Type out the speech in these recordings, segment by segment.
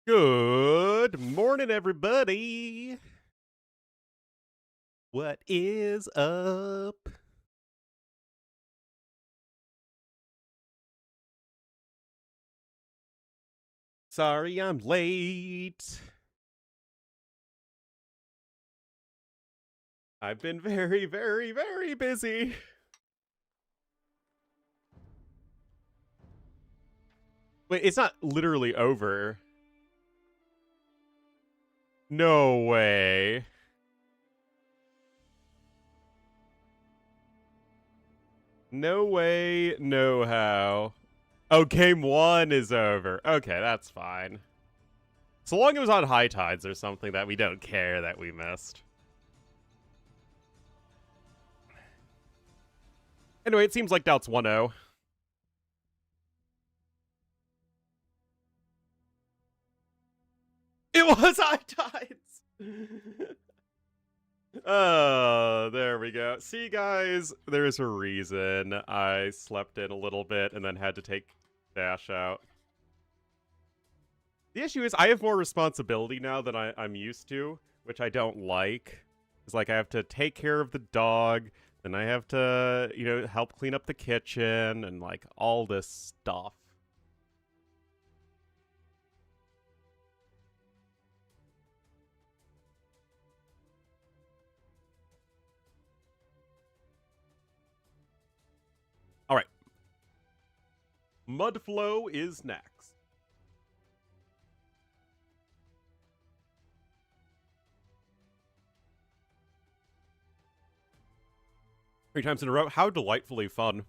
Good morning, everybody. What is up? Sorry I'm late. I've been very, very, very busy. Wait, it's not literally over. No way. No way, no how. Oh, game one is over. Okay, that's fine. So long as it was on high tides or something that we don't care that we missed. Anyway, it seems like Doubt's 1-0. It was high tides! Oh, there we go. See, guys, there's a reason I slept in a little bit and then had to take Dash out. The issue is I have more responsibility now than I'm used to, which I don't like. It's like I have to take care of the dog, then I have to, help clean up the kitchen and, like, all this stuff. All right. Mudflow is next. 3 times in a row. How delightfully fun.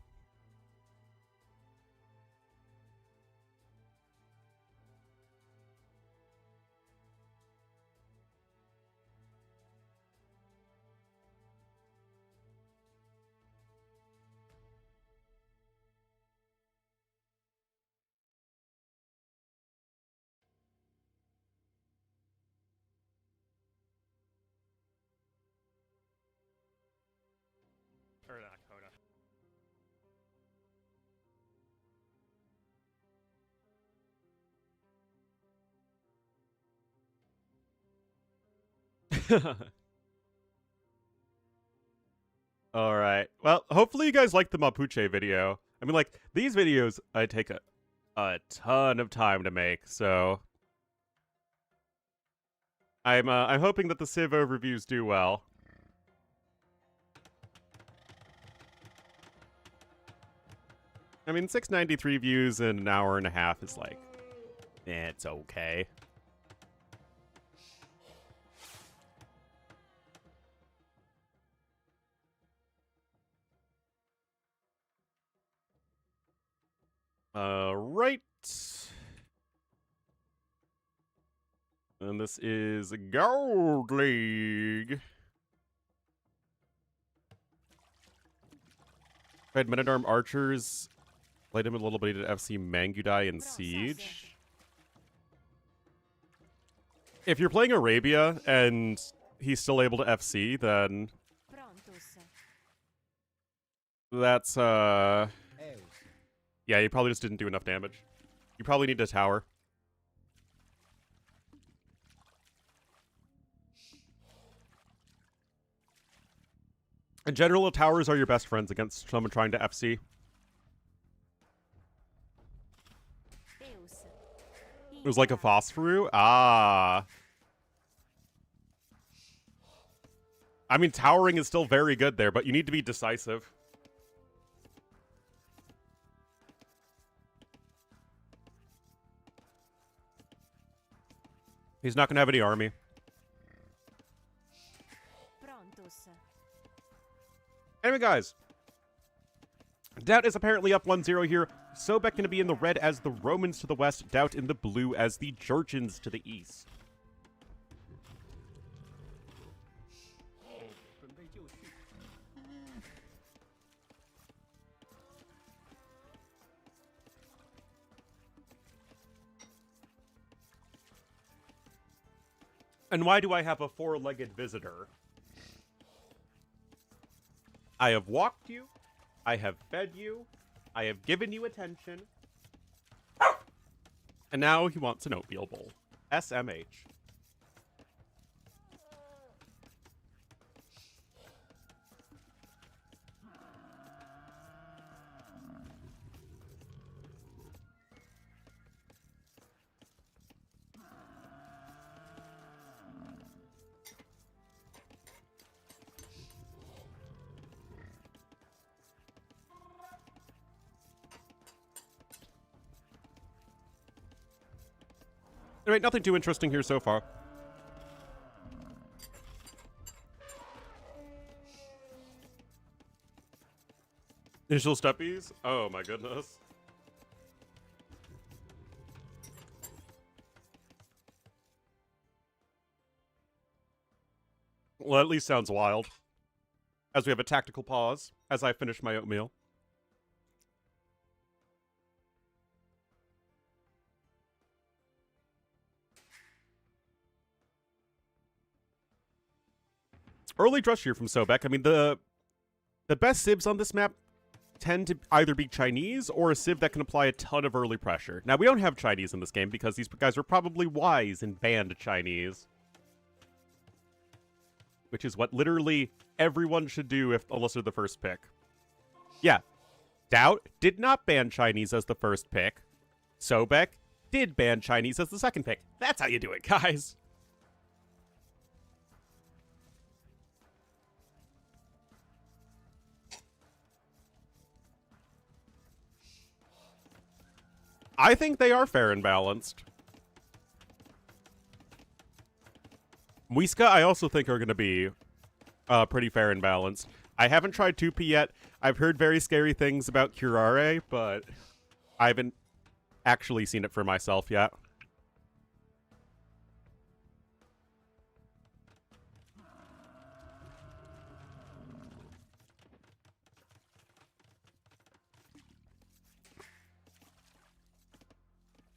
Or not, Coda. All right. Well, hopefully you guys like the Mapuche video. I mean, like, these videos I take a ton of time to make, so I'm hoping that the Civ overviews do well. I mean, 693 views in an hour and a half is like, it's okay. Right. And this is Gold League. I had Men-at-Arm Archers. Played him a little bit at FC Mangudai and Siege. If you're playing Arabia and he's still able to FC, then that's, yeah, you probably just didn't do enough damage. You probably need a tower. In general, towers are your best friends against someone trying to FC. It was like a Phosphoru? Ah. I mean, towering is still very good there, but you need to be decisive. He's not going to have any army. Anyway, guys. Doubt is apparently up 1-0 here. Sobek going to be in the red as the Romans to the west. Doubt in the blue as the Georgians to the east. And why do I have a 4-legged visitor? I have walked you. I have fed you. I have given you attention. And now he wants an oatmeal bowl. SMH. Alright, nothing too interesting here so far. Initial steppies? Oh my goodness. Well, at least sounds wild. As we have a tactical pause as I finish my oatmeal. Early drush here from Sobek. I mean, the best civs on this map tend to either be Chinese or a civ that can apply a ton of early pressure. Now, we don't have Chinese in this game because these guys are probably wise and banned Chinese. Which is what literally everyone should do unless they're the first pick. Yeah. Doubt did not ban Chinese as the first pick. Sobek did ban Chinese as the second pick. That's how you do it, guys. I think they are fair and balanced. Muisca, I also think are going to be pretty fair and balanced. I haven't tried 2P yet. I've heard very scary things about Curare, but I haven't actually seen it for myself yet.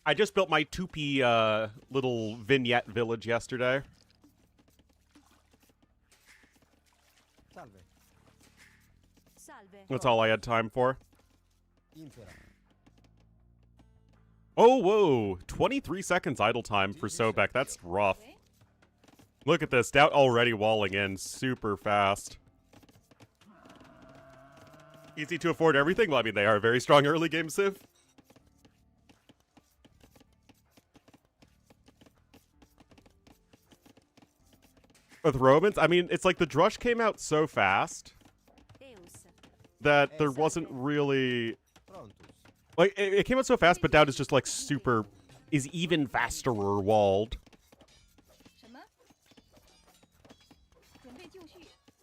I just built my 2P little vignette village yesterday. Salve. That's all I had time for. Oh, whoa. 23 seconds idle time for Sobek. That's rough. Look at this. Doubt already walling in super fast. Easy to afford everything? Well, I mean, they are a very strong early game civ. With Romans, I mean, it's like the drush came out so fast that there wasn't really... Like, it came out so fast, but Doubt is just, like, is even faster or walled.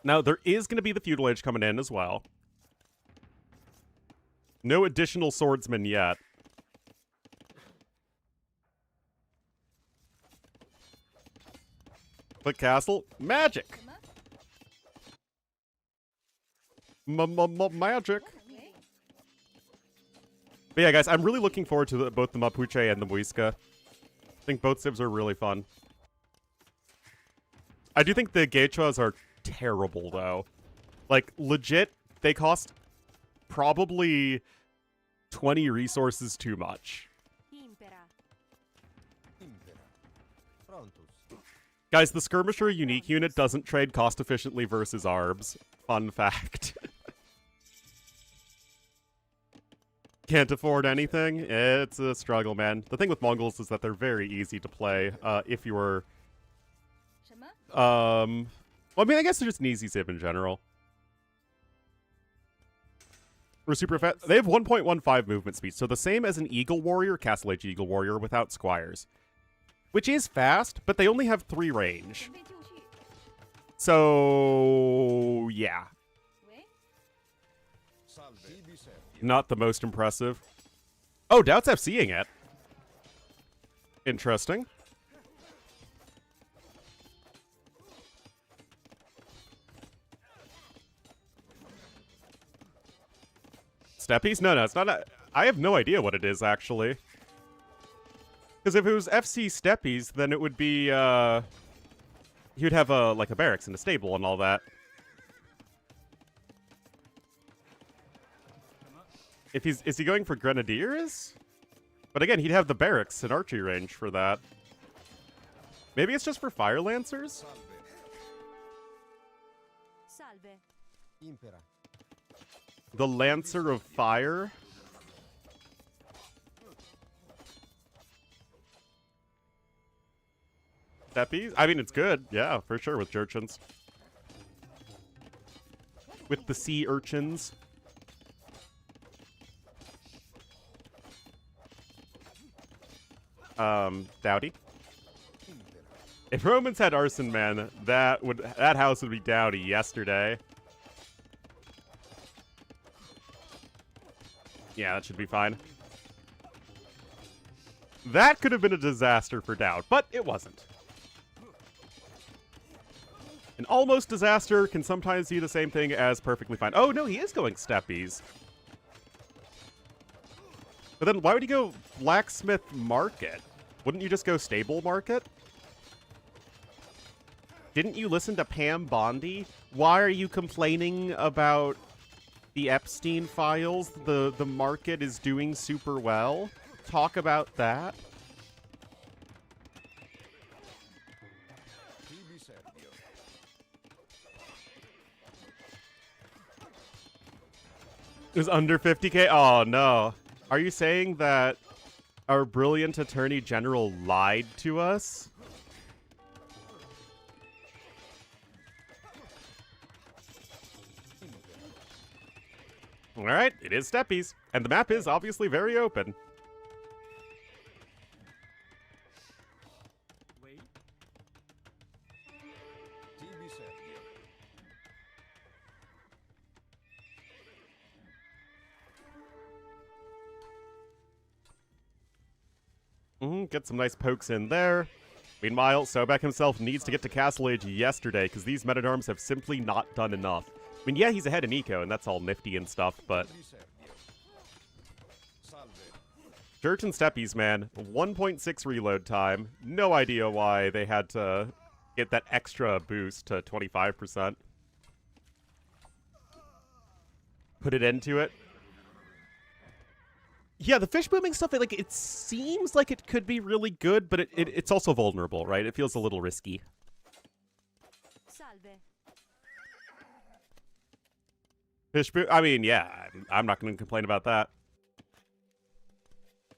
Now, there is going to be the Feudal Age coming in as well. No additional swordsmen yet. Click castle. Magic! Magic! But yeah, guys, I'm really looking forward to both the Mapuche and the Muisca. I think both civs are really fun. I do think the Gechas are terrible, though. Like, legit, they cost probably 20 resources too much. Guys, the Skirmisher unique unit doesn't trade cost efficiently versus ARBs. Fun fact. Can't afford anything? It's a struggle, man. The thing with Mongols is that they're very easy to play if you were... well, I mean, I guess they're just an easy civ in general. We're super fast. They have 1.15 movement speed, so the same as an Eagle Warrior, Castle Age Eagle Warrior without squires. Which is fast, but they only have 3 range. So, yeah. Not the most impressive. Oh, Doubt's FCing it. Interesting. Steppies? No, it's not I have no idea what it is, actually. Because if it was FC Steppies, then it would be, he would have like a barracks and a stable and all that. Is he going for Grenadiers? But again, he'd have the barracks and archery range for that. Maybe it's just for Fire Lancers? Salve. Impera. The Lancer of Fire? Steppies? I mean, it's good. Yeah, for sure, with Jerchins. With the sea urchins. Dowdy? If Romans had Arson Man, that house would be Dowdy yesterday. Yeah, that should be fine. That could have been a disaster for Dowd, but it wasn't. An almost disaster can sometimes be the same thing as perfectly fine. Oh, no, he is going steppies. But then why would he go Blacksmith Market? Wouldn't you just go Stable Market? Didn't you listen to Pam Bondi? Why are you complaining about the Epstein files? The market is doing super well. Talk about that. It was under 50K? Oh, no. Are you saying that our brilliant Attorney General lied to us? Alright, it is steppies. And the map is obviously very open. Get some nice pokes in there. Meanwhile, Sobek himself needs to get to Castle Age yesterday, because these men-at-arms have simply not done enough. I mean, yeah, he's ahead in eco, and that's all nifty and stuff, but... Church and Steppies, man. 1.6 reload time. No idea why they had to get that extra boost to 25%. Put it into it. Yeah, the fish booming stuff, like, it seems like it could be really good, but it's also vulnerable, right? It feels a little risky. Salve. Fish boom, I mean, yeah, I'm not going to complain about that.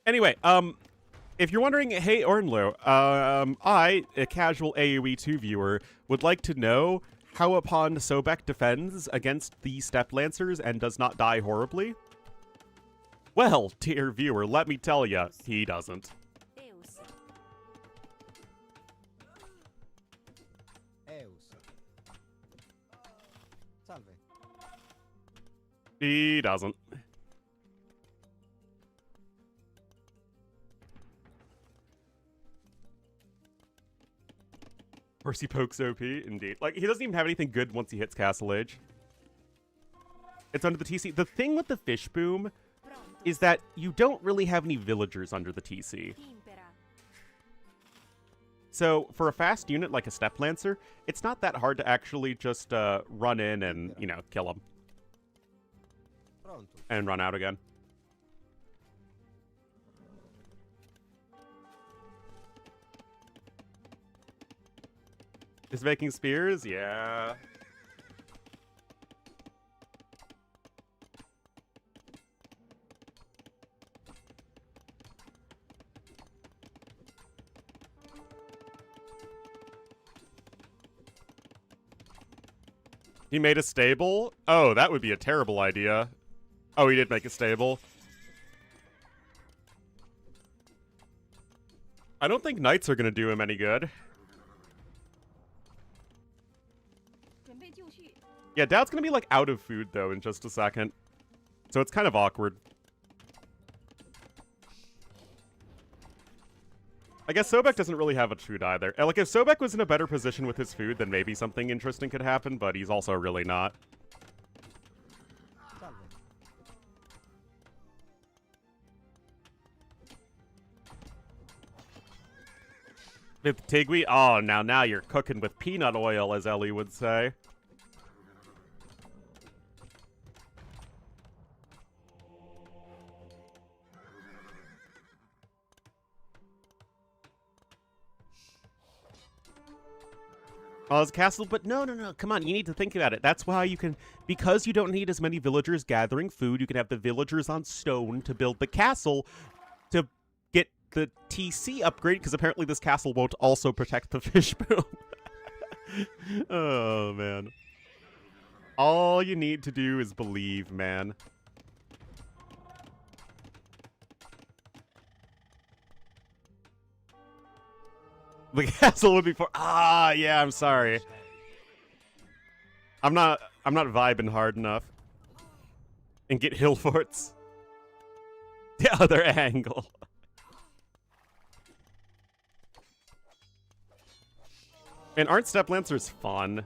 Anyway, if you're wondering, hey, Ornlu, I, a casual AoE2 viewer, would like to know how upon Sobek defends against the Step Lancers and does not die horribly. Well, dear viewer, let me tell ya, he doesn't. Eus. Eus. Salve. He doesn't. Or he pokes OP, indeed. Like, he doesn't even have anything good once he hits Castle Age. It's under the TC. The thing with the fish boom is that you don't really have any villagers under the TC. Impera. So, for a fast unit like a Step Lancer, it's not that hard to actually just run in and, you know, kill him. Pronto. And run out again. Is making spears? Yeah. He made a stable? Oh, that would be a terrible idea. Oh, he did make a stable. I don't think knights are going to do him any good. Yeah, Dowd's going to be, like, out of food, though, in just a second. So it's kind of awkward. I guess Sobek doesn't really have much food either. Like, if Sobek was in a better position with his food, then maybe something interesting could happen, but he's also really not. Salve. With Tigui? Oh, now you're cooking with peanut oil, as Ellie would say. Oz Castle, but no, come on, you need to think about it. That's why you can, because you don't need as many villagers gathering food, you can have the villagers on stone to build the castle to get the TC upgrade, because apparently this castle won't also protect the fish boom. Oh, man. All you need to do is believe, man. The castle would be for. Ah, yeah. I'm sorry. I'm not vibing hard enough. And get hill forts. The other angle. And aren't Step Lancers fun?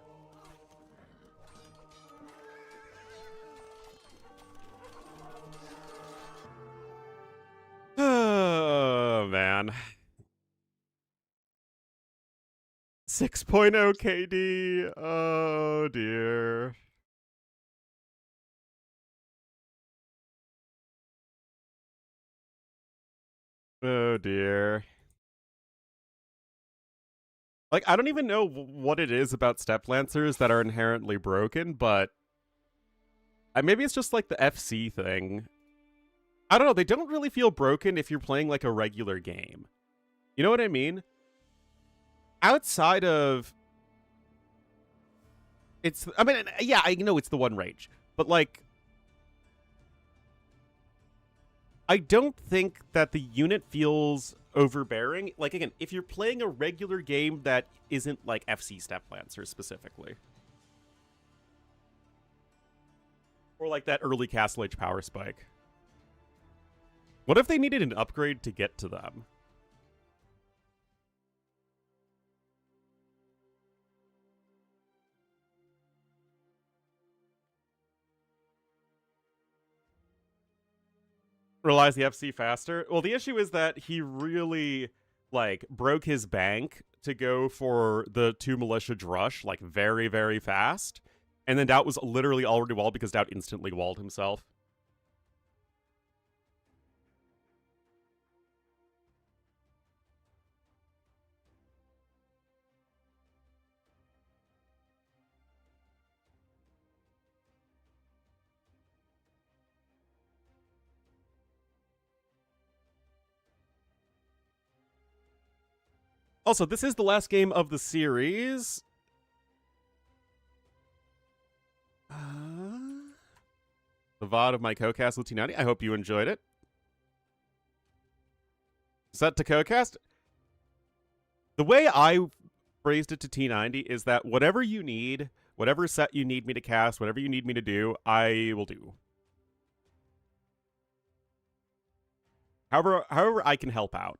Oh man. 6.0 KD. Oh dear. Oh dear. Like, I don't even know what it is about Step Lancers that are inherently broken, but maybe it's just like the FC thing. I don't know, they don't really feel broken if you're playing like a regular game. You know what I mean? Outside of... I mean, yeah, I know it's the one rage, but like... I don't think that the unit feels overbearing. Like, again, if you're playing a regular game that isn't like FC Step Lancer specifically. Or like that early Castle Age power spike. What if they needed an upgrade to get to them? Realize the FC faster? Well, the issue is that he really, like, broke his bank to go for the 2 Militia Drush, like, very, very fast. And then Doubt was literally already walled because Doubt instantly walled himself. Also, this is the last game of the series. The VOD of my co-cast with T90. I hope you enjoyed it. Set to co-cast? The way I phrased it to T90 is that whatever you need, whatever set you need me to cast, whatever you need me to do, I will do. However I can help out.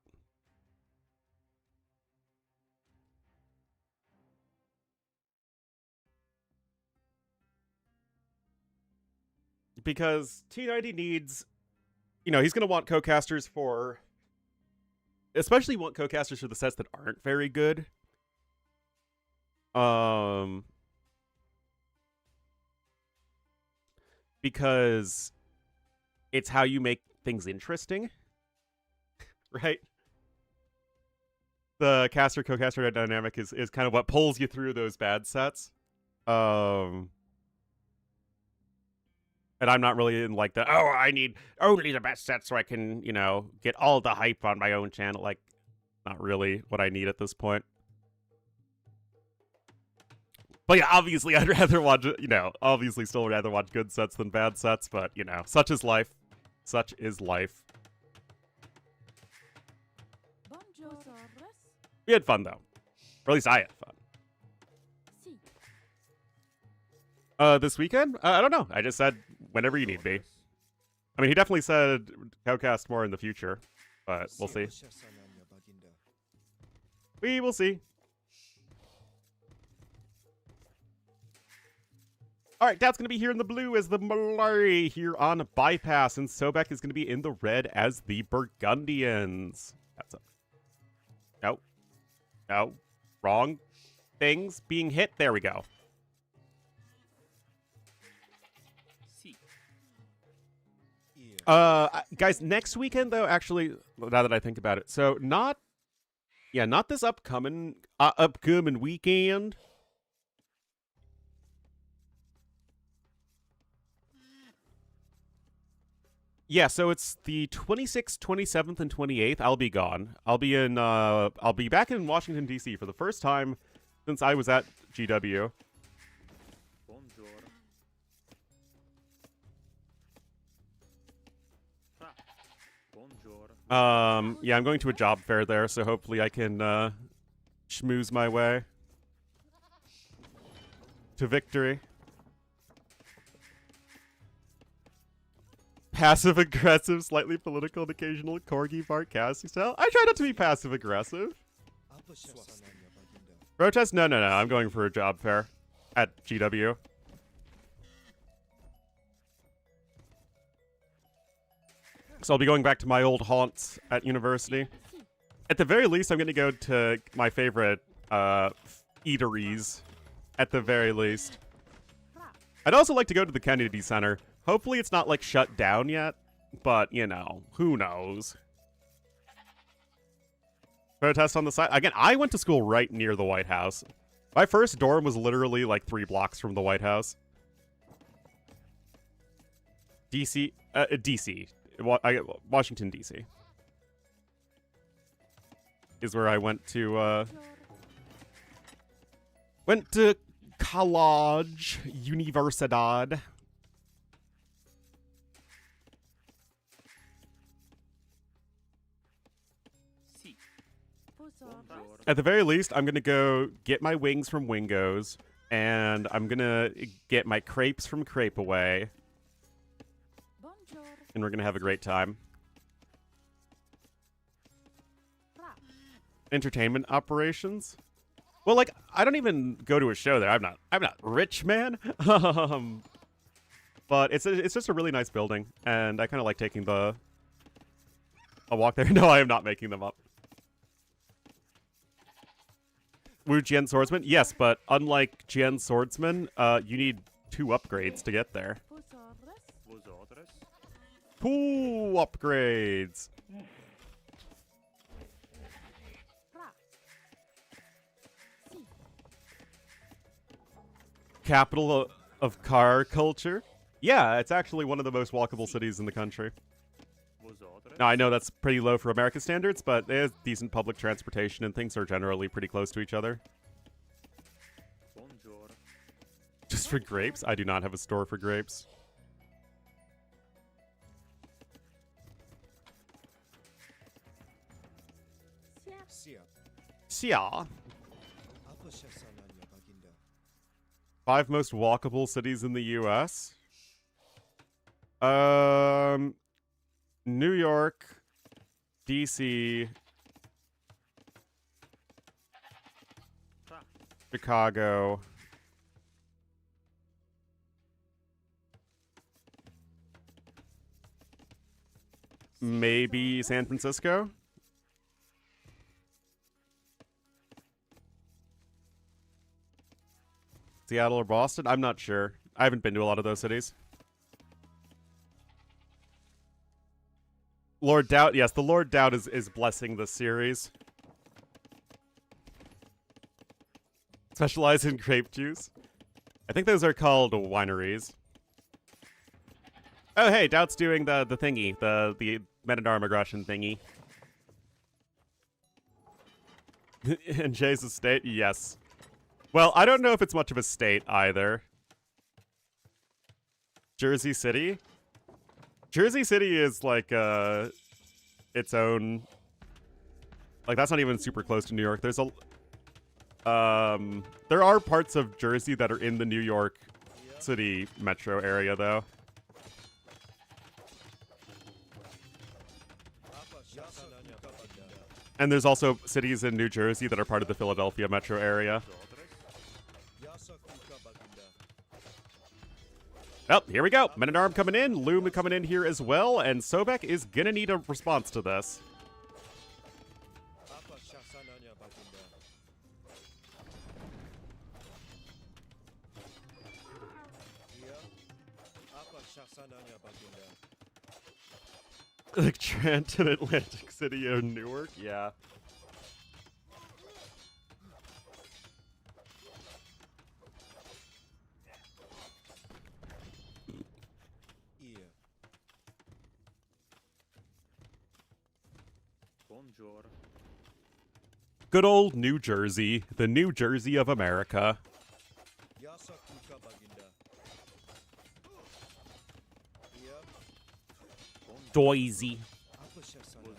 Because T90 needs, you know, he's going to want co-casters for, especially want co-casters for the sets that aren't very good. Because it's how you make things interesting, right? The caster co-caster dynamic is kind of what pulls you through those bad sets. And I'm not really in like the, oh, I need only the best sets so I can, you know, get all the hype on my own channel. Like, not really what I need at this point. But yeah, obviously I'd rather watch, you know, obviously still rather watch good sets than bad sets, but, you know, such is life. Such is life. We had fun, though. Or at least I had fun. This weekend? I don't know. I just said whenever you need me. I mean, he definitely said co-cast more in the future, but we'll see. We will see. All right, Dad's going to be here in the blue as the Malari here on Bypass, and Sobek is going to be in the red as the Burgundians. That's up. No. No. Wrong things being hit. There we go. Guys, next weekend, though, actually, now that I think about it, so not this upcoming weekend, Yeah, so it's the 26th, 27th, and 28th. I'll be gone. I'll be back in Washington D.C. for the first time since I was at GW. Yeah, I'm going to a job fair there, so hopefully I can schmooze my way to victory. Passive aggressive, slightly political, and occasional corgi bark casting style. I try not to be passive aggressive. Protest? No. I'm going for a job fair at GW. So I'll be going back to my old haunts at university. At the very least, I'm going to go to my favorite eateries. At the very least. I'd also like to go to the Kennedy Center. Hopefully it's not, like, shut down yet. But, you know, who knows? Protest on the side. Again, I went to school right near the White House. My first dorm was literally, like, 3 blocks from the White House. DC. Washington, D.C. is where I went to college, Universidad. At the very least, I'm gonna go get my wings from Wingo's, and I'm gonna get my crepes from Crepe Away. And we're gonna have a great time. Entertainment operations? Well, like, I don't even go to a show there. I'm not rich, man. But it's just a really nice building, and I kind of like taking a walk there. No, I am not making them up. Wu Jian Swordsman? Yes, but unlike Jian Swordsman, you need 2 upgrades to get there. 2 upgrades. Capital of car culture? Yeah, it's actually one of the most walkable cities in the country. Now, I know that's pretty low for American standards, but there's decent public transportation and things are generally pretty close to each other. Just for grapes? I do not have a store for grapes. Xia. 5 most walkable cities in the U.S. New York, D.C., Chicago, maybe San Francisco? Seattle or Boston? I'm not sure. I haven't been to a lot of those cities. Lord Doubt, yes, the Lord Doubt is blessing this series. Specialize in grape juice. I think those are called wineries. Oh, hey, Doubt's doing the thingy, the Men-at-Arm aggression thingy. In Jay's estate, yes. Well, I don't know if it's much of a state either. Jersey City? Jersey City is like its own, like, that's not even super close to New York. There's there are parts of Jersey that are in the New York City metro area though. And there's also cities in New Jersey that are part of the Philadelphia metro area. Oh, here we go. Men-at-Arm coming in, Loom coming in here as well, and Sobek is gonna need a response to this. Like Trenton, Atlantic City, or Newark? Yeah. Bonjour. Good old New Jersey, the New Jersey of America. Yasa kuka baginda. Yeah. Doisy. Apa şahsana. Vos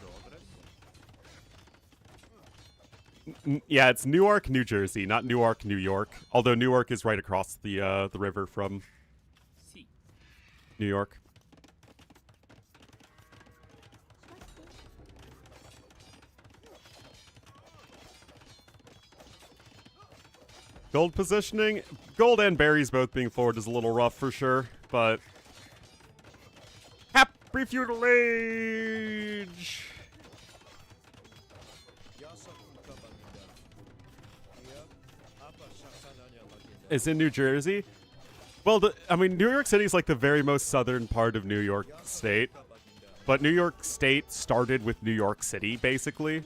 ordres? Yeah, it's Newark, New Jersey, not Newark, New York. Although Newark is right across the river from Si. New York. Gold positioning, gold and berries both being forward is a little rough for sure, but happy feudal age. Yasa kuka baginda. Yeah. Apa şahsana baginda. Is in New Jersey. Well, I mean, New York City is like the very most southern part of New York State, but New York State started with New York City, basically,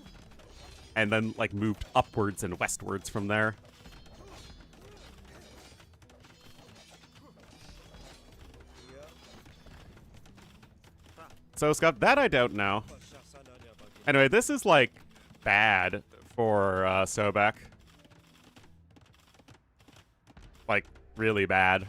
and then, like, moved upwards and westwards from there. So, Scott, that I don't know. Apa şahsana baginda. Anyway, this is, like, bad for Sobek. Like, really bad.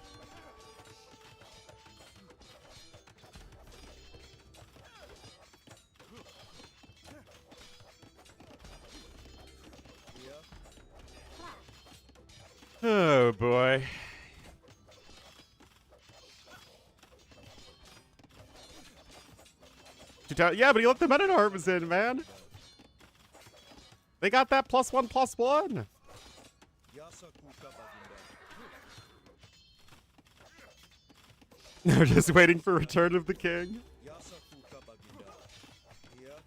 Oh, boy. Yeah, but he let the Men-at-Arms in, man. They got that +1/+1. Yasa kuka baginda. They're just waiting for Return of the King. Yasa kuka baginda. Yeah.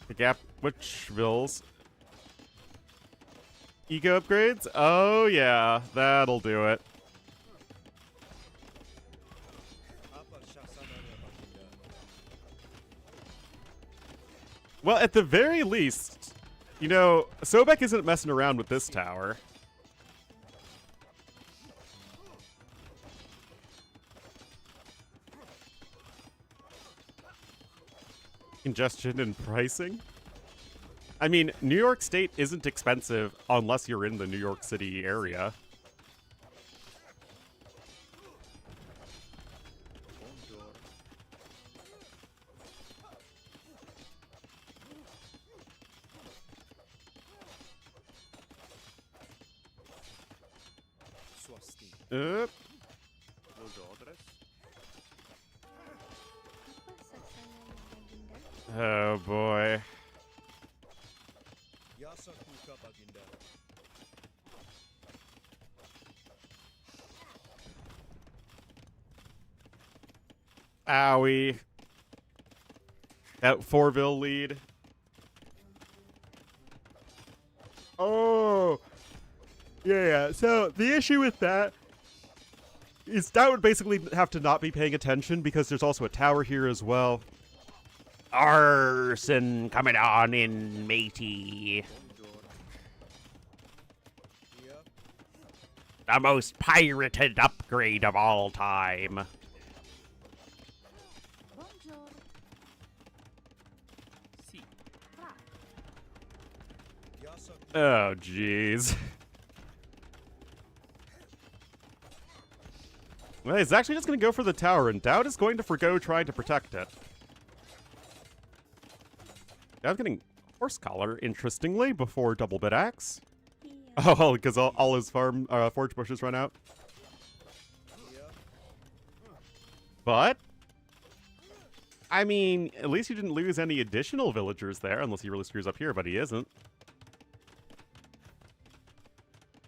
The Gap Witchvilles. Eco upgrades? Oh, yeah. That'll do it. Apa şahsana baginda. Well, at the very least, you know, Sobek isn't messing around with this tower. Congestion and pricing? I mean, New York State isn't expensive unless you're in the New York City area. Bonjour. Swasti. Vos ordres? Oh boy. Yasa kuka baginda. Owie. That Fourville lead. Oh. Yeah. So the issue with that is that would basically have to not be paying attention because there's also a tower here as well. Arson coming on in, matey. Bonjour. Yeah. The most pirated upgrade of all time. Bonjour. Si. Yasa Oh, jeez. Well, he's actually just going to go for the tower, and Dowd is going to forgo trying to protect it. Dowd's getting Horse Collar, interestingly, before Double Bit Axe. Oh, because all his forge bushes run out. Yeah. But, I mean, at least you didn't lose any additional villagers there, unless he really screws up here, but he isn't.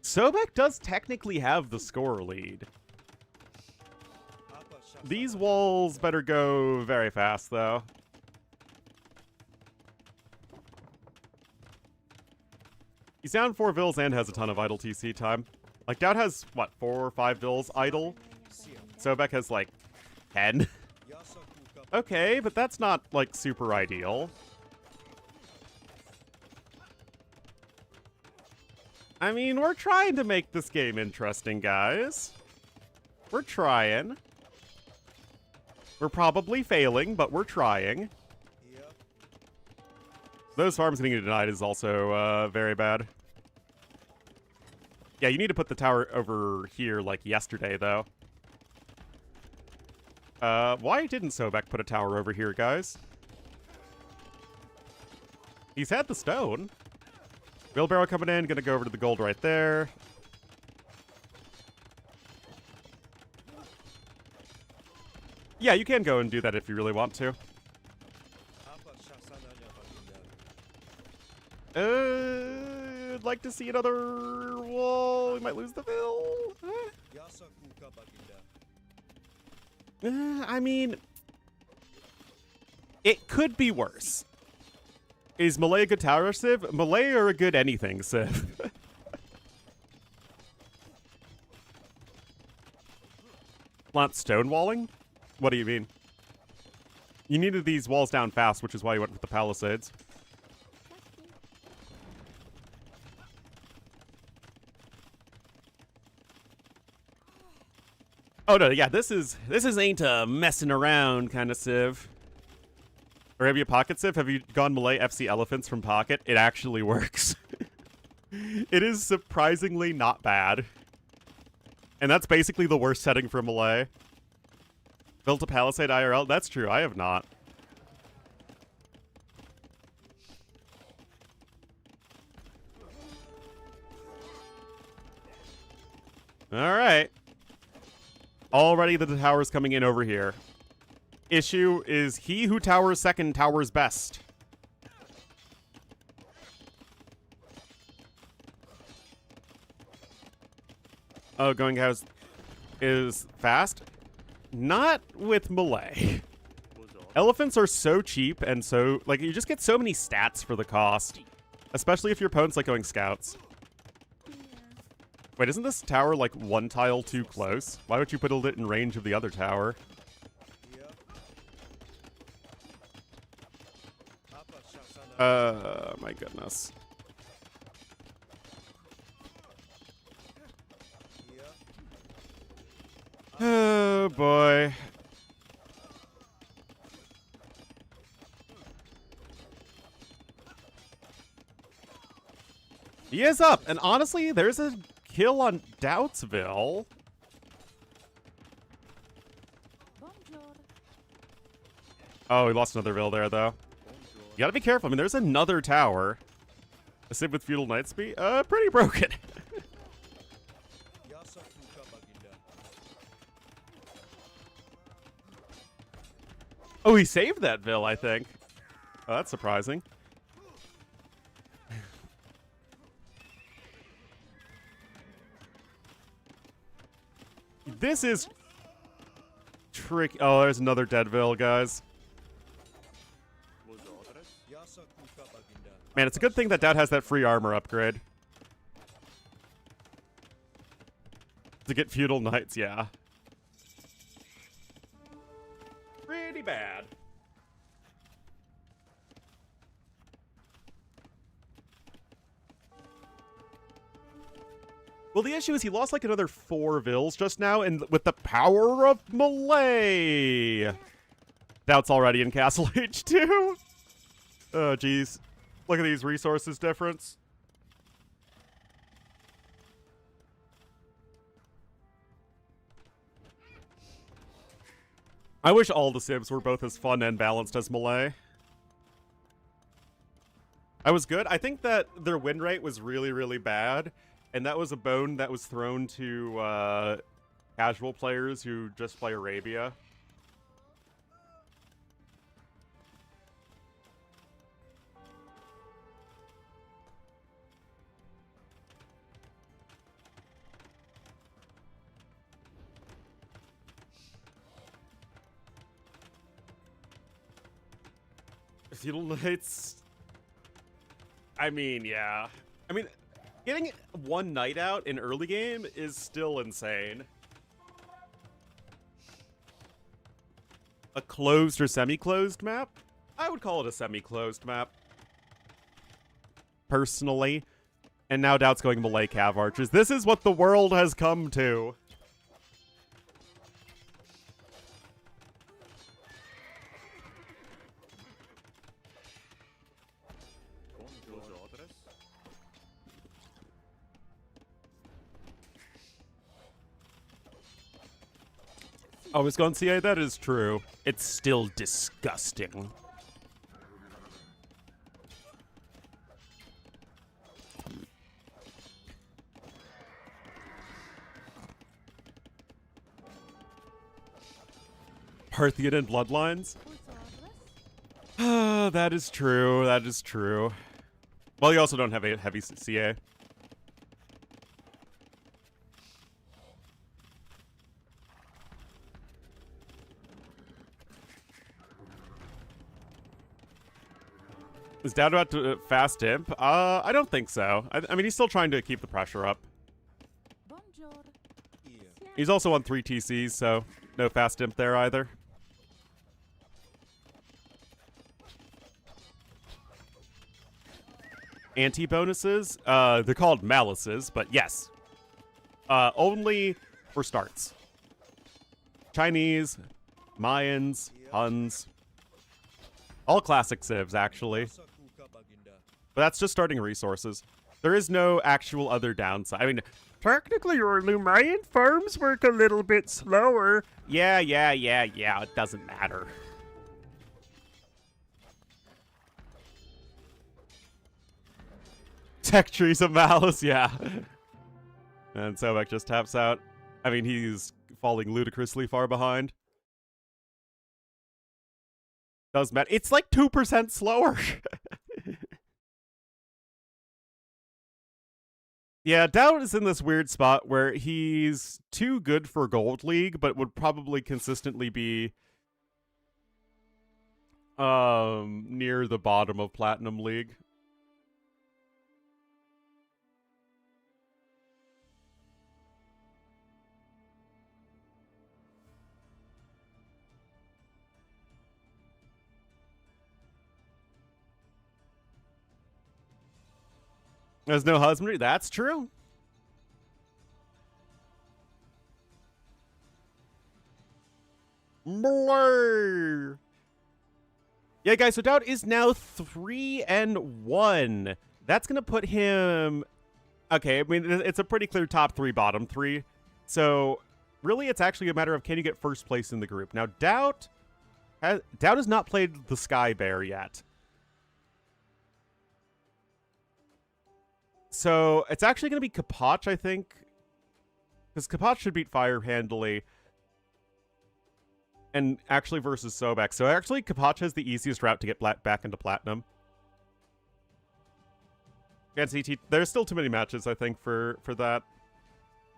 Sobek does technically have the score lead. Apa şahsana. These walls better go very fast, though. He's down 4 vills and has a ton of idle TC time. Like, Dowd has, what, 4 or 5 vills idle? Sobek has, like, 10. Yasa kuka. Okay, but that's not, like, super ideal. I mean, we're trying to make this game interesting, guys. We're trying. We're probably failing, but we're trying. Yep. Those farms getting denied is also very bad. Yeah, you need to put the tower over here like yesterday, though. Why didn't Sobek put a tower over here, guys? He's had the stone. Wheelbarrow coming in, gonna go over to the gold right there. Yeah, you can go and do that if you really want to. Apa shasananya baginda. I'd like to see another wall. We might lose the fill. Yasa kuka baginda. I mean, it could be worse. Is Malay a good tower civ? Malay are a good anything civ. Want stonewalling? What do you mean? You needed these walls down fast, which is why you went with the palisades. Oh no, yeah, this ain't a messing around kind of civ. Or have you a pocket civ? Have you gone Malay FC elephants from pocket? It actually works. It is surprisingly not bad. And that's basically the worst setting for Malay. Built a palisade IRL? That's true, I have not. Alright. Already the tower's coming in over here. Issue is he who towers second towers best. Oh, going house is fast? Not with Malay. Elephants are so cheap and so, like, you just get so many stats for the cost. Especially if your opponent's, like, going scouts. Wait, isn't this tower, like, one tile too close? Why would you put it in range of the other tower? Yep. Apa shasananya. My goodness. Yep. Oh, boy. He is up, and honestly, there's a kill on Doubtsville. Bonjour. Oh, he lost another Ville there, though. You gotta be careful. I mean, there's another tower. A civ with Feudal Knight speed? Pretty broken. Yasa kuka baginda. Oh, he saved that Ville, I think. Oh, that's surprising. This is tricky. Oh, there's another dead Ville, guys. Yasa kuka baginda. Man, it's a good thing that Dad has that free armor upgrade. To get Feudal Knights, yeah. Pretty bad. Well, the issue is he lost like another 4 Vills just now, and with the power of Malay. Doubt's already in Castle Age 2. Oh, jeez. Look at these resources difference. I wish all the Civs were both as fun and balanced as Malay. I was good. I think that their win rate was really, really bad. And that was a bone that was thrown to casual players who just play Arabia. Feudal Knights. I mean, yeah. I mean, getting one knight out in early game is still insane. A closed or semi-closed map? I would call it a semi-closed map. Personally. And now Doubt's going Malay Cav Archers. This is what the world has come to. Oh, Wisconsin, that is true. It's still disgusting. Parthian and Bloodlines? That is true. That is true. Well, you also don't have a heavy CA. Is Dad about to fast imp? I don't think so. I mean, he's still trying to keep the pressure up. Bonjour. Iya. He's also on 3 TCs, so no fast imp there either. Anti-bonuses? They're called malices, but yes. Only for starts. Chinese, Mayans, Huns. All classic civs, actually. Jasa ku, Kak Baginda. But that's just starting resources. There is no actual other downside. I mean, technically your Lumayan farms work a little bit slower. Yeah, it doesn't matter. Tech trees of malice, yeah. And Sobek just taps out. I mean, he's falling ludicrously far behind. Does matter. It's like 2% slower. Yeah, Doubt is in this weird spot where he's too good for Gold League, but would probably consistently be near the bottom of Platinum League. There's no husbandry. That's true. Blur. Yeah, guys, so Doubt is now 3-1. That's going to put him... Okay, I mean, it's a pretty clear top 3, bottom 3. So, really, it's actually a matter of can you get first place in the group. Now, Doubt has not played the Sky Bear yet. So, it's actually going to be Kapach, I think. Because Kapach should beat Fire handily. And actually versus Sobek. So, actually, Kapach has the easiest route to get back into Platinum. Against ET, there's still too many matches, I think, for that.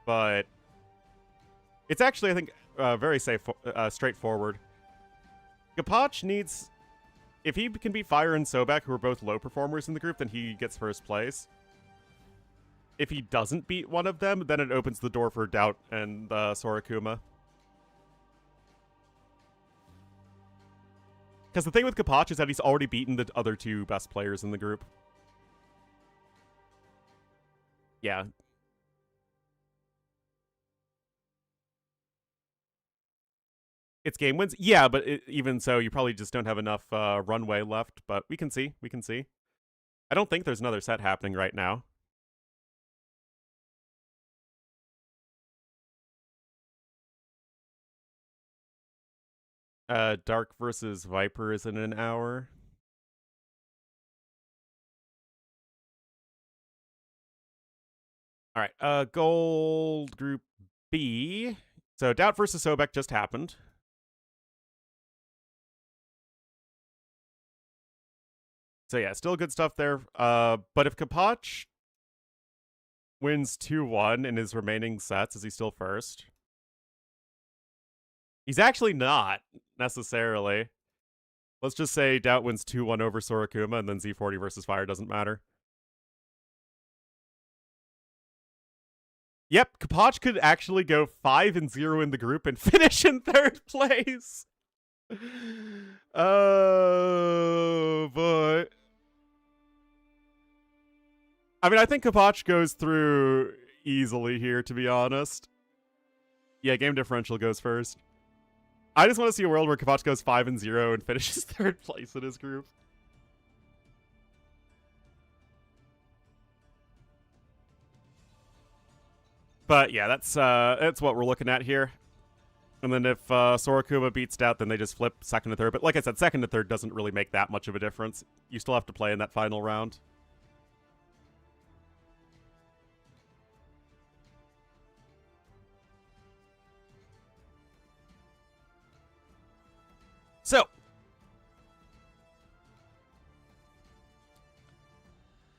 But it's actually, I think, very straightforward. Kapach needs... If he can beat Fire and Sobek, who are both low performers in the group, then he gets first place. If he doesn't beat one of them, then it opens the door for Doubt and Sorakuma. Because the thing with Kapach is that he's already beaten the other 2 best players in the group. Yeah. It's game wins? Yeah, but even so, you probably just don't have enough runway left. But we can see. We can see. I don't think there's another set happening right now. Dark versus Viper is in an hour. All right, Gold Group B. So Doubt versus Sobek just happened. So yeah, still good stuff there. But if Kapach wins 2-1 in his remaining sets, is he still first? He's actually not, necessarily. Let's just say Doubt wins 2-1 over Sorakuma, and then Z40 versus Fire doesn't matter. Yep, Kapach could actually go 5-0 in the group and finish in 3rd place. Oh, boy. I mean, I think Kapach goes through easily here, to be honest. Yeah, game differential goes first. I just want to see a world where Kapach goes 5-0 and finishes 3rd place in his group. But yeah, that's what we're looking at here. And then if Sorakuma beats Stout, then they just flip second to third. But like I said, second to third doesn't really make that much of a difference. You still have to play in that final round. So,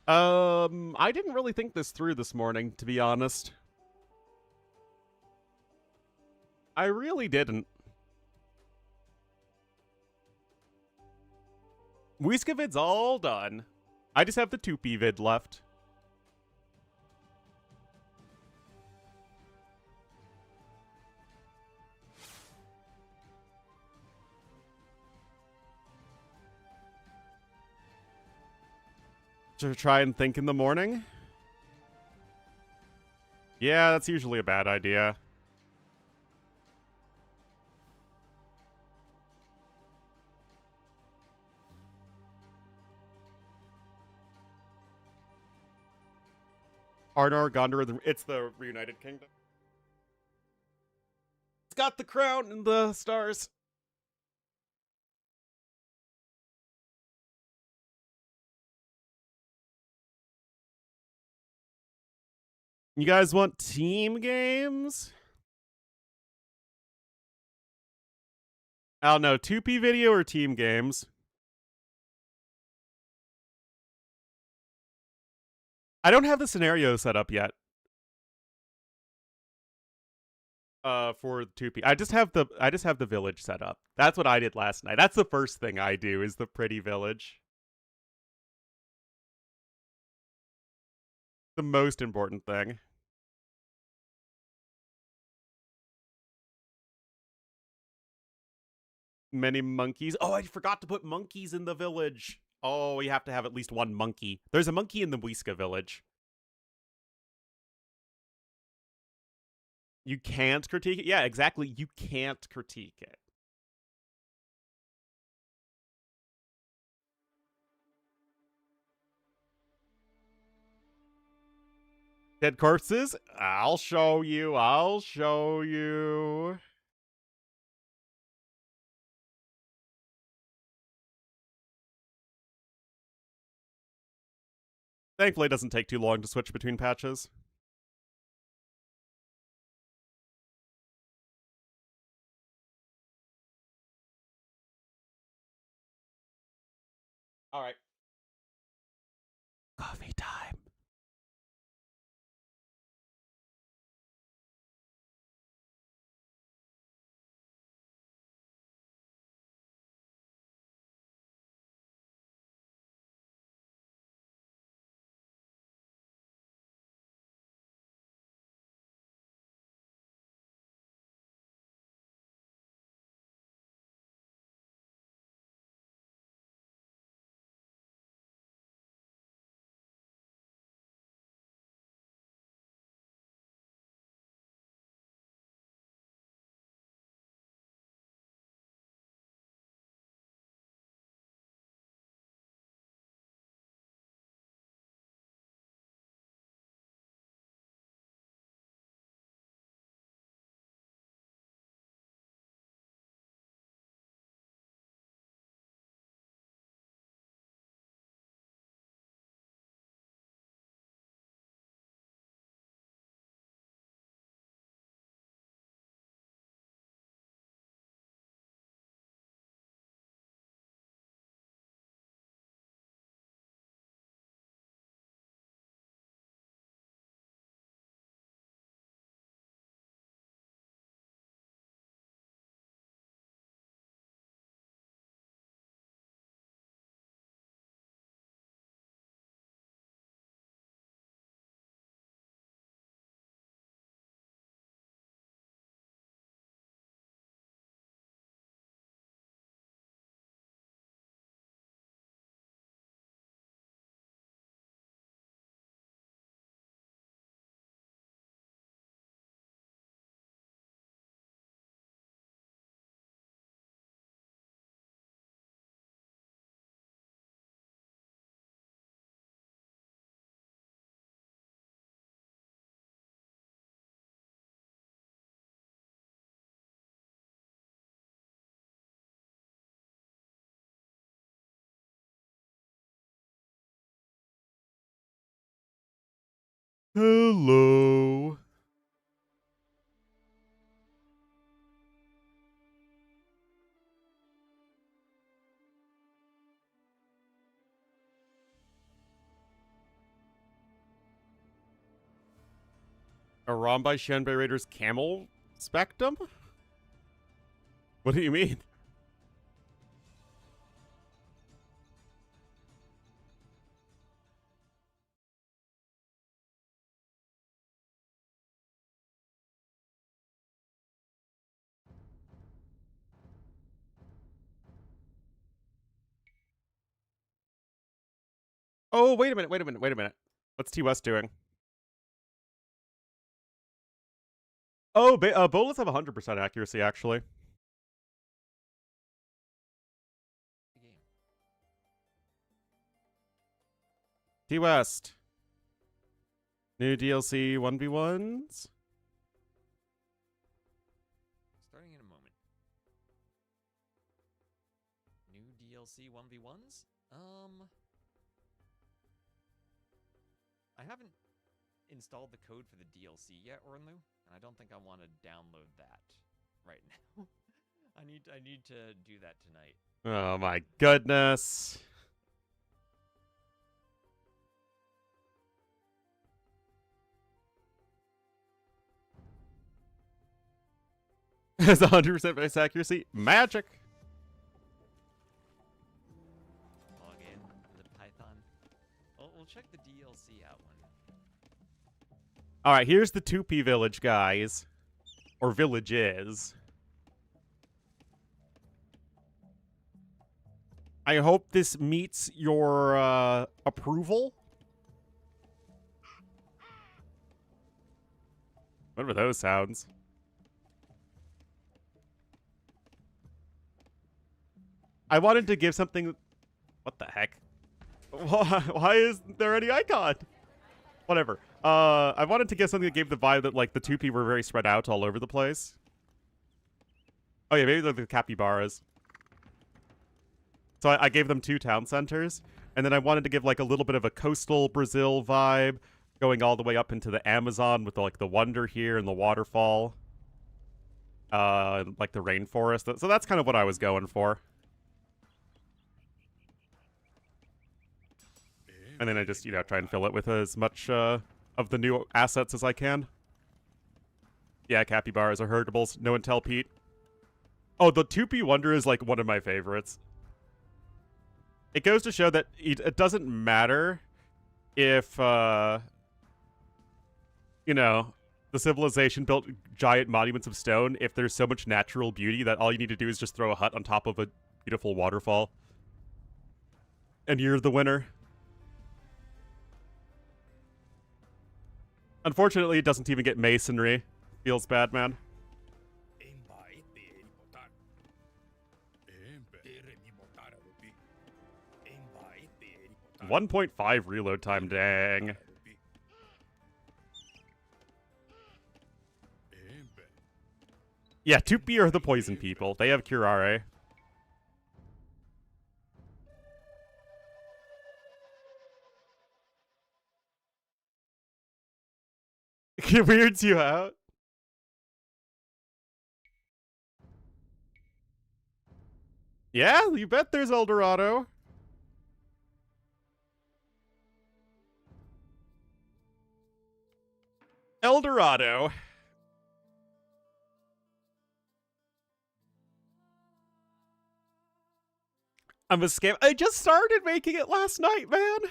I didn't really think this through this morning, to be honest. I really didn't. Whiskavid's all done. I just have the 2P vid left. To try and think in the morning? Yeah, that's usually a bad idea. Arnor, Gondor, it's the Reunited Kingdom. It's got the crown and the stars. You guys want team games? I don't know, 2P video or team games? I don't have the scenario set up yet. For 2P. I just have the village set up. That's what I did last night. That's the first thing I do is the pretty village. The most important thing. Many monkeys. Oh, I forgot to put monkeys in the village. Oh, you have to have at least one monkey. There's a monkey in the Whiska village. You can't critique it? Yeah, exactly. You can't critique it. Dead corpses? I'll show you. I'll show you. Thankfully, it doesn't take too long to switch between patches. All right. Coffee time. Hello. A ROM by Shenbei Raiders Camel Spectrum? What do you mean? Oh, wait a minute. What's T West doing? Oh, Bolas have 100% accuracy, actually. T West. New DLC 1v1s? Starting in a moment. New DLC 1v1s? I haven't installed the code for the DLC yet, Ornlu, and I don't think I want to download that right now. I need to do that tonight. Oh my goodness. Has 100% base accuracy? Magic! Log in the Python. We'll check the DLC out when. Alright, here's the 2P village, guys. Or villages. I hope this meets your approval. What were those sounds? I wanted to give something... What the heck? Why isn't there any icon? Whatever. I wanted to give something that gave the vibe that, like, the 2P were very spread out all over the place. Oh yeah, maybe they're the capybaras. So I gave them 2 town centers, and then I wanted to give, like, a little bit of a coastal Brazil vibe, going all the way up into the Amazon with, like, the wonder here and the waterfall. Like the rainforest. So that's kind of what I was going for. And then I just, you know, try and fill it with as much of the new assets as I can. Yeah, capybaras are herdables. No intel, Pete. Oh, the 2P Wonder is, like, one of my favorites. It goes to show that it doesn't matter if, you know, the civilization built giant monuments of stone if there's so much natural beauty that all you need to do is just throw a hut on top of a beautiful waterfall. And you're the winner. Unfortunately, it doesn't even get masonry. Feels bad, man. 1.5 reload time, dang. Yeah, 2P are the poison people. They have curare. It weirds you out. Yeah, you bet there's El Dorado. El Dorado. I'm a scam. I just started making it last night, man.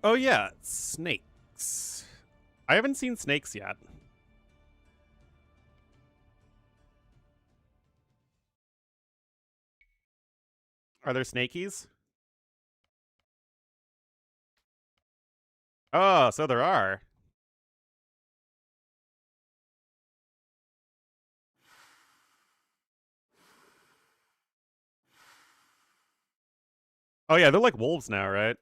Oh yeah, snakes. I haven't seen snakes yet. Are there snakies? Oh, so there are. Oh yeah, they're like wolves now, right?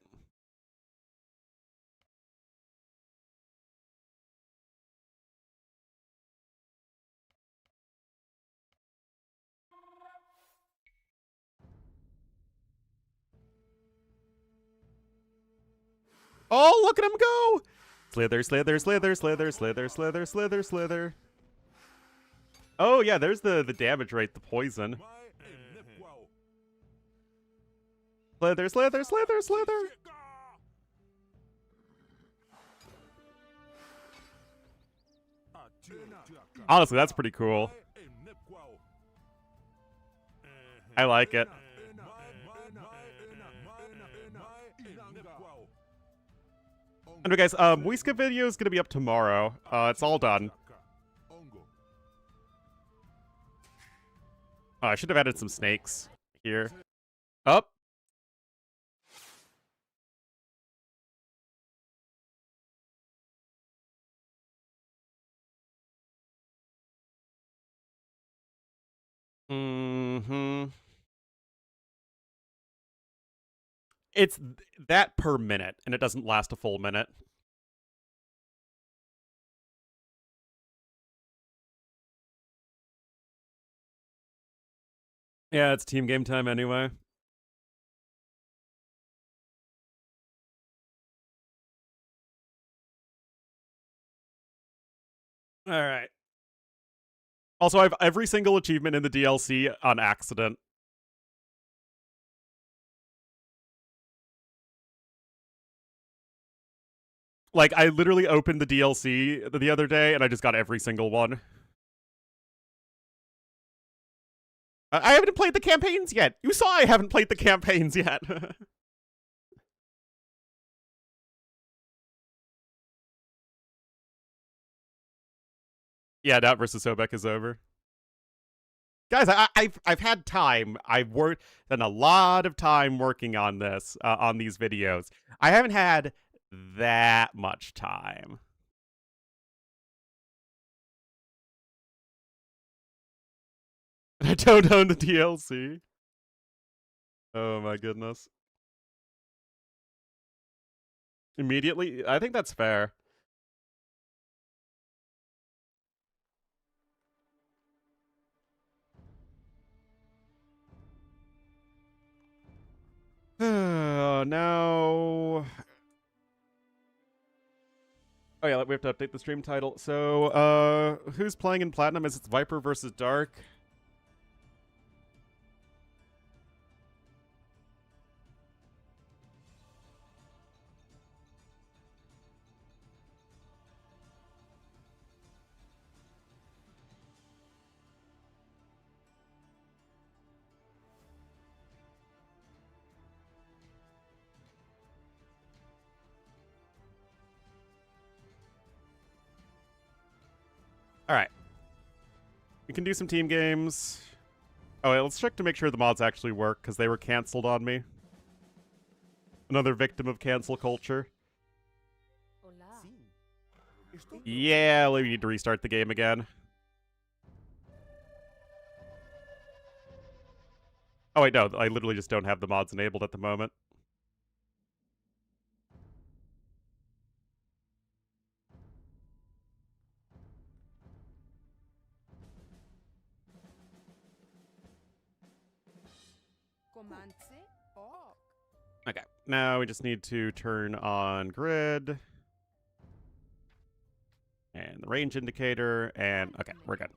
Oh, look at him go! Slither, slither, slither, slither, slither, slither, slither, slither. Oh yeah, there's the damage rate, the poison. Slither, slither, slither, slither. Honestly, that's pretty cool. I like it. Anyway, guys, Whiska video is gonna be up tomorrow. It's all done. Oh, I should have added some snakes here. Up. Mm-hmm. It's that per minute, and it doesn't last a full minute. Yeah, it's team game time anyway. All right. Also, I have every single achievement in the DLC on accident. Like, I literally opened the DLC the other day, and I just got every single one. I haven't played the campaigns yet. You saw I haven't played the campaigns yet. Yeah, Doubt versus Sobek is over. Guys, I've had time. I've worked done a lot of time working on this, on these videos. I haven't had that much time. I don't own the DLC. Oh my goodness. Immediately? I think that's fair. Now. Oh yeah, we have to update the stream title. So, who's playing in Platinum? Is it Viper versus Dark? All right. We can do some team games. Oh, wait, let's check to make sure the mods actually work, because they were canceled on me. Another victim of cancel culture. Hola. Yeah, we need to restart the game again. Oh, wait, no. I literally just don't have the mods enabled at the moment. Okay, now we just need to turn on grid. And the range indicator, and okay, we're good.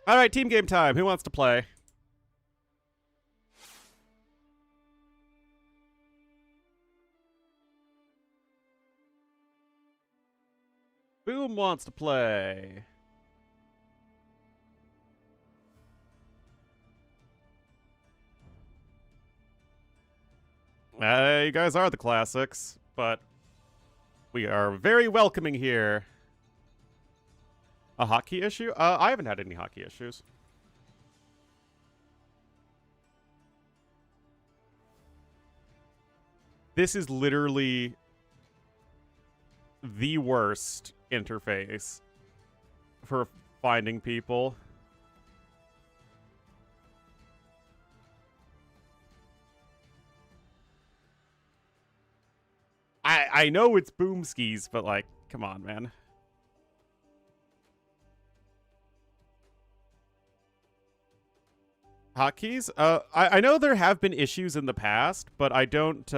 All right, team game time. Who wants to play? Boom wants to play. You guys are the classics, but we are very welcoming here. A hotkey issue? I haven't had any hotkey issues. This is literally the worst interface for finding people. I know it's boom skis, but like, come on, man. Hotkeys? I know there have been issues in the past, but I don't,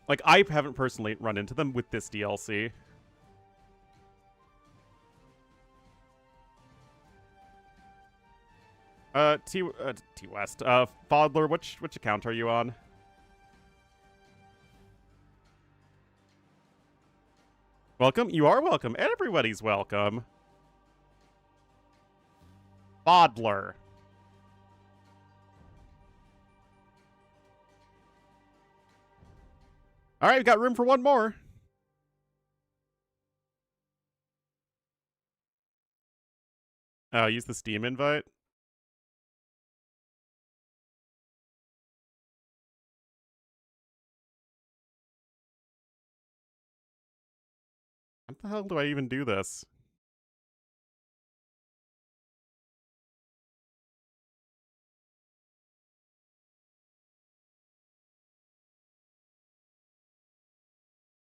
like, I haven't personally run into them with this DLC. T-West. Fodler, which account are you on? Welcome? You are welcome. Everybody's welcome. Fodler. Alright, we've got room for one more. Oh, use the Steam invite. How the hell do I even do this?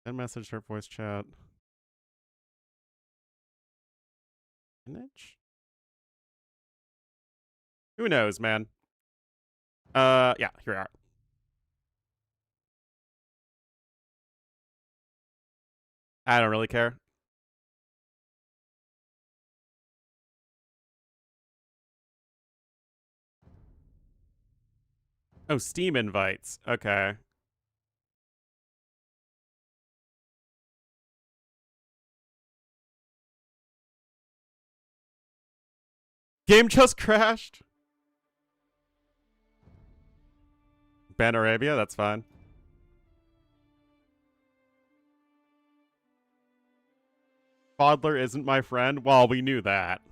Send message, start voice chat. Image? Who knows, man? Yeah, here we are. I don't really care. Oh, Steam invites. Okay. Game just crashed. Ban Arabia, that's fine. Fodler isn't my friend. Well, we knew that.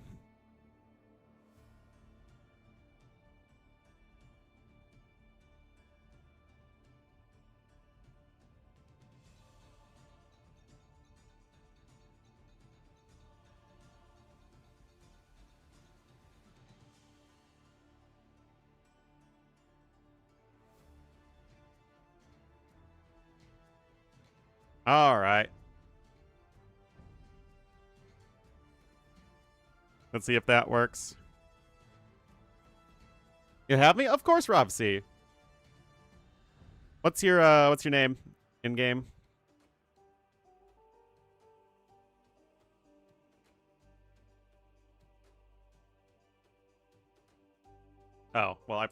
All right. Let's see if that works. You have me? Of course, Rob C. What's your name in game? Oh, well,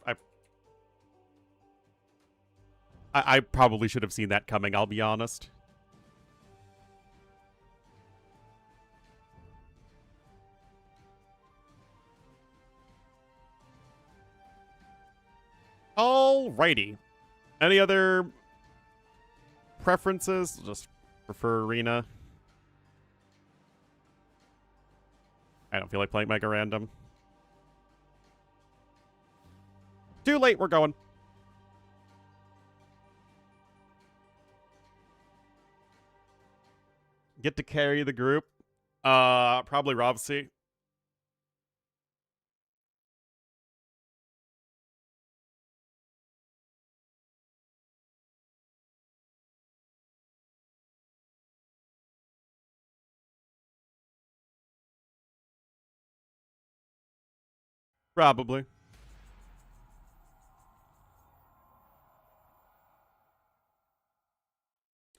I probably should have seen that coming, I'll be honest. Alrighty. Any other preferences? Just prefer Arena. I don't feel like playing Mega Random. Too late, we're going. Get to carry the group. Probably Rob C. Probably.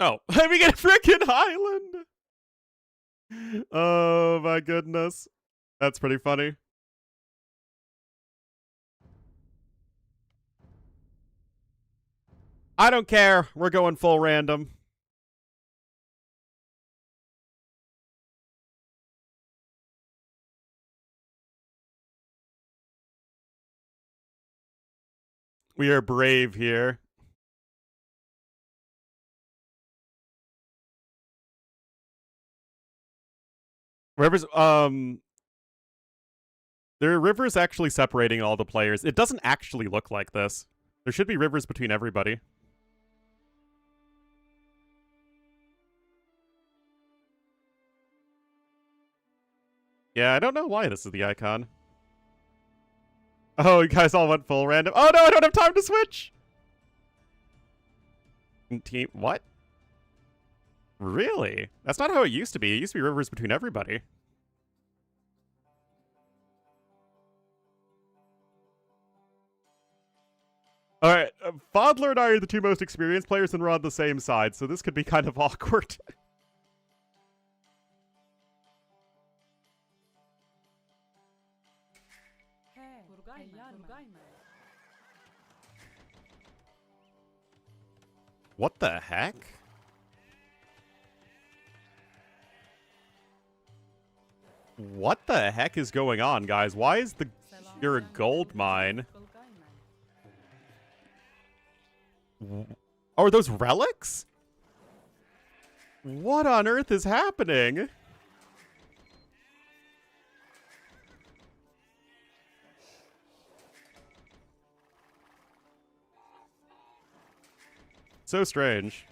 Oh, we get a freaking Highland! Oh my goodness. That's pretty funny. I don't care. We're going full random. We are brave here. Rivers, there are rivers actually separating all the players. It doesn't actually look like this. There should be rivers between everybody. Yeah, I don't know why this is the icon. Oh, you guys all went full random. Oh no, I don't have time to switch! Team what? Really? That's not how it used to be. It used to be rivers between everybody. All right, Fodler and I are the two most experienced players, and we're on the same side, so this could be kind of awkward. What the heck? What the heck is going on, guys? Why is there a gold mine? Oh, are those relics? What on earth is happening? So strange.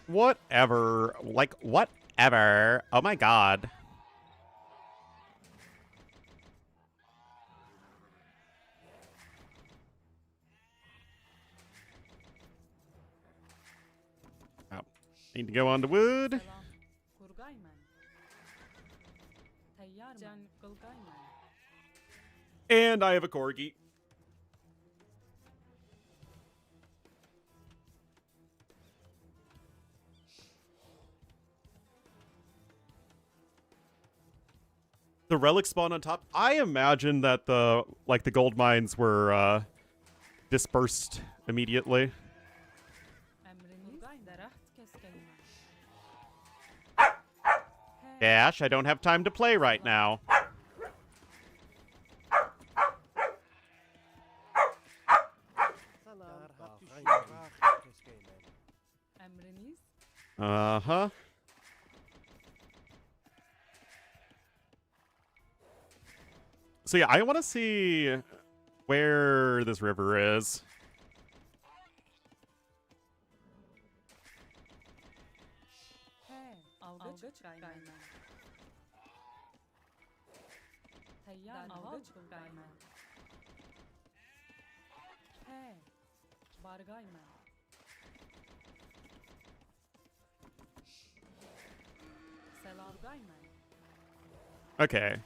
Whatever. Like, whatever. Oh my god. Oh. Need to go on to wood. And I have a corgi. The relic spawn on top. I imagine that the gold mines were dispersed immediately. Dash, I don't have time to play right now. Uh-huh. So yeah, I want to see where this river is. Okay.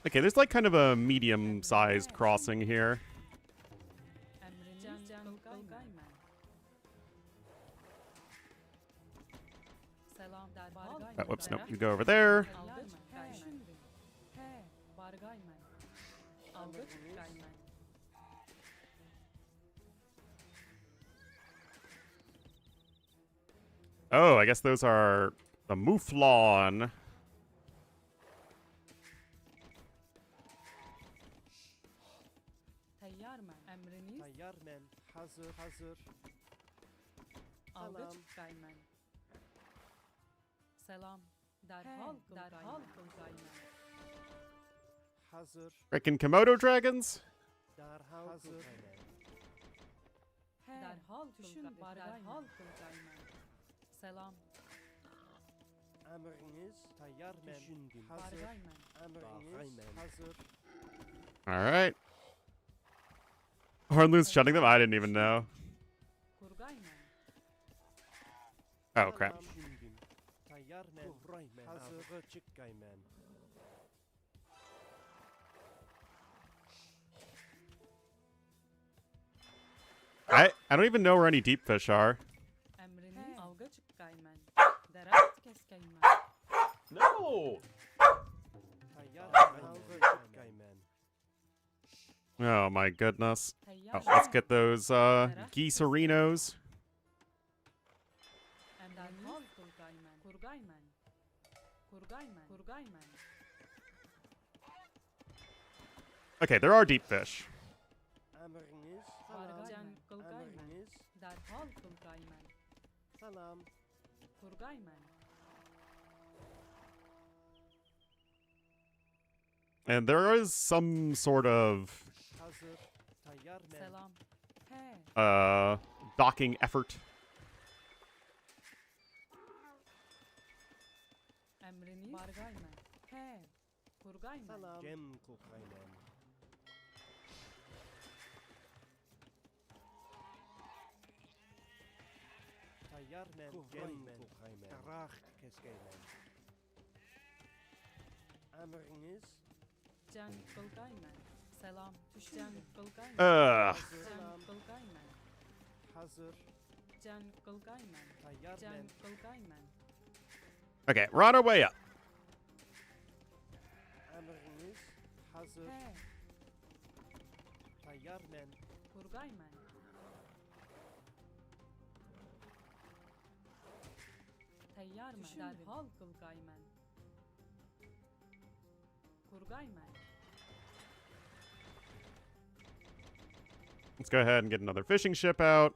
Okay, there's like kind of a medium-sized crossing here. Oh, whoops, nope, you go over there. Oh, I guess those are the mouflon. Frickin' Komodo dragons? Alright. Ornlu's shunning them? I didn't even know. Oh, crap. I don't even know where any deep fish are. No! Oh my goodness. Oh, let's get those geese-arinos. Okay, there are deep fish. And there is some sort of docking effort. Emriniz. Bargaymen. He. Kurgaymen. Salam. Gem kokaymen. Tayyarmen. Gem kokaymen. Tarah keskeymen. Emriniz. Can Kurgaymen. Selam. Düşün. Can Kurgaymen. Ugh. Can Kurgaymen. Hazır. Can Kurgaymen. Can Tayyarmen. Kurgaymen. Okay, we're on our way up. Emriniz. Hazır. He. Tayyarmen. Kurgaymen. Tayyarmen. Derhal Kurgaymen. Kurgaymen. Let's go ahead and get another fishing ship out.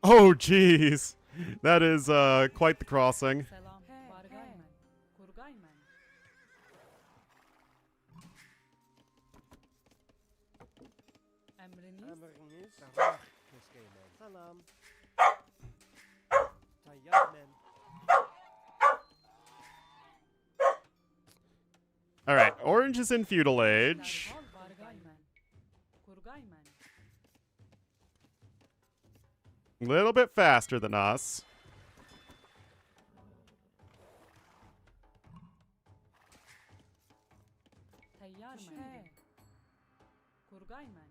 Oh, jeez. That is quite the crossing. Selam. Bargaymen. Kurgaymen. Emriniz. Emriniz. Tarah keskeymen. Salam. Tayyarmen. All right, Orange is in feudal age. Derhal Bargaymen. Kurgaymen. A little bit faster than us. Tayyarmen. Kurgaymen.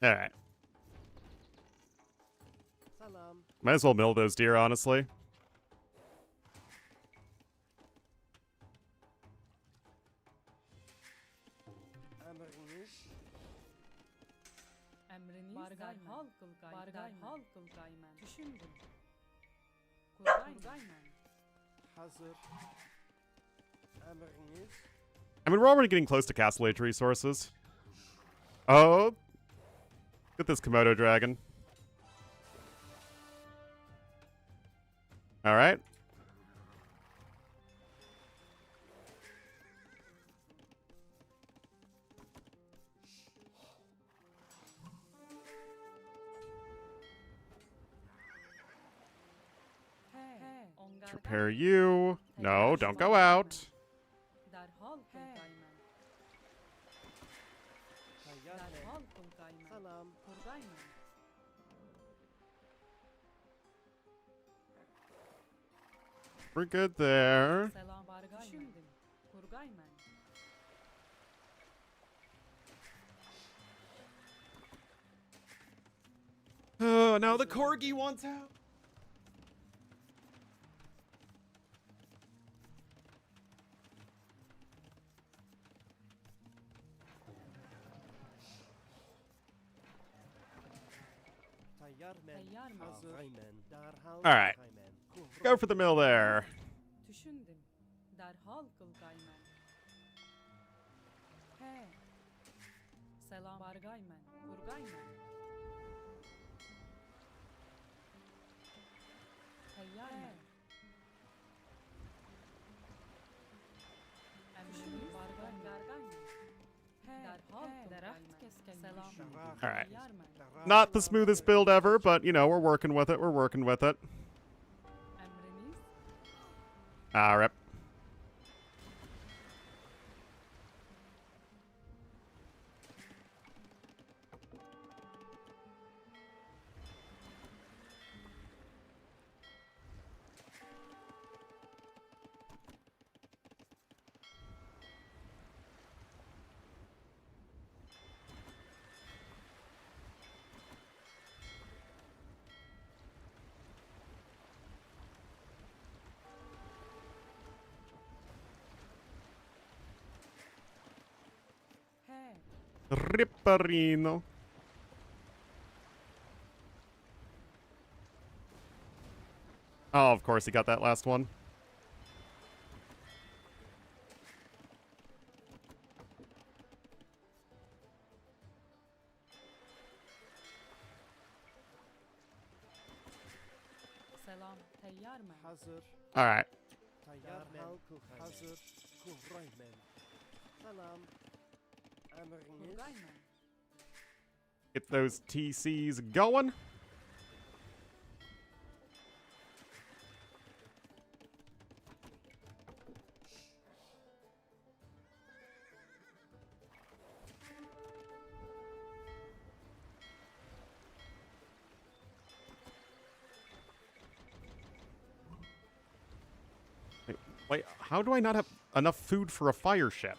All right. Salam. Might as well mill those deer, honestly. Emriniz. Emriniz. Derhal Kurgaymen. Derhal Kurgaymen. Düşündüm. Kurgaymen. Hazır. Emriniz. I mean, we're already getting close to Castle Age resources. Oh. Get this Komodo dragon. All right. Ongardan. Prepare you. No, don't go out. Derhal Kurgaymen. Tayyarmen. Derhal Kurgaymen. Salam. Kurgaymen. We're good there. Selam Bargaymen. Düşündüm. Kurgaymen. Oh, now the corgi wants out. Tayyarmen. Tayyarmen. Hazır. Derhal All right. kokaymen. Go for the mill there. Düşündüm. Derhal Kurgaymen. He. Selam Bargaymen. Kurgaymen. Tayyarmen. Emriniz. Bargaymen. Derhal Kurgaymen. Selam. All right. Tayyarmen. Not the smoothest build ever, but, you know, we're working with it. We're working with it. Emriniz. All right. He. Ripperino. Oh, of course he got that last one. Selam. Tayyar men. Hazır. All right. Tayyar men. Hazır. Kurray men. Salam. Emriniz. Kurgay men. Get those TCs going. Wait, how do I not have enough food for a fire ship?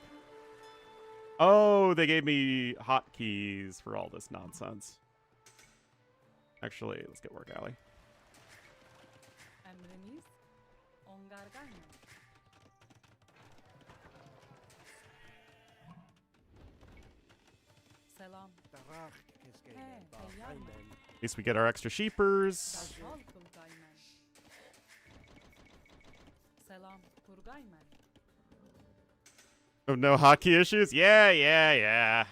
Oh, they gave me hotkeys for all this nonsense. Actually, let's get work, Allie. Emriniz. Ongargay men. Selam. Darak keskey He, men. tayyar Bakay men. men. At least we get our extra sheepers. Darhal kurgay men. Selam. Kurgay men. Oh, no hotkey issues? Yeah.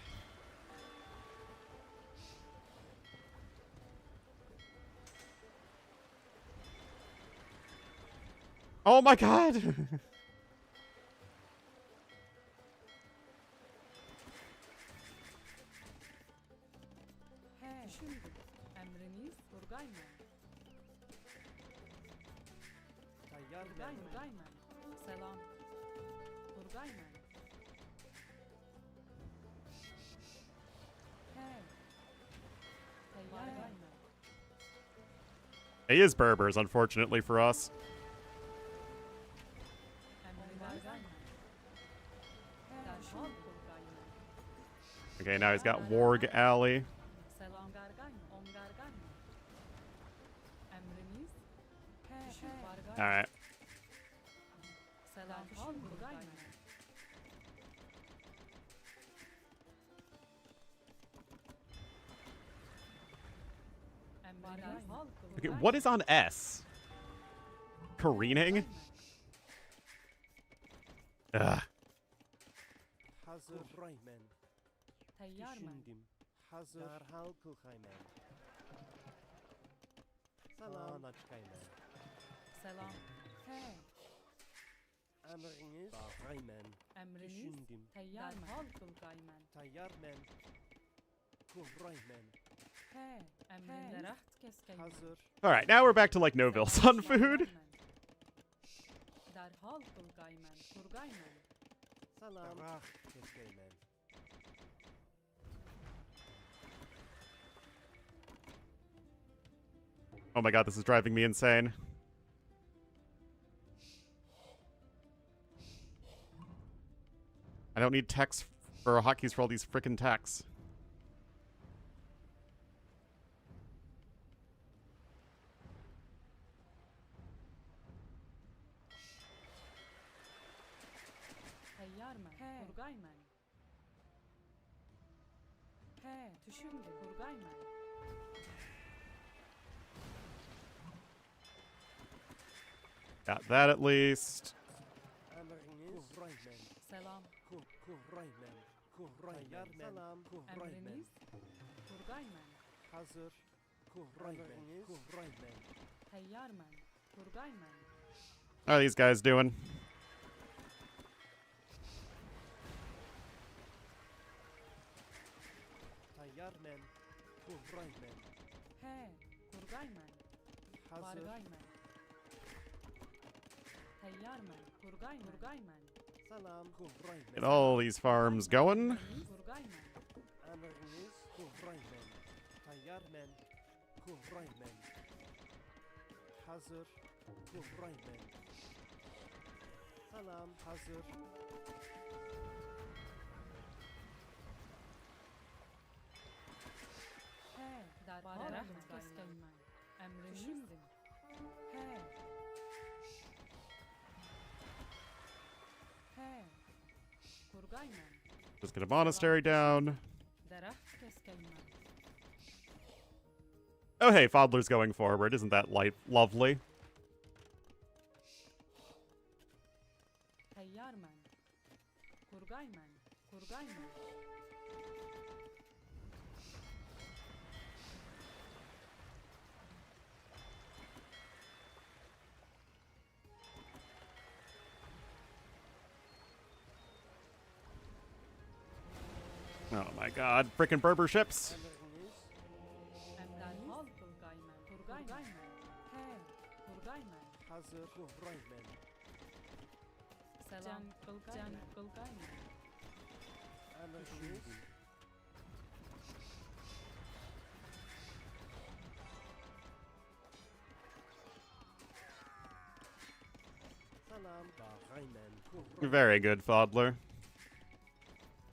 Oh my god! He. Düşündüm. Emriniz. Kurgay men. Tayyar Kurgay men. kurgay men. Selam. Kurgay men. He. Tayyar men. He is Berbers, unfortunately for us. Emriniz. Darhal kurgay men. Okay, now he's got Warg Alley. Selam gargay men. Ongargay men. Emriniz. He. Düşün bargay men. Alright. Selam kurgay men. Emriniz. Okay, what is on S? Careening? Ugh. Hazır. Kurray men. Tayyar men. Düşündüm. Hazır. Darhal kulkay men. Salam. Naçkay men. Selam. He. Emriniz. Bakay men. Emriniz. Düşündüm. Tayyar men. Kurgay men. Tayyar men. Kurray men. He. Emriniz. Deraht keskey men. Hazır. Alright, now we're back to like Noville's on food. Darhal kurgay men. Kurgay men. Salam. Darak keskey men. Oh my god, this is driving me insane. I don't need techs or hotkeys for all these frickin' techs. Tayyar men. Kurgay men. He. Düşündüm. Kurgay men. Got that at least. Emriniz. Kurray men. Selam. Kurray men. Kurray men. Salam. Kurray men. Emriniz. Kurgay men. Hazır. Kurray men. Kurray men. Tayyar men. Kurgay men. How are these guys doing? Tayyar men. Kurray men. He. Kurgay men. Hazır. Bargay men. Tayyar men. Kurgay men. Kurgay men. Salam. Kurray Get men. all these farms going. Emriniz. Kurgay men. Emriniz. Kurray men. Tayyar men. Kurray men. Hazır. Kurray men. Salam. Hazır. He. Darhal keskey men. Emriniz. Düşündüm. He. He. Kurgay men. Just get a monastery down. Deraht keskey men. Oh hey, Fodler's going forward. Isn't that lovely? Tayyar men. Kurgay men. Kurgay men. Oh my god, frickin' Berber ships. Emriniz. Derhal Turgaymen. Turgaymen. He. Turgaymen. Hazır. Kuraymen. Selam. Can Turgaymen. Emriniz. Salam. Dağaymen. Kuraymen. Very good, Fodler.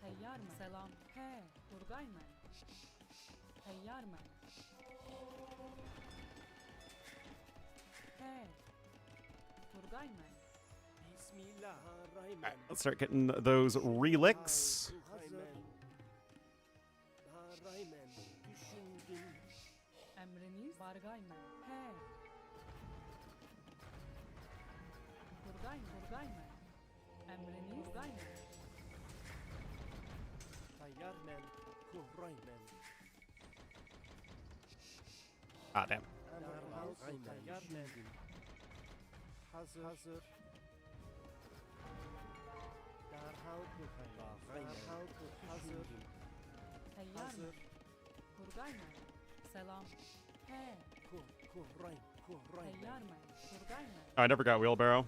Teyyarmen. Selam. He. Turgaymen. Teyyarmen. He. Turgaymen. Bismillahirrahmanirrahim. Alright, let's start getting those relics. Hazır. Dağaymen. Düşündüm. Emriniz. Bargaymen. He. Turgaymen. Turgaymen. Emriniz. Turgaymen. Tayyarmen. Kuraymen. Ah, damn. Derhal tayyarmen. Hazır. Hazır. Derhal kuraymen. Derhal hazır. Teyyarmen. Hazır. Turgaymen. Selam. He. Kuraymen. Kuraymen. Teyyarmen. Turgaymen. Oh, I never got wheelbarrow.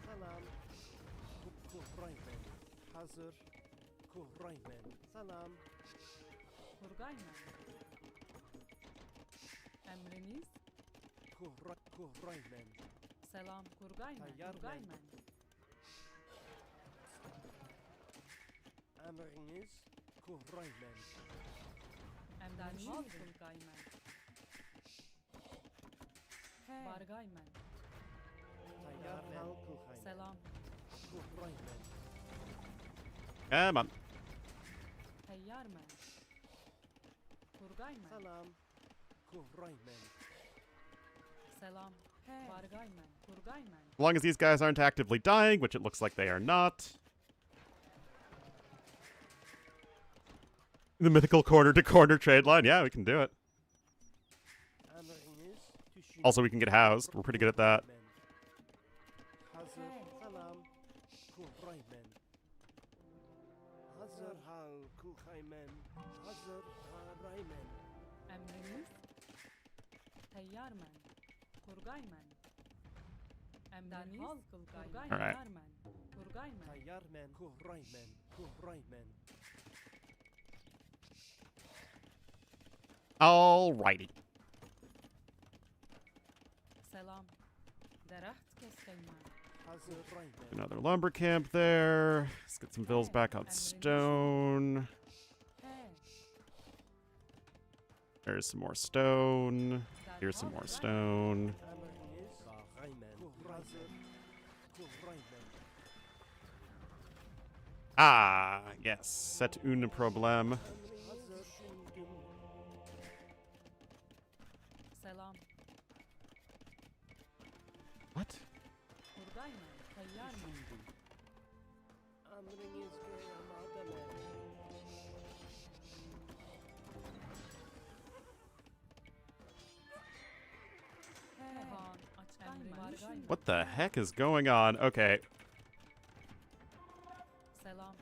Salam. Kuraymen. Hazır. Kuraymen. Salam. Turgaymen. Emriniz. Kuraymen. Selam. Turgaymen. Teyyarmen. Turgaymen. Emriniz. Kuraymen. Emriniz. Turgaymen. He. Bargaymen. Tayyarmen. Kuraymen. Selam. Kuraymen. Come on. Teyyarmen. Turgaymen. Salam. Kuraymen. Selam. He. Bargaymen. Turgaymen. As long as these guys aren't actively dying, which it looks like they are not. The mythical corner-to-corner trade line. Yeah, we can do it. Emriniz. Düşündüm. Also, we can get housed. We're pretty good at that. Hazır. Salam. Kuraymen. Hazır. Hal kuraymen. Hazır. Haraymen. Emriniz. Teyyarmen. Turgaymen. Emriniz. Turgaymen. Alright. Turgaymen. Tayyarmen. Kuraymen. Kuraymen. Alrighty. Selam. Deraht keskaymen. Hazır. Kuraymen. Another lumber camp there. Let's get some bills back on stone. He. There's some more stone. Here's some more stone. Emriniz. Dağaymen. Hazır. Kuraymen. Ah, yes. C'est un problème. Hazır. Düşündüm. Selam. What? Turgaymen. Teyyarmen. Düşündüm. Emriniz geremademe. He. Han. Açkaymen. What the heck is going on? Okay. Selam.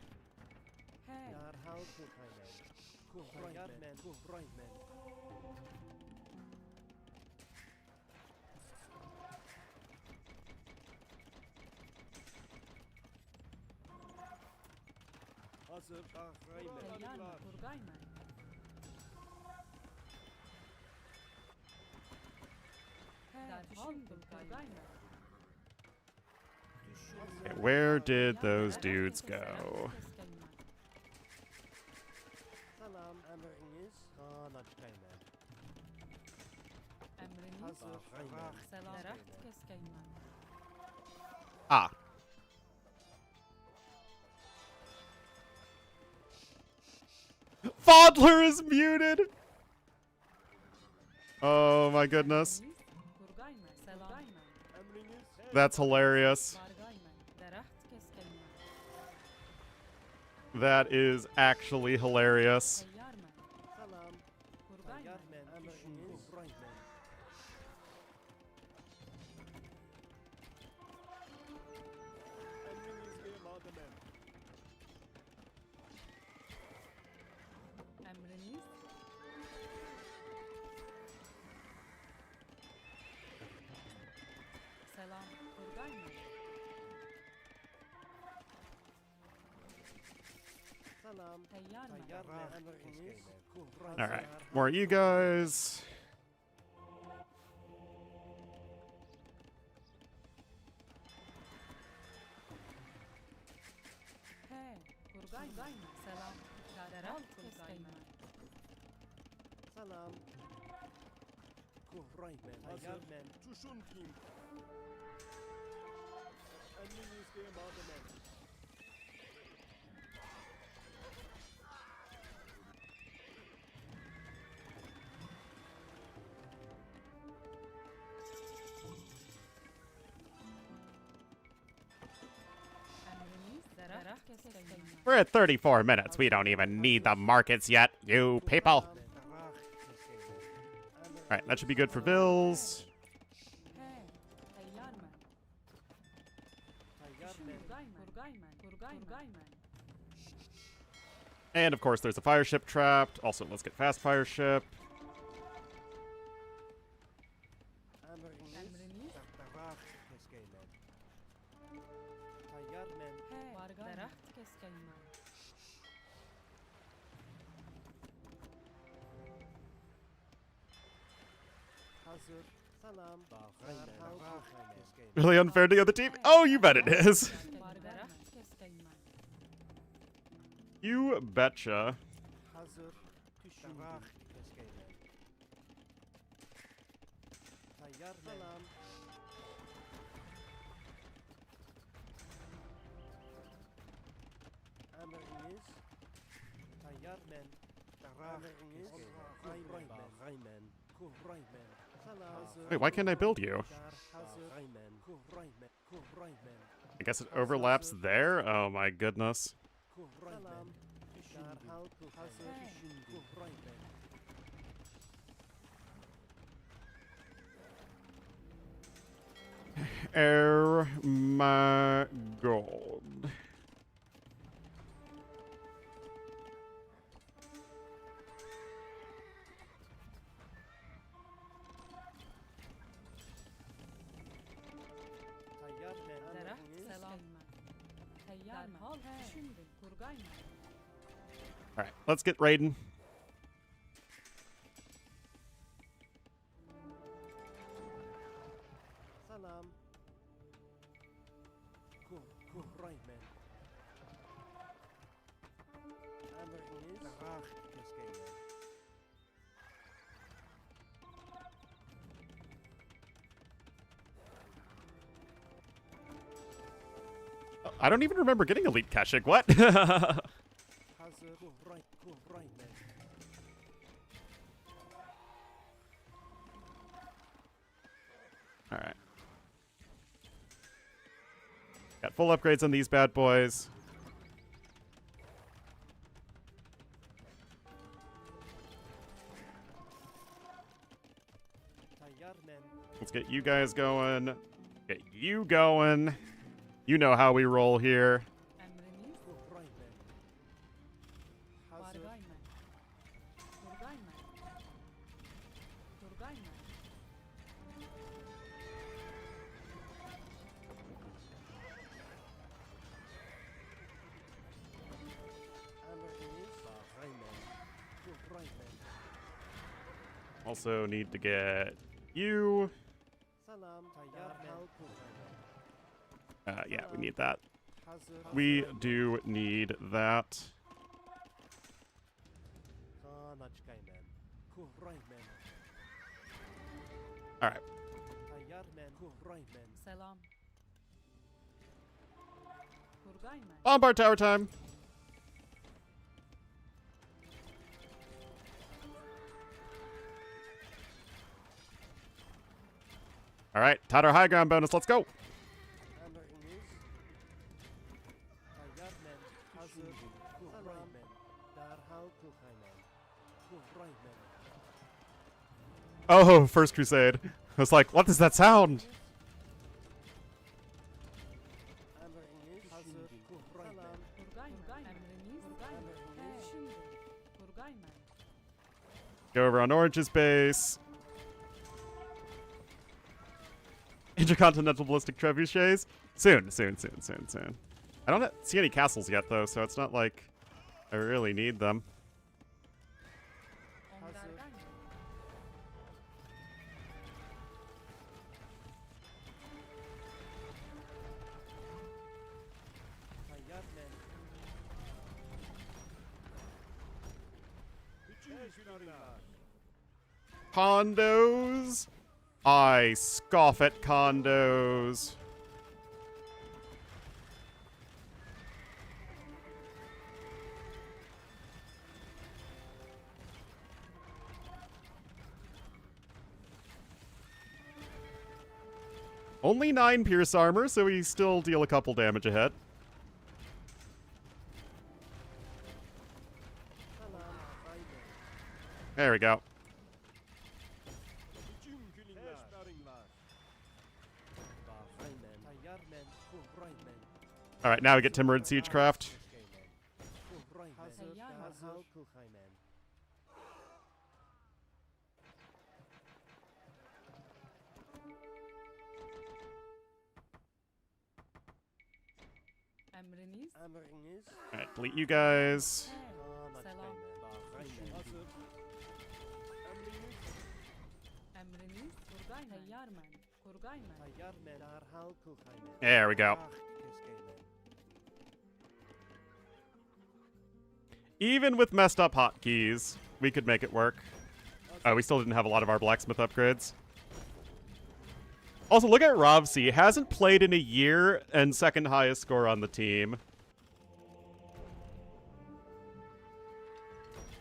He. Derhal kuraymen. Kuraymen. Kuraymen. Hazır. Dağaymen. Teyyarmen. Turgaymen. He. Derhal Turgaymen. Okay, where did those dudes go? Salam. Emriniz. Açkaymen. Emriniz. Hazır. Selam. Deraht keskaymen. Ah. Fodler is muted! Oh my goodness. Turgaymen. Selam. Emriniz. That's hilarious. Bargaymen. Deraht keskaymen. That is actually hilarious. Teyyarmen. Salam. Turgaymen. Tayyarmen. Emriniz. Kuraymen. Emriniz geremademe. Emriniz. Selam. Turgay mı? Salam. Teyyar mı? Tayyar mı? Emriniz. All right, more of you guys. He. Turgay mı? Selam. Derhal Turgay mı? Salam. Kuhraymen. Tayyar men. Tuşun kim? Emriniz ve mademen. Emriniz. Derah keskay mı? We're at 34 minutes. We don't even need the markets yet, you people. All right, that should be good for bills. He. Teyyar mı? Tayyar Düşün men. Turgay mı? Turgay mı? And of course, there's a fire ship trapped. Also, let's get fast fire ship. Emriniz. Emriniz. Derah keskeymen. Tayyar men. He. Derah keskay mı? Hazır. Salam. Derhal keskeymen. Really unfair to the other team? Oh, you bet it is. Derah keskay mı? You betcha. Hazır. Düşün. Derah keskeymen. Tayyar men. Salam. Emriniz. Tayyar men. Emriniz. Kuhraymen. Kuhraymen. Salam. Hazır. Wait, why can't I build you? Hazır. Kuhraymen. Kuhraymen. I guess it overlaps there? Oh my goodness. Kuhraymen. Derhal hazır. Kuhraymen. Air my gold. Tayyar men. Derah Emriniz. selam mı? Teyyar mı? Düşündüm. Turgay mı? All right, let's get raiding. Salam. Kuhraymen. Emriniz. Derah keskeymen. I don't even remember getting elite Kashik. What? Hazır. Kuhraymen. All right. Got full upgrades on these bad boys. Tayyar men. Let's get you guys going. Get you going. You know how we roll here. Emriniz. Kuhraymen. Hazır. Turgay mı? Turgay mı? Turgay mı? Emriniz. Kuhraymen. Kuhraymen. Also need to get you. Salam. Tayyar men. Yeah, we need that. Hazır. We do need that. Kanaçkaymen. Kuhraymen. All right. Tayyar men. Kuhraymen. Selam. Turgay mı? Bombard tower time. All right, Tatar high ground bonus. Let's go. Emriniz. Tayyar men. Hazır. Kuhraymen. Derhal kuhraymen. Kuhraymen. Oh, First Crusade. I was like, what does that sound? Emriniz. Hazır. Kuhraymen. Turgay mı? Emriniz. Turgay mı? Düşündüm. Turgay mı? Go over on Orange's base. Intercontinental ballistic trebuchets? Soon. I don't see any castles yet, though, so it's not like I really need them. Ondargayna. Tayyar men. Teşekkürler. Condos? I scoff at condos. Only 9 pierce armor, so we still deal a couple damage ahead. Salam aynen. There we go. Teşekkürler. Aynen. Tayyar men. Kuraymen. Alright, now we get Timber and Siegecraft. Hazır. Hazır. Kulhaymen. Emriniz. Emriniz. Alright, delete you guys. Selam. Aynen. Hazır. Emriniz. Kurgayna. Tayyarmen. Kurgaymen. Tayyar men. Derhal kulhaymen. There we go. Keskeymen. Even with messed up hotkeys, we could make it work. Oh, we still didn't have a lot of our blacksmith upgrades. Also, look at Rovsi. Hasn't played in a year and second highest score on the team.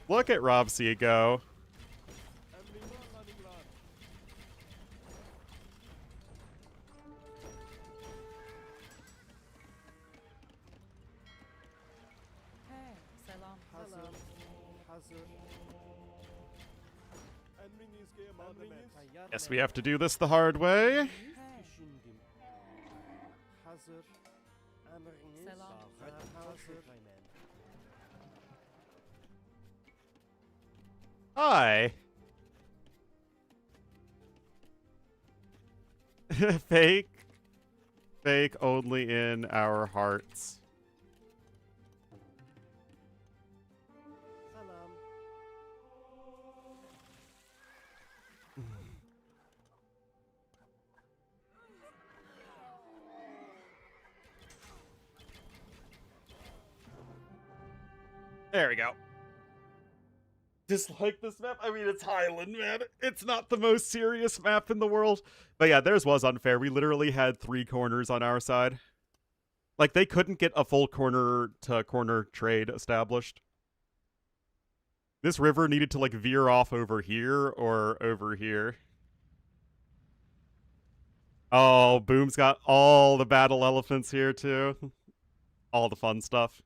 Look at Rovsi go. He. Selam. Hazır. Hazır. Tayyar Guess men. we have to do this the hard way. He. Düşündüm. Hazır. Emriniz. Selam. Derhal kulhaymen. Hi. Fake. Fake only in our hearts. Salam. There we go. Dislike this map? I mean, it's Highland, man. It's not the most serious map in the world. But yeah, theirs was unfair. We literally had 3 corners on our side. Like, they couldn't get a full corner-to-corner trade established. This river needed to, like, veer off over here or over here. Oh, Boom's got all the battle elephants here, too. All the fun stuff.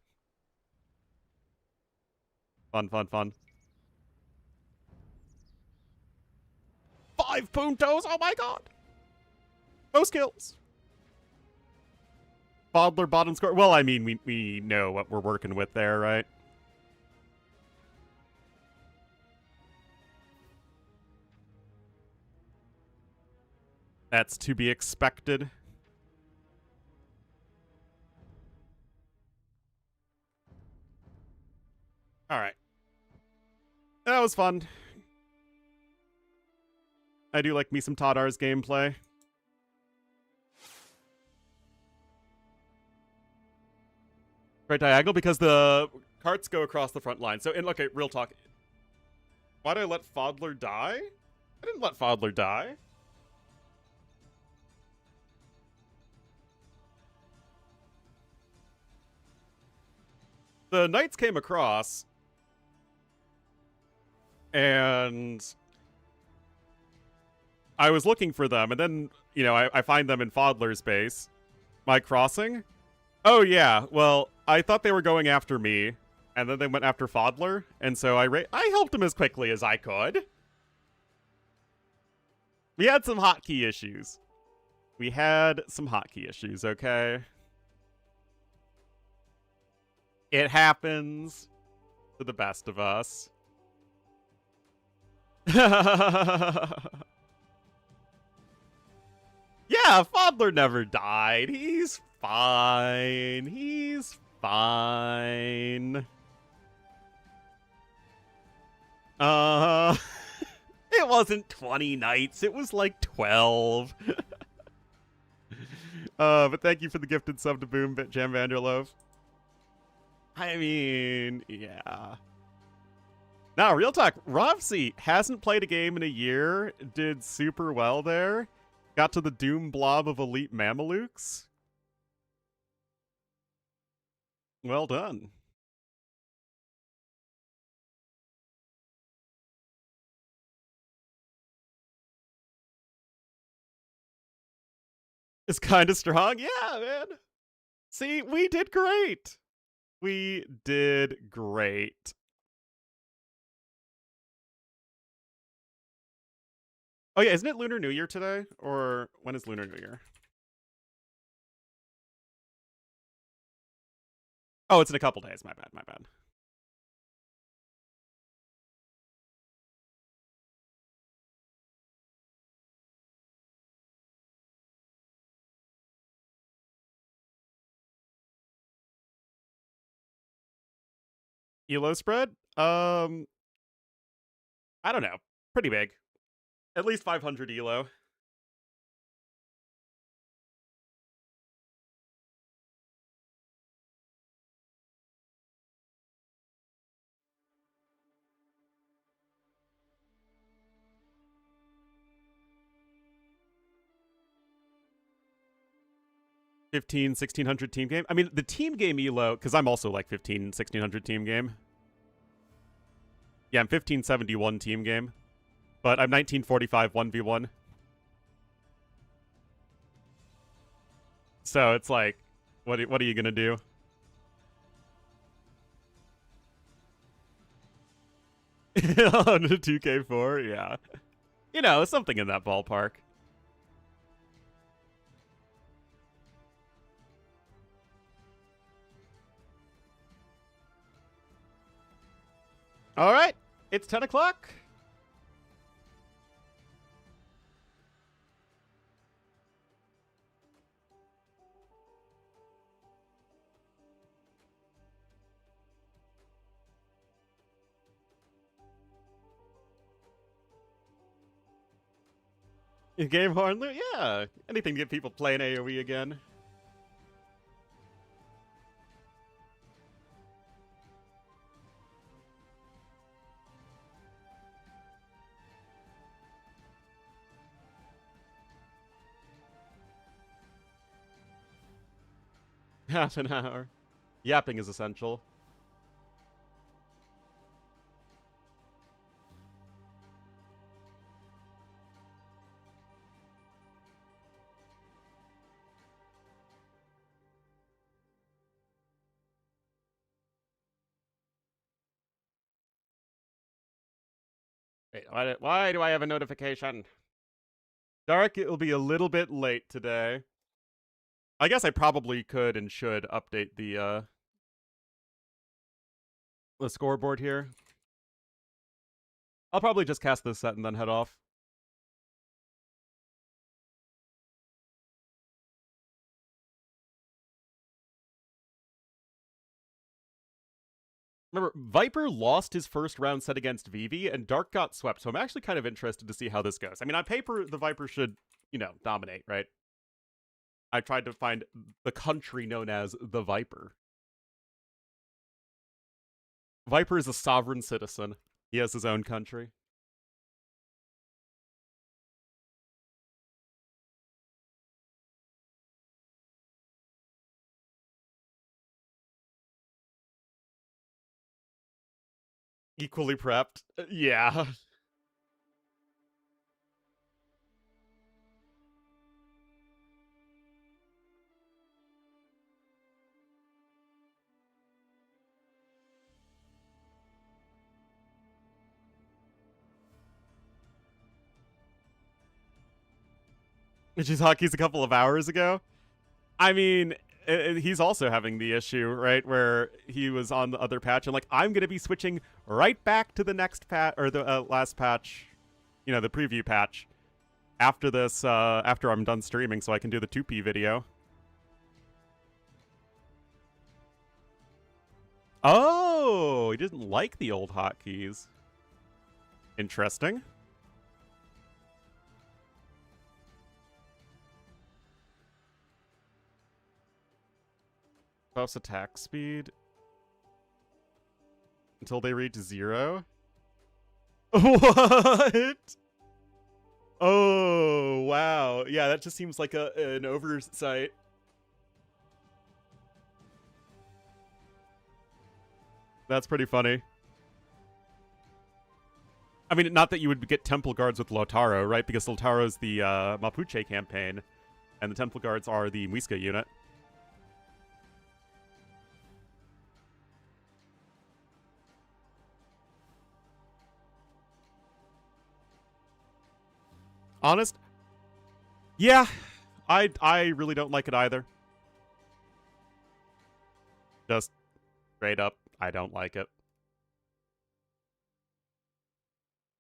Fun. 5 puntos! Oh my god! Most kills! Bodler bottom score. Well, I mean, we know what we're working with there, right? That's to be expected. Alright. That was fun. I do like me some Toddar's gameplay. Right diagonal because the carts go across the front line. So, okay, real talk. Why did I let Fodler die? I didn't let Fodler die. The knights came across, and I was looking for them, and then, you know, I find them in Fodler's base. My crossing? Oh, yeah. Well, I thought they were going after me, and then they went after Fodler, and so I helped him as quickly as I could. We had some hotkey issues. Okay? It happens to the best of us. Yeah, Fodler never died. He's fine. He's fine. It wasn't 20 nights. It was like 12. But thank you for the gifted sub to Boom Jam Vanderlove. I mean, yeah. Now, real talk. Rovsy hasn't played a game in a year. Did super well there. Got to the Doom blob of elite Mamelukes. Well done. It's kind of strong. Yeah, man. See, we did great. We did great. Oh, yeah, isn't it Lunar New Year today? Or when is Lunar New Year? Oh, it's in a couple days. My bad, my bad. ELO spread? I don't know. Pretty big. At least 500 ELO. $1,500, 1,600 team game. I mean, the team game ELO, because I'm also like 1,500, 1,600 team game. Yeah, I'm 1571 team game. But I'm 1945 1v1. So it's like, what are you going to do? On a 2K4? Yeah. You know, something in that ballpark. All right, it's 10 o'clock. Game Ornlu? Yeah. Anything to get people playing AoE again. Half an hour. Yapping is essential. Wait, why do I have a notification? Dark, it'll be a little bit late today. I guess I probably could and should update the scoreboard here. I'll probably just cast this set and then head off. Remember, Viper lost his first round set against Vivi, and Dark got swept, so I'm actually kind of interested to see how this goes. I mean, on paper, the Viper should, you know, dominate, right? I tried to find the country known as the Viper. Viper is a sovereign citizen. He has his own country. Equally prepped. Yeah. She's hockey's a couple of hours ago. I mean, he's also having the issue, right, where he was on the other patch and like, I'm gonna be switching right back to the next patch or the last patch the preview patch after this, after I'm done streaming, so I can do the 2P video. Oh, he didn't like the old hotkeys. Interesting. Buffs attack speed until they reach 0. What? Oh, wow. Yeah, that just seems like an oversight. That's pretty funny. I mean, not that you would get Temple Guards with Lautaro, right? Because Lautaro's the Mapuche campaign, and the Temple Guards are the Muisca unit. Honest? Yeah, I really don't like it either. Just straight up, I don't like it.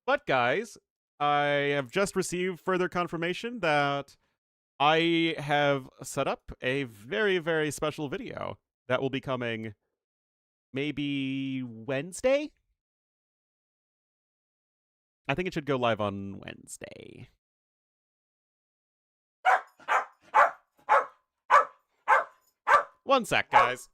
But guys, I have just received further confirmation that I have set up a very, very special video that will be coming maybe Wednesday? I think it should go live on Wednesday. One sec, guys.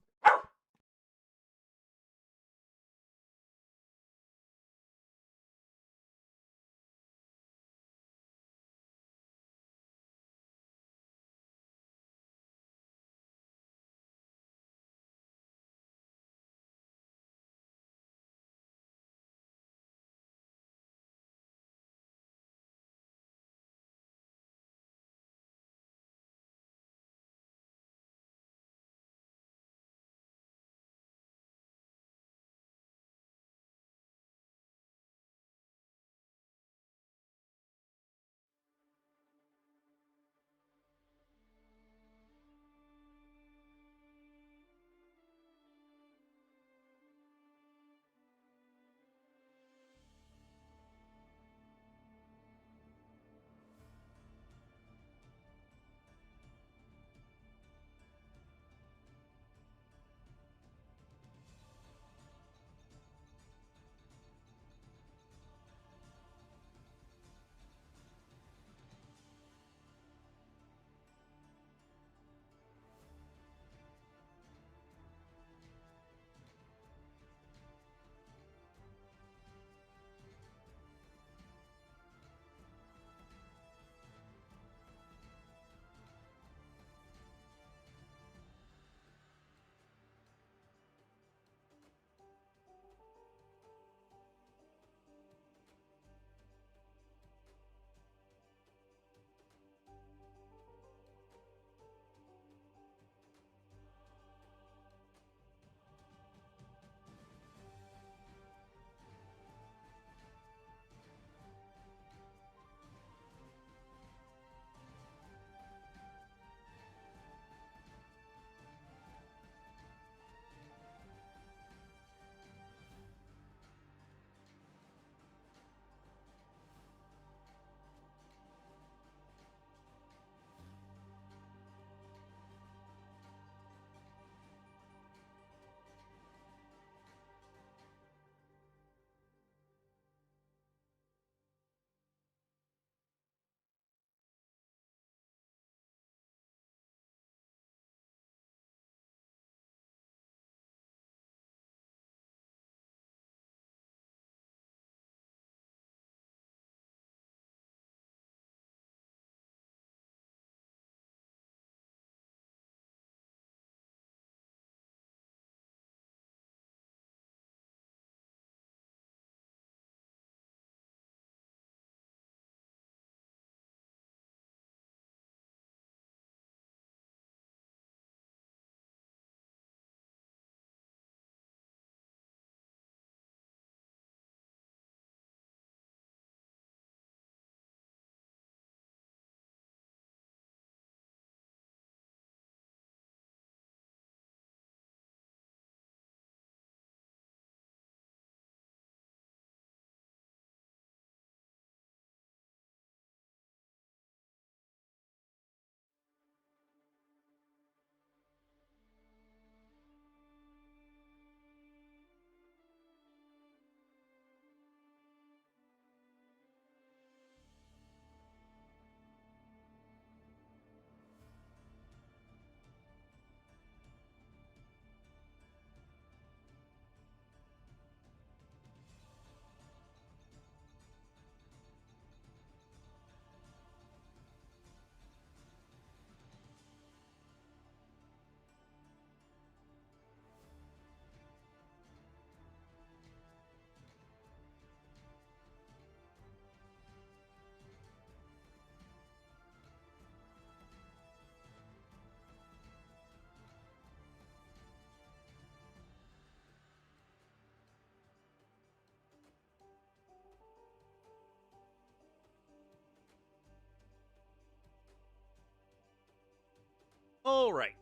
All right.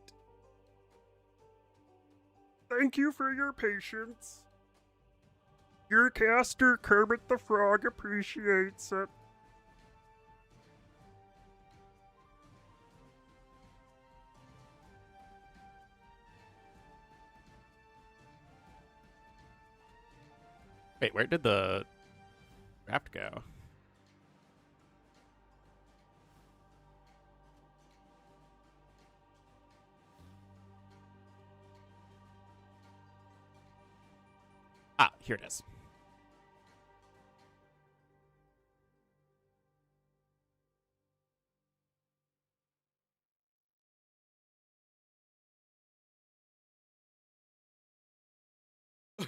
Thank you for your patience. Your caster, Kermit the Frog, appreciates it. Wait, where did the draft go? Ah, here it is.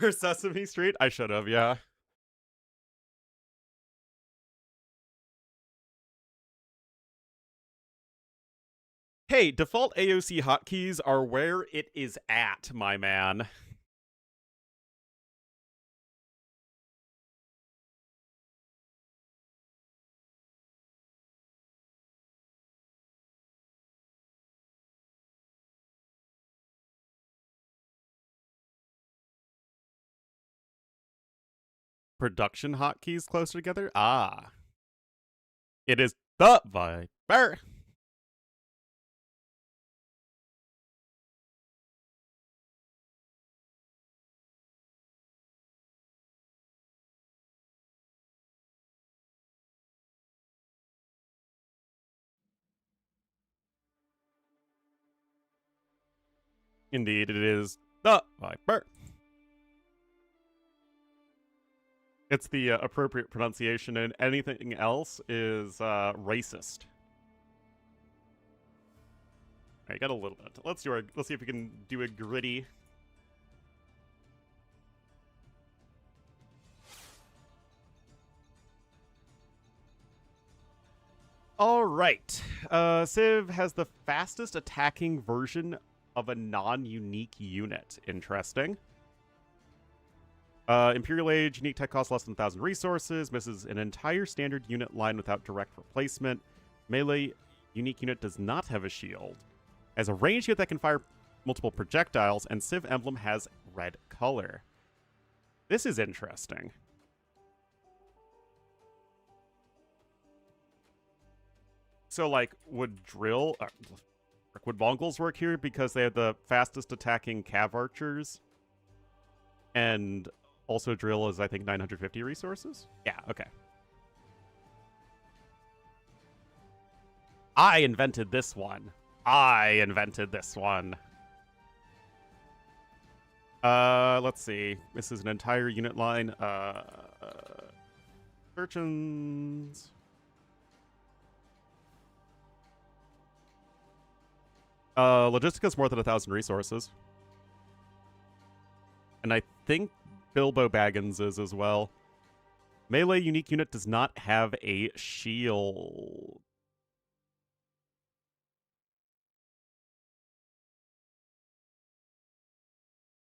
Or Sesame Street? I should have, yeah. Hey, default AOC hotkeys are where it is at, my man. Production hotkeys closer together? Ah. It is the Viper. Indeed, it is the Viper. It's the appropriate pronunciation, and anything else is racist. I got a little bit. Let's see if we can do a gritty. All right. Civ has the fastest attacking version of a non-unique unit. Interesting. Imperial Age, unique tech costs less than 1,000 resources, misses an entire standard unit line without direct replacement. Melee, unique unit does not have a shield. As a ranged unit that can fire multiple projectiles, and Civ emblem has red color. This is interesting. So, like, would would Mongols work here because they have the fastest attacking cav archers? And also drill is, I think, 950 resources? Yeah, okay. I invented this one. Let's see. This is an entire unit line. Urchins. Logistica's more than 1,000 resources. And I think Bilbo Baggins is as well. Melee unique unit does not have a shield.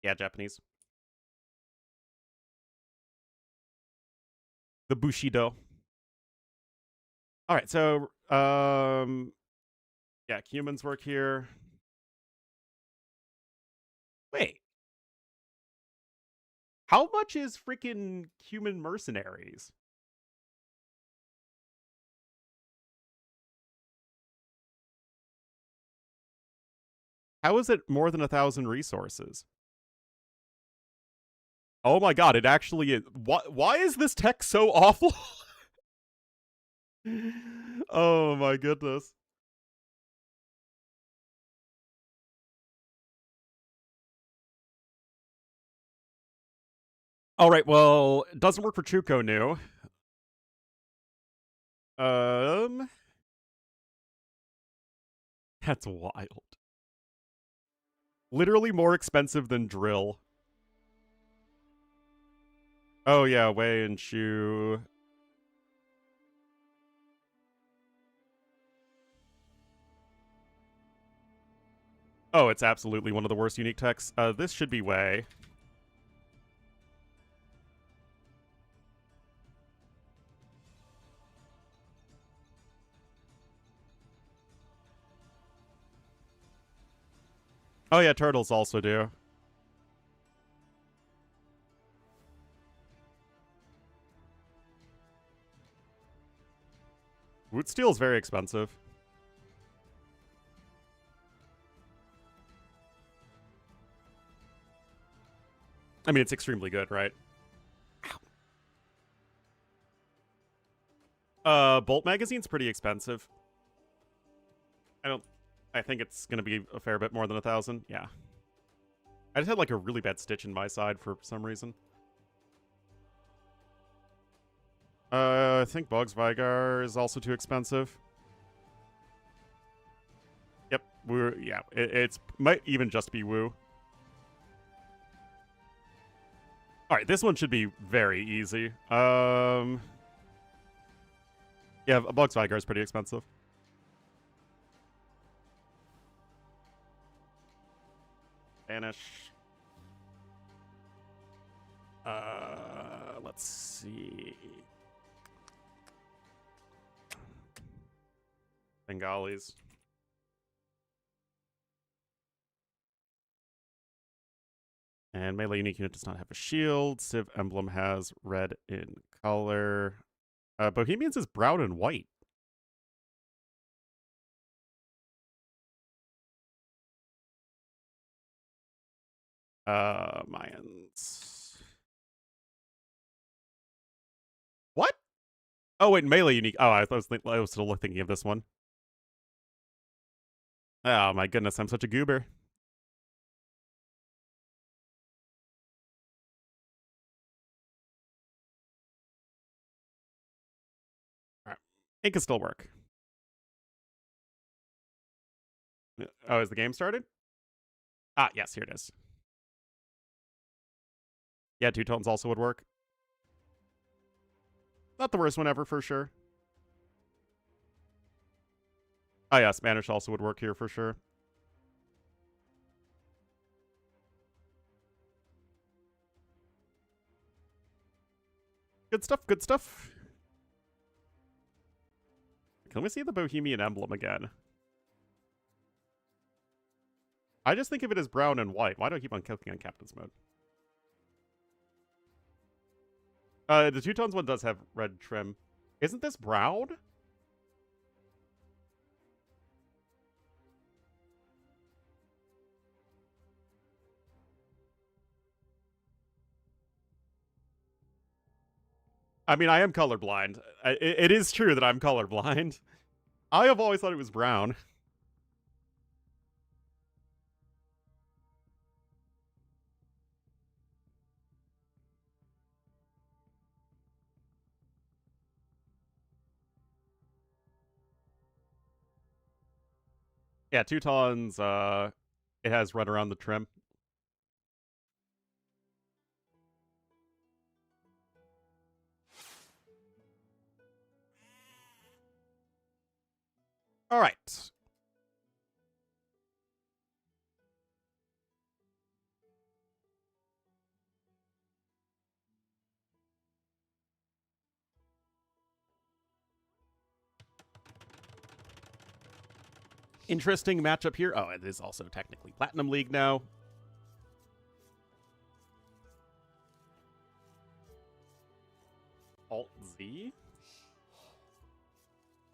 Yeah, Japanese. The Bushido. All right, so yeah, humans work here. Wait. How much is freaking human mercenaries? How is it more than 1,000 resources? Oh my god, it actually is. Why is this tech so awful? Oh my goodness. All right, well, it doesn't work for Chuko New. That's wild. Literally more expensive than drill. Oh yeah, Wei and Shu. Oh, it's absolutely one of the worst unique techs. This should be Wei. Oh yeah, turtles also do. Wood steel is very expensive. I mean, it's extremely good, right? Bolt magazine's pretty expensive. I think it's gonna be a fair bit more than 1,000. Yeah. I just had like a really bad stitch in my side for some reason. I think Bugs Vigar is also too expensive. Yep, it's might even just be Woo. All right, this one should be very easy. Yeah, Bugs Vigar is pretty expensive. Spanish. Let's see. Bengalis. And melee unique unit does not have a shield. Civ emblem has red in color. Bohemians is brown and white. Mayans. What? Oh wait, melee unique. Oh, I was still thinking of this one. Oh my goodness, I'm such a goober. All right, it can still work. Oh, is the game started? Ah, yes, here it is. Yeah, two tones also would work. Not the worst one ever, for sure. Oh yeah, Spanish also would work here for sure. Good stuff, good stuff. Can we see the Bohemian emblem again? I just think of it as brown and white. Why do I keep on clicking on Captain's mode? The two tones one does have red trim. Isn't this brown? I mean, I am colorblind. It is true that I'm colorblind. I have always thought it was brown. Yeah, Teutons, it has red around the trim. All right. Interesting matchup here. Oh, it is also technically Platinum League now. Alt Z?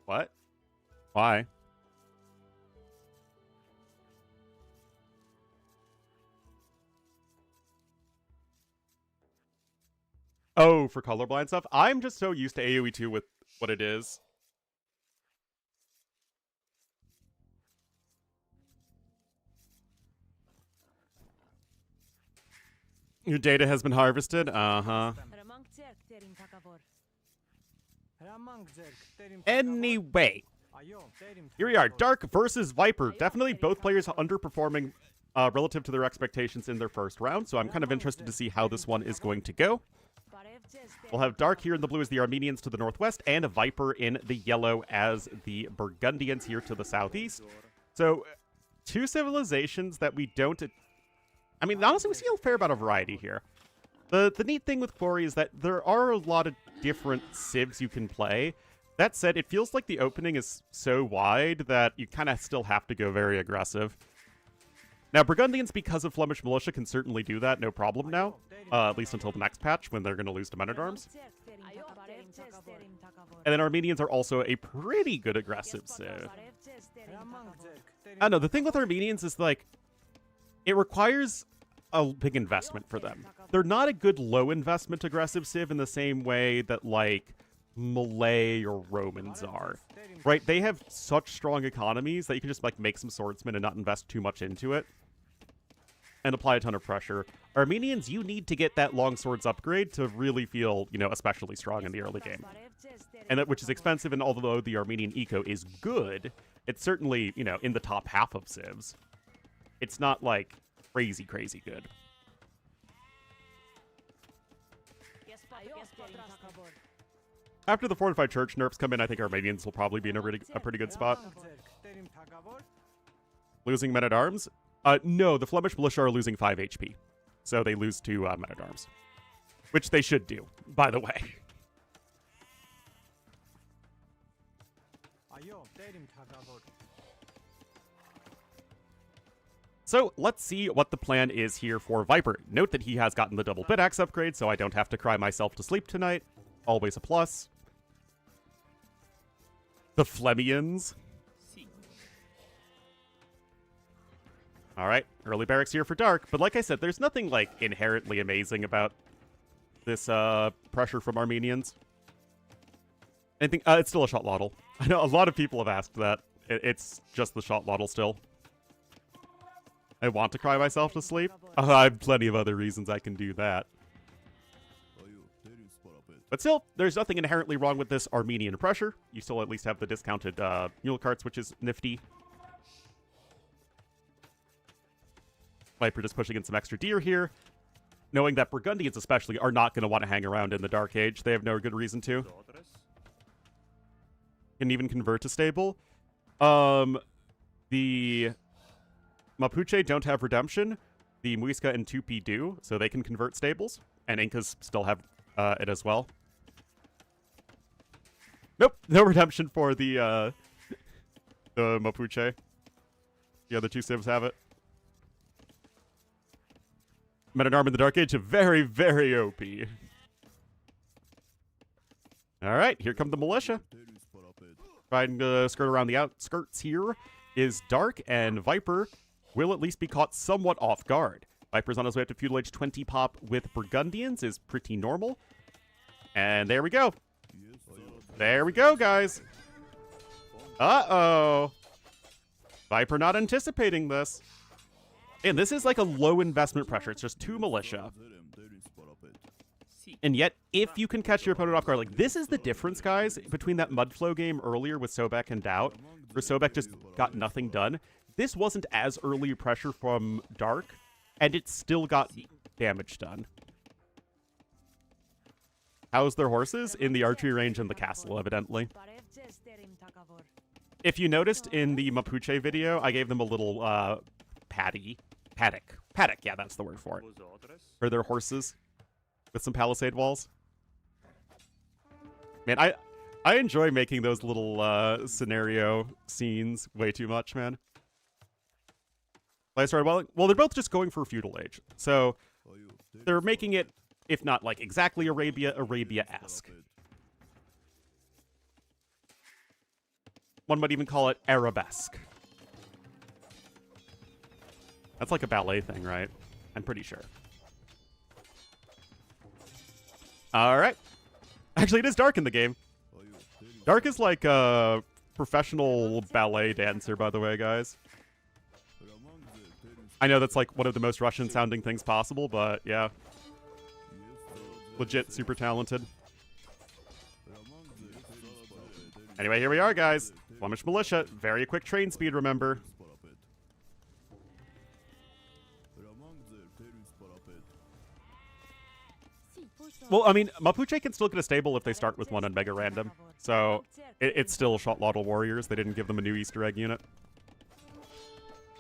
What? Why? Oh, for colorblind stuff? I'm just so used to AoE 2 with what it is. Your data has been harvested? Uh-huh. Anyway. Here we are. Dark versus Viper. Definitely both players underperforming relative to their expectations in their first round, so I'm kind of interested to see how this one is going to go. We'll have Dark here in the blue as the Armenians to the northwest, and a Viper in the yellow as the Burgundians here to the southeast. So, two civilizations that we don't... I mean, honestly, we see a fair amount of variety here. The neat thing with Quarry is that there are a lot of different civs you can play. That said, it feels like the opening is so wide that you kind of still have to go very aggressive. Now, Burgundians, because of Flemish Militia, can certainly do that, no problem now. At least until the next patch, when they're going to lose to Men-at-Arms. And then Armenians are also a pretty good aggressive civ. I don't know, the thing with Armenians is, like, it requires a big investment for them. They're not a good low-investment aggressive civ in the same way that, like, Malay or Romans are. Right? They have such strong economies that you can just, like, make some swordsmen and not invest too much into it. And apply a ton of pressure. Armenians, you need to get that longswords upgrade to really feel, you know, especially strong in the early game. And that, which is expensive, and although the Armenian eco is good, it's certainly, you know, in the top half of civs. It's not, like, crazy, crazy good. After the fortified church nerfs come in, I think Armenians will probably be in a pretty good spot. Losing men-at-arms? No, the Flemish militia are losing 5 HP. So they lose to men-at-arms. Which they should do, by the way. So let's see what the plan is here for Viper. Note that he has gotten the double bit axe upgrade, so I don't have to cry myself to sleep tonight. Always a plus. The Flemians. Alright, early barracks here for Dark, but like I said, there's nothing, like, inherently amazing about this, pressure from Armenians. I think, it's still a shot lottle. I know a lot of people have asked that. It's just the shot lottle still. I want to cry myself to sleep. I have plenty of other reasons I can do that. But still, there's nothing inherently wrong with this Armenian pressure. You still at least have the discounted, mule carts, which is nifty. Viper just pushing in some extra deer here, knowing that Burgundians especially are not going to want to hang around in the Dark Age. They have no good reason to. Can even convert to stable. The Mapuche don't have redemption. The Muisca and Tupi do, so they can convert stables. And Incas still have it as well. Nope, no redemption for the Mapuche. The other two civs have it. Men-at-arm in the Dark Age, very, very OP. Alright, here come the militia. Trying to skirt around the outskirts here is Dark, and Viper will at least be caught somewhat off guard. Viper's on his way up to Feudal Age 20 pop with Burgundians is pretty normal. And there we go. There we go, guys. Uh-oh. Viper not anticipating this. And this is like a low investment pressure. It's just 2 militia. And yet, if you can catch your opponent off guard, like, this is the difference, guys, between that Mudflow game earlier with Sobek and Doubt, where Sobek just got nothing done. This wasn't as early pressure from Dark, and it still got damage done. How's their horses? In the archery range and the castle, evidently. If you noticed in the Mapuche video, I gave them a little, paddock, yeah, that's the word for it. For their horses. With some palisade walls. Man, I enjoy making those little scenario scenes way too much, man. I started well, they're both just going for Feudal Age. So they're making it, if not like exactly Arabia-esque. One might even call it Arabesque. That's like a ballet thing, right? I'm pretty sure. Alright. Actually, it is Dark in the game. Dark is like a professional ballet dancer, by the way, guys. I know that's like one of the most Russian-sounding things possible, but yeah. Legit super talented. Anyway, here we are, guys. Flemish Militia. Very quick train speed, remember. Well, I mean, Mapuche can still get a stable if they start with one on Mega Random. So, it's still Shot Lottle Warriors. They didn't give them a new Easter egg unit.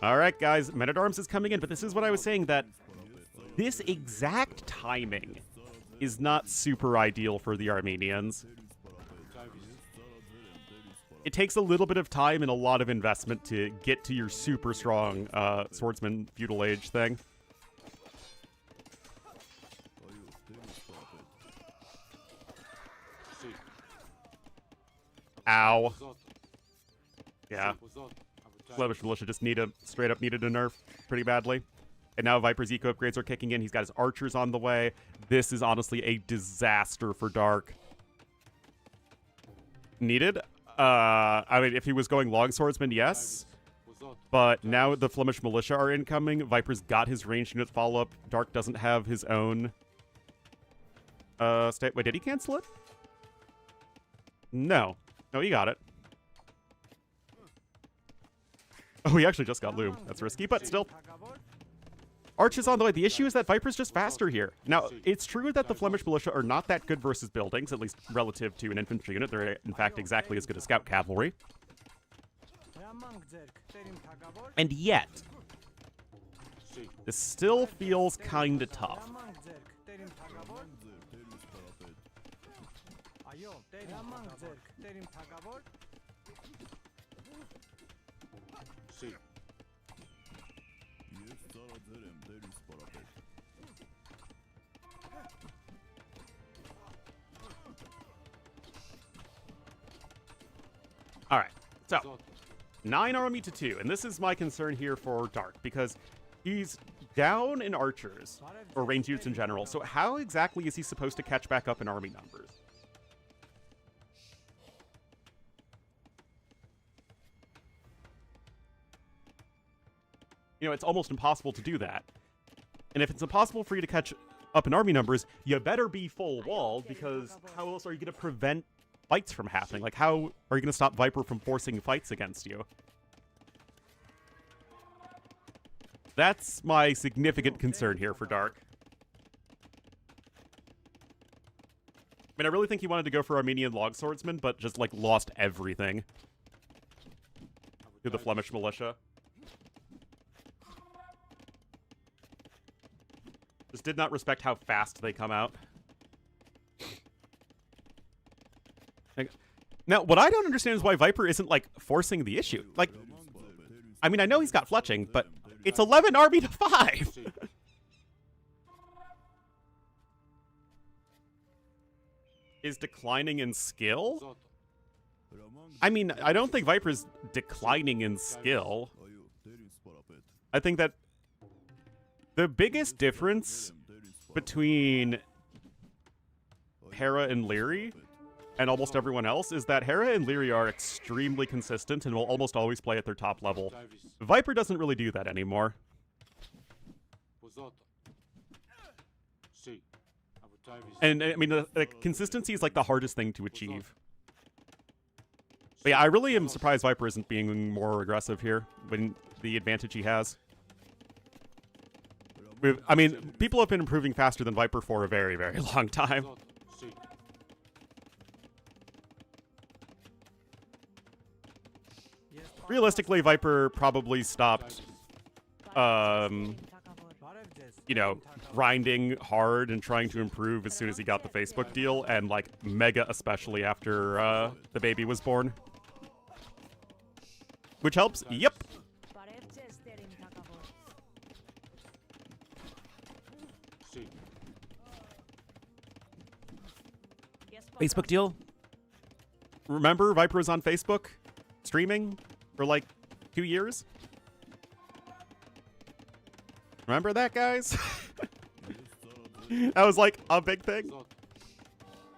Alright, guys. Men-at-Arms is coming in, but this is what I was saying, that this exact timing is not super ideal for the Armenians. it takes a little bit of time and a lot of investment to get to your super strong swordsman feudal age thing. Ow. Yeah. Flemish Militia just straight up needed a nerf pretty badly. And now Viper's eco upgrades are kicking in. He's got his archers on the way. This is honestly a disaster for Dark. Needed? I mean, if he was going long swordsman, yes. But now the Flemish Militia are incoming. Viper's got his ranged unit follow-up. Dark doesn't have his own... Wait, did he cancel it? No. No, he got it. Oh, he actually just got Loom. That's risky, but still. Arch is on the way. The issue is that Viper's just faster here. Now, it's true that the Flemish Militia are not that good versus buildings, at least relative to an infantry unit. They're, in fact, exactly as good as scout cavalry. And yet, this still feels kinda tough. All right, so 9 army to 2, and this is my concern here for Dark because he's down in archers or ranged units in general. So how exactly is he supposed to catch back up in army numbers? You know, it's almost impossible to do that. And if it's impossible for you to catch up in army numbers, you better be full walled, because how else are you going to prevent fights from happening? Like, how are you going to stop Viper from forcing fights against you? That's my significant concern here for Dark. I mean, I really think he wanted to go for Armenian log swordsman, but just, like, lost everything to the Flemish Militia. Just did not respect how fast they come out. Now, what I don't understand is why Viper isn't, like, forcing the issue. Like, I mean, I know he's got fletching, but it's 11 army to 5! Is declining in skill? I mean, I don't think Viper's declining in skill. I think that the biggest difference between Hera and Leary and almost everyone else is that Hera and Leary are extremely consistent and will almost always play at their top level. Viper doesn't really do that anymore. And, I mean, the consistency is, like, the hardest thing to achieve. But yeah, I really am surprised Viper isn't being more aggressive here when the advantage he has. I mean, people have been improving faster than Viper for a very, very long time. Realistically, Viper probably stopped, you know, grinding hard and trying to improve as soon as he got the Facebook deal, and, like, mega especially after the baby was born. Which helps? Yep. Facebook deal? Remember, Viper was on Facebook streaming for like 2 years? Remember that, guys? That was like a big thing.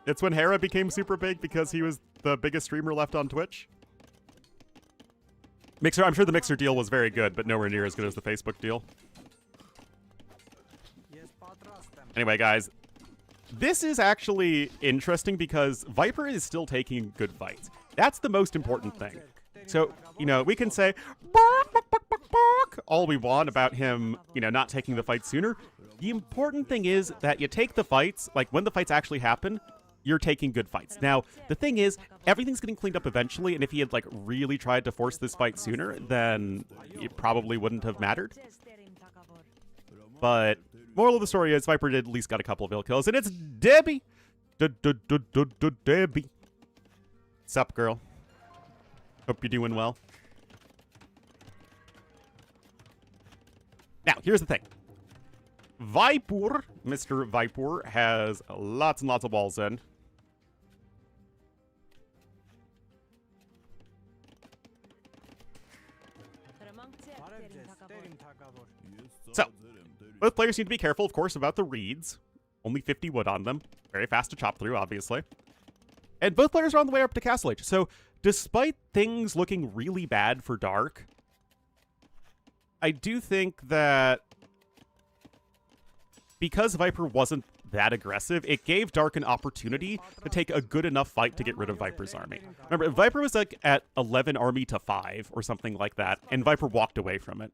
It's when Hera became super big because he was the biggest streamer left on Twitch. Mixer, I'm sure the Mixer deal was very good, but nowhere near as good as the Facebook deal. Anyway, guys, this is actually interesting because Viper is still taking good fights. That's the most important thing. So, you know, we can say all we want about him, you know, not taking the fight sooner. The important thing is that you take the fights, like when the fights actually happen, you're taking good fights. Now, the thing is, everything's getting cleaned up eventually, and if he had, like, really tried to force this fight sooner, then it probably wouldn't have mattered. But moral of the story is Viper did at least got a couple of ill kills, and it's Debbie. Debbie. Sup, girl? Hope you're doing well. Now, here's the thing. Viper, Mr. Viper, has lots and lots of walls in. So, both players need to be careful, of course, about the reeds. Only 50 wood on them. Very fast to chop through, obviously. And both players are on the way up to Castle Age. So, despite things looking really bad for Dark, I do think that because Viper wasn't that aggressive, it gave Dark an opportunity to take a good enough fight to get rid of Viper's army. Remember, Viper was like at 11 army to 5 or something like that, and Viper walked away from it.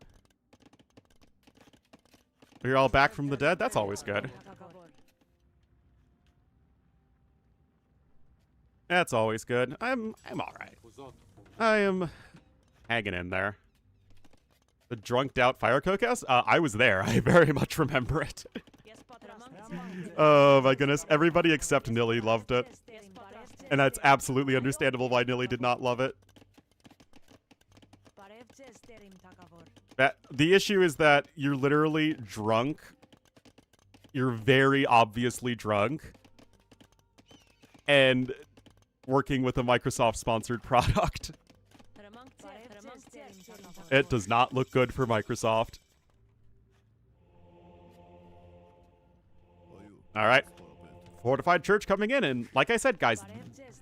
You're all back from the dead? That's always good. That's always good. I'm alright. I am hanging in there. The drunked out fire cookhouse? I was there. I very much remember it. Oh my goodness. Everybody except Nilly loved it. And that's absolutely understandable why Nilly did not love it. The issue is that you're literally drunk. You're very obviously drunk. And working with a Microsoft-sponsored product. It does not look good for Microsoft. Alright. Fortified Church coming in, and like I said, guys,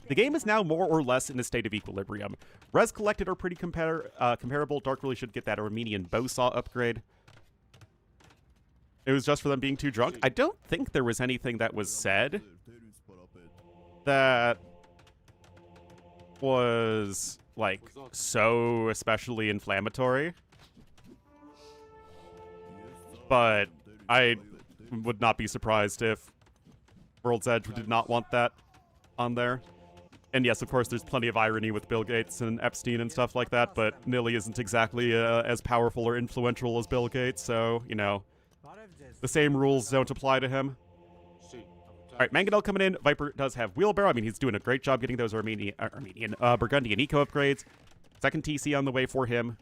the game is now more or less in a state of equilibrium. Res collected are pretty comparable. Dark really should get that Armenian bowsaw upgrade. It was just for them being too drunk. I don't think there was anything that was said that was, like, so especially inflammatory. But I would not be surprised if World's Edge did not want that on there. And yes, of course, there's plenty of irony with Bill Gates and Epstein and stuff like that, but Nilly isn't exactly as powerful or influential as Bill Gates, so, you know, the same rules don't apply to him. Alright, Mangonel coming in. Viper does have Wheelbarrow. I mean, he's doing a great job getting those Burgundian eco upgrades. Second TC on the way for him.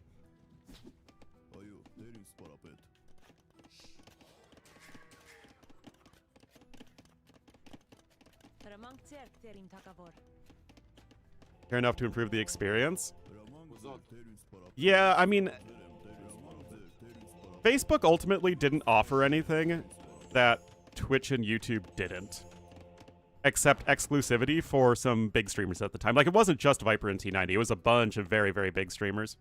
Care enough to improve the experience? Yeah, I mean, Facebook ultimately didn't offer anything that Twitch and YouTube didn't. Except exclusivity for some big streamers at the time. Like, it wasn't just Viper and T90. It was a bunch of very, very big streamers.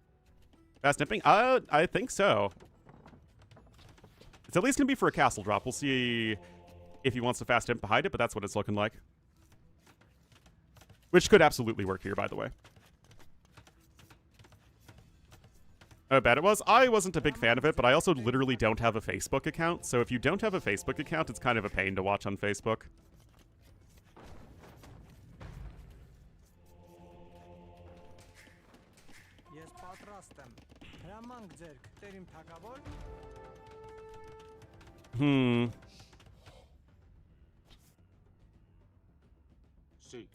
Fast nipping? I think so. It's at least going to be for a castle drop. We'll see if he wants to fast imp behind it, but that's what it's looking like. Which could absolutely work here, by the way. How bad it was? I wasn't a big fan of it, but I also literally don't have a Facebook account. So if you don't have a Facebook account, it's kind of a pain to watch on Facebook.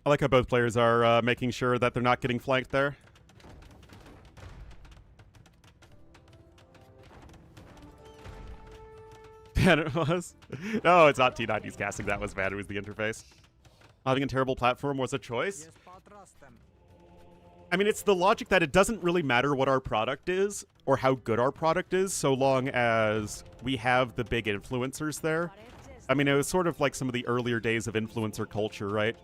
I like how both players are making sure that they're not getting flanked there. And it was. No, it's not T90's casting. That was bad. It was the interface. Having a terrible platform was a choice. I mean, it's the logic that it doesn't really matter what our product is or how good our product is so long as we have the big influencers there. I mean, it was sort of like some of the earlier days of influencer culture, right?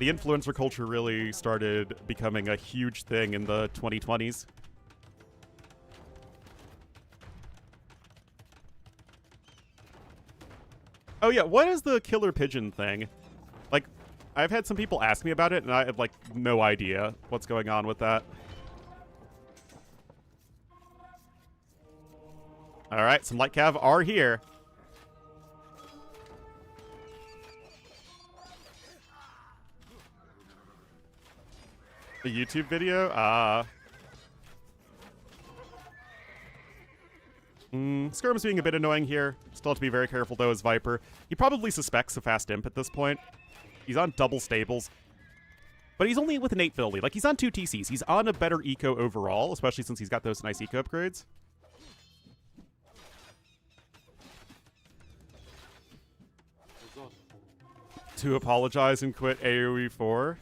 The influencer culture really started becoming a huge thing in the 2020s. Oh yeah, what is the killer pigeon thing? Like, I've had some people ask me about it, and I have, like, no idea what's going on with that. Alright, some light cav are here. A YouTube video? Skirm's being a bit annoying here. Still have to be very careful, though, as Viper. He probably suspects a fast imp at this point. He's on double stables. But he's only with an 8 ability. Like, he's on 2 TCs. He's on a better eco overall, especially since he's got those nice eco upgrades. To apologize and quit AoE 4.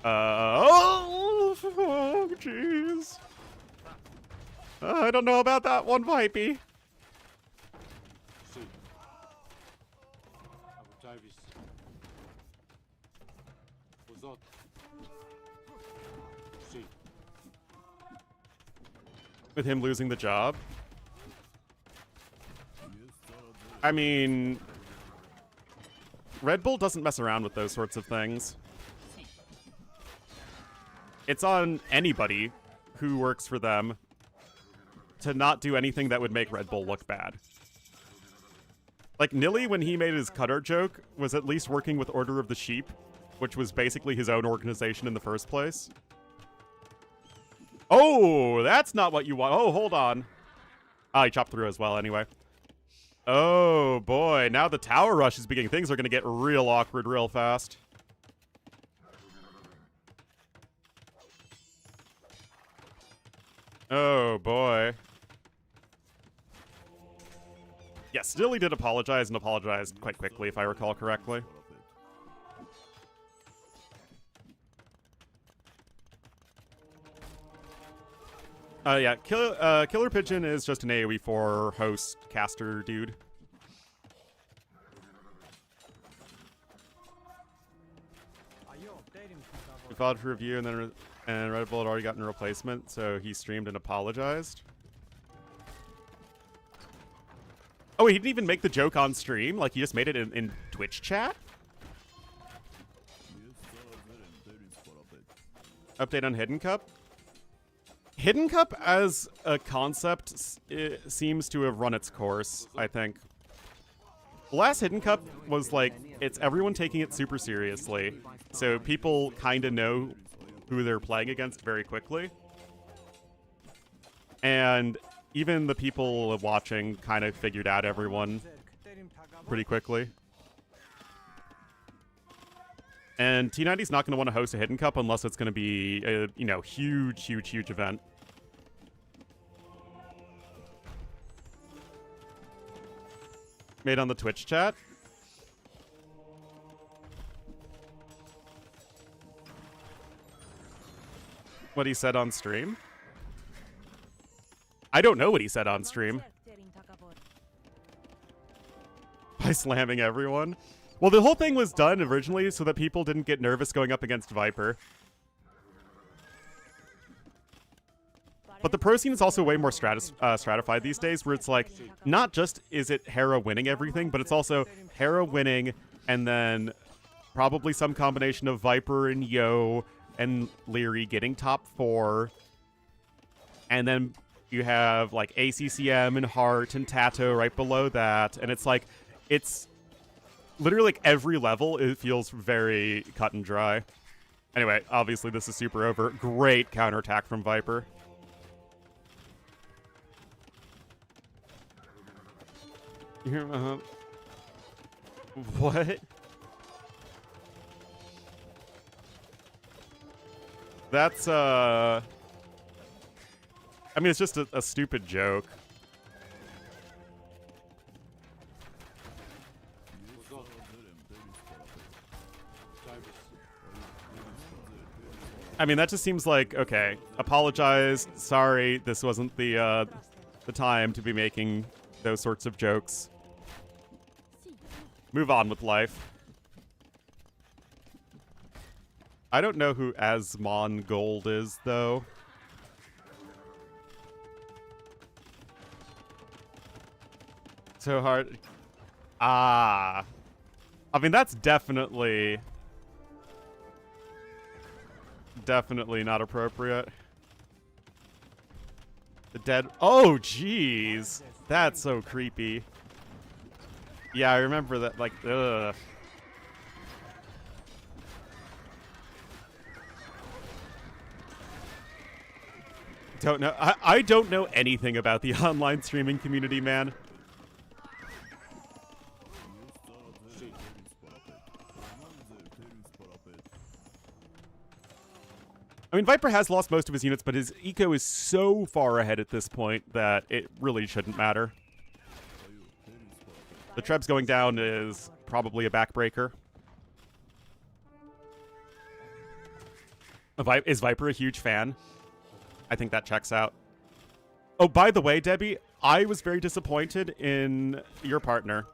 Oh, jeez. I don't know about that one, Vipey. With him losing the job. I mean, Red Bull doesn't mess around with those sorts of things. It's on anybody who works for them to not do anything that would make Red Bull look bad. Like, Nilly, when he made his cutter joke, was at least working with Order of the Sheep, which was basically his own organization in the first place. Oh, that's not what you want. Oh, hold on. Ah, he chopped through as well anyway. Oh, boy. Now the tower rush is beginning. Things are going to get real awkward real fast. Oh, boy. Yes, Dilly did apologize and apologized quite quickly, if I recall correctly. Yeah, Killer Pigeon is just an AoE 4 host caster dude. He filed for review and then Red Bull had already gotten a replacement, so he streamed and apologized. Oh, he didn't even make the joke on stream? Like, he just made it in Twitch chat? Update on Hidden Cup? Hidden Cup as a concept seems to have run its course, I think. The last Hidden Cup was like, it's everyone taking it super seriously, so people kind of know who they're playing against very quickly. And even the people watching kind of figured out everyone pretty quickly. And T90's not going to want to host a Hidden Cup unless it's going to be a, you know, huge, huge, huge event. Made on the Twitch chat. What he said on stream? I don't know what he said on stream. By slamming everyone. Well, the whole thing was done originally so that people didn't get nervous going up against Viper. But the pro scene is also way more stratified these days, where it's like, not just is it Hera winning everything, but it's also Hera winning, and then probably some combination of Viper and Yo and Leary getting top 4. And then you have, like, ACCM and Hart and Tato right below that. And it's like, it's literally like every level, it feels very cut and dry. Anyway, obviously this is super over. Great counterattack from Viper. What? That's, I mean, it's just a stupid joke. I mean, that just seems like, okay, apologize, sorry, this wasn't the time to be making those sorts of jokes. Move on with life. I don't know who Asmongold is, though. So hard. Ah. I mean, that's definitely not appropriate. The dead. Oh, jeez. That's so creepy. Yeah, I remember that. Like, ugh. Don't know. I don't know anything about the online streaming community, man. mean, Viper has lost most of his units, but his eco is so far ahead at this point that it really shouldn't matter. The Trebs going down is probably a backbreaker. Is Viper a huge fan? I think that checks out. Oh, by the way, Debbie, I was very disappointed in your partner.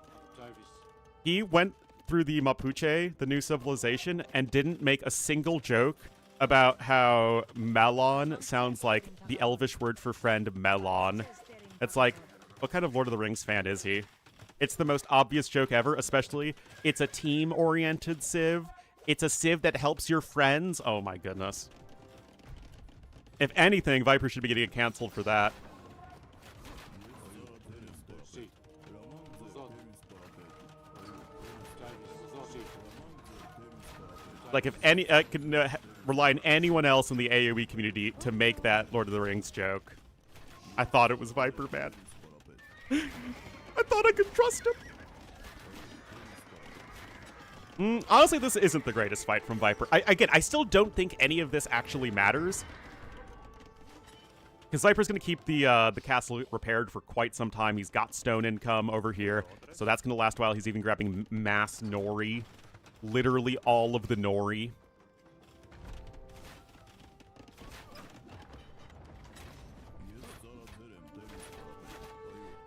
He went through the Mapuche, the new civilization, and didn't make a single joke about how melon sounds like the Elvish word for friend, melon. It's like, what kind of Lord of the Rings fan is he? It's the most obvious joke ever, especially it's a team-oriented civ. It's a civ that helps your friends. Oh my goodness. If anything, Viper should be getting canceled for that. Like, if any, I could rely on anyone else in the AoE community to make that Lord of the Rings joke. I thought it was Viper, man. I thought I could trust him. Honestly, this isn't the greatest fight from Viper. Again, I still don't think any of this actually matters. Because Viper's going to keep the castle repaired for quite some time. He's got stone income over here, so that's going to last a while. He's even grabbing mass Nori. Literally all of the Nori.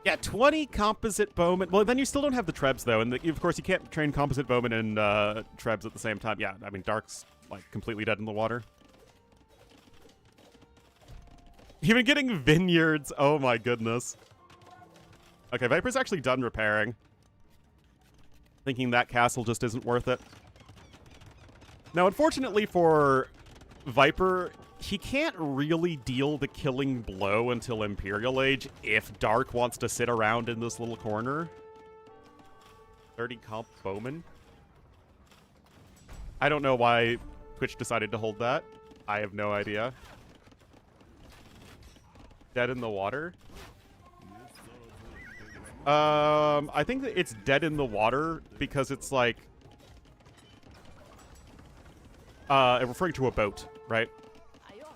Yeah, 20 composite bowmen. Well, then you still don't have the Trebs, though. And of course, you can't train composite bowmen and Trebs at the same time. Yeah, I mean, Dark's, like, completely dead in the water. Even getting vineyards. Oh, my goodness. Okay, Viper's actually done repairing. Thinking that castle just isn't worth it. Now, unfortunately for Viper, he can't really deal the killing blow until Imperial Age if Dark wants to sit around in this little corner. 30 comp bowman. I don't know why Twitch decided to hold that. I have no idea. Dead in the water? I think that it's dead in the water because it's like referring to a boat, right?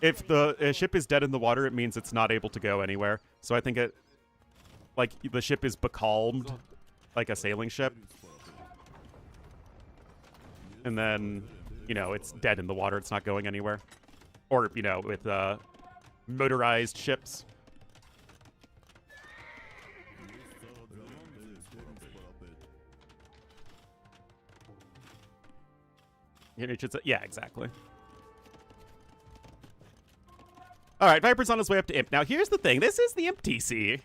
If the ship is dead in the water, it means it's not able to go anywhere. So I think it, like, the ship is becalmed, like a sailing ship. And then, you know, it's dead in the water. It's not going anywhere. Or, you know, with motorized ships. Yeah, exactly. All right, Viper's on his way up to Imp. Now, here's the thing. This is the Imp TC.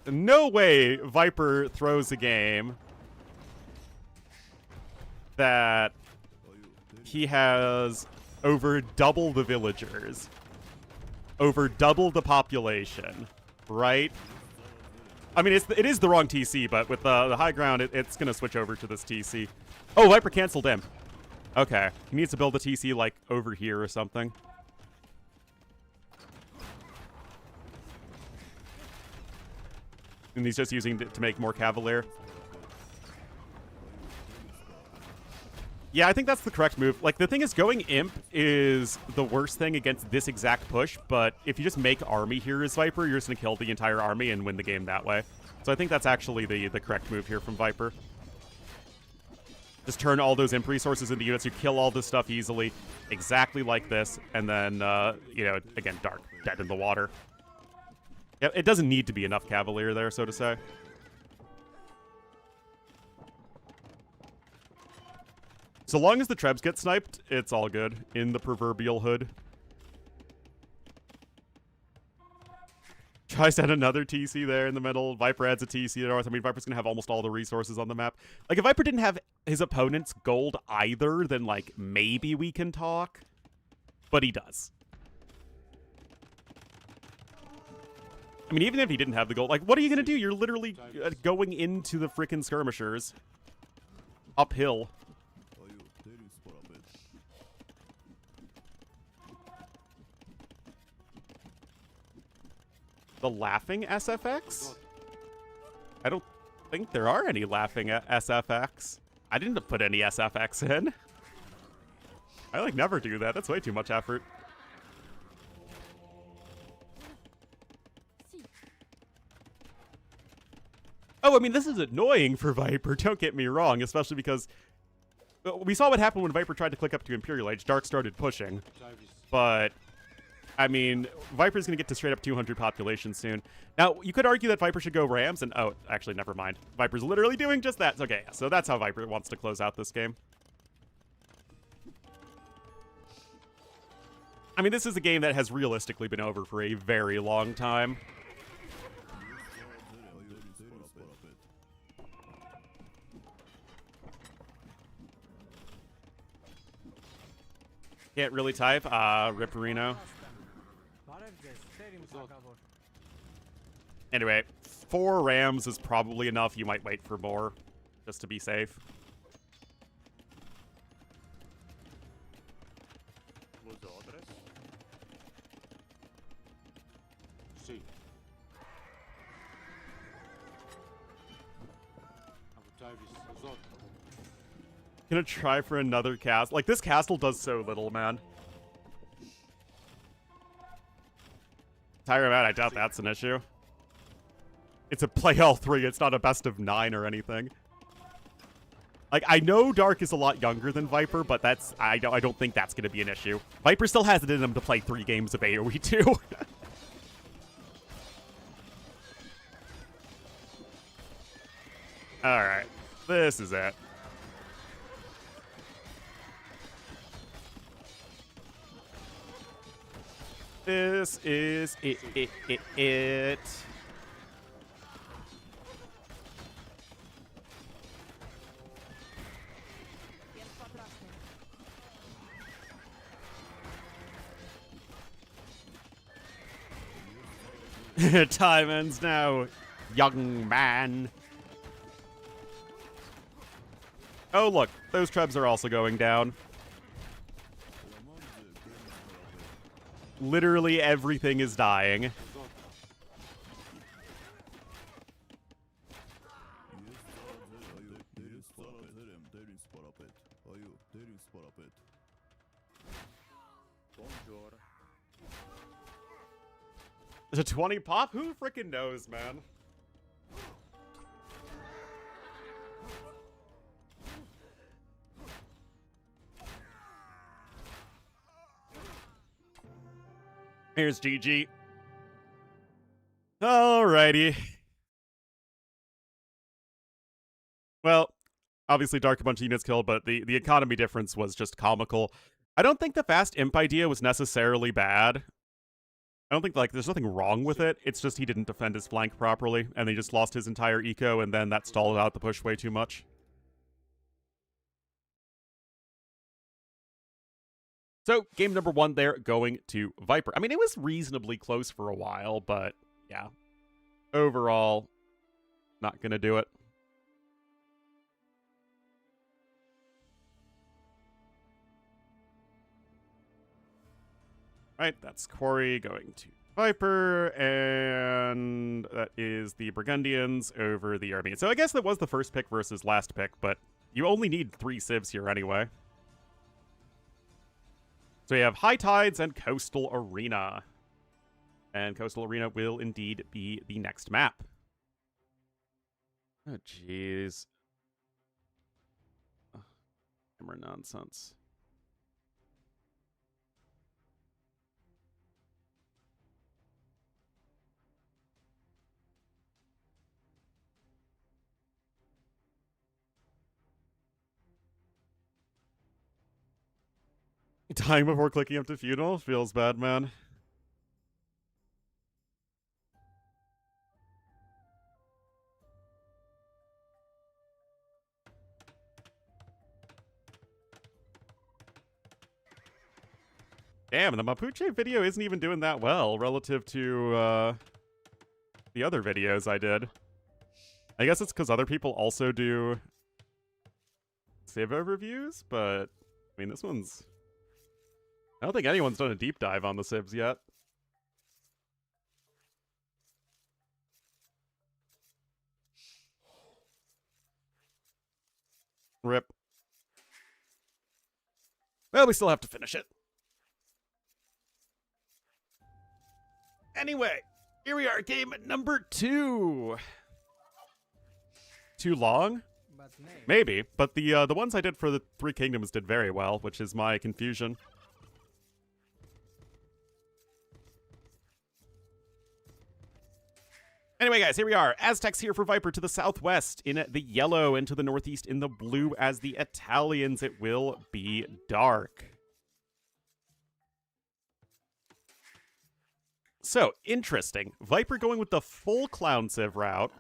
No way Viper throws a game that he has over double the villagers, over double the population, right? I mean, it is the wrong TC, but with the high ground, it's going to switch over to this TC. Oh, Viper canceled him. Okay. He needs to build a TC, like, over here or something. And he's just using it to make more Cavalier. Yeah, I think that's the correct move. Like, the thing is, going Imp is the worst thing against this exact push, but if you just make army here as Viper, you're just going to kill the entire army and win the game that way. So I think that's actually the correct move here from Viper. Just turn all those Imp resources into units. You kill all this stuff easily, exactly like this, and then, you know, again, Dark, dead in the water. Yeah, it doesn't need to be enough Cavalier there, so to say. So long as the Trebs get sniped, it's all good in the proverbial hood. Tries to add another TC there in the middle. Viper adds a TC there. I mean, Viper's going to have almost all the resources on the map. Like, if Viper didn't have his opponent's gold either, then, like, maybe we can talk. But he does. I mean, even if he didn't have the gold, like, what are you going to do? You're literally going into the frickin' skirmishers. Uphill. The laughing SFX? I don't think there are any laughing at SFX. I didn't put any SFX in. I like never do that. That's way too much effort. Oh, I mean, this is annoying for Viper, don't get me wrong, especially because we saw what happened when Viper tried to click up to Imperial Age. Dark started pushing. But, I mean, Viper's going to get to straight up 200 population soon. Now, you could argue that Viper should go Rams, and oh, actually, never mind. Viper's literally doing just that. Okay, so that's how Viper wants to close out this game. I mean, this is a game that has realistically been over for a very long time. Can't really type. Ripperino. Anyway, 4 Rams is probably enough. You might wait for more, just to be safe. Gonna try for another cast. Like, this castle does so little, man. Tire him out, I doubt that's an issue. It's a play all 3, it's not a best of 9 or anything. Like, I know Dark is a lot younger than Viper, but that's I don't think that's gonna be an issue. Viper still has it in him to play 3 games of AoE too. Alright. This is it. This is it. Time ends now, young man. Oh, look, those trebs are also going down. Literally everything is dying. Is it 20 pop? Who freaking knows, man? Here's GG. Alrighty. Well, obviously Dark a bunch of units killed, but the economy difference was just comical. I don't think the fast imp idea was necessarily bad. I don't think, like, there's nothing wrong with it. It's just he didn't defend his flank properly, and he just lost his entire eco, and then that stalled out the push way too much. So, game number 1 there, going to Viper. I mean, it was reasonably close for a while, but yeah. Overall, not gonna do it. Right, that's Quarry going to Viper, and that is the Burgundians over the Armenians. So I guess that was the first pick versus last pick, but you only need 3 civs here anyway. So we have High Tides and Coastal Arena. And Coastal Arena will indeed be the next map. Oh, jeez. Hammer nonsense. Dying before clicking up to feudal feels bad, man. Damn, the Mapuche video isn't even doing that well relative to the other videos I did. I guess it's because other people also do civ overviews, but I mean, this one's... I don't think anyone's done a deep dive on the civs yet. Rip. Well, we still have to finish it. Anyway, here we are, game number 2. Too long? But nay. Maybe, but the ones I did for the Three Kingdoms did very well, which is my confusion. Anyway, guys, here we are. Aztecs here for Viper to the southwest in the yellow, and to the northeast in the blue as the Italians. It will be dark. So, interesting. Viper going with the full Clown Civ route,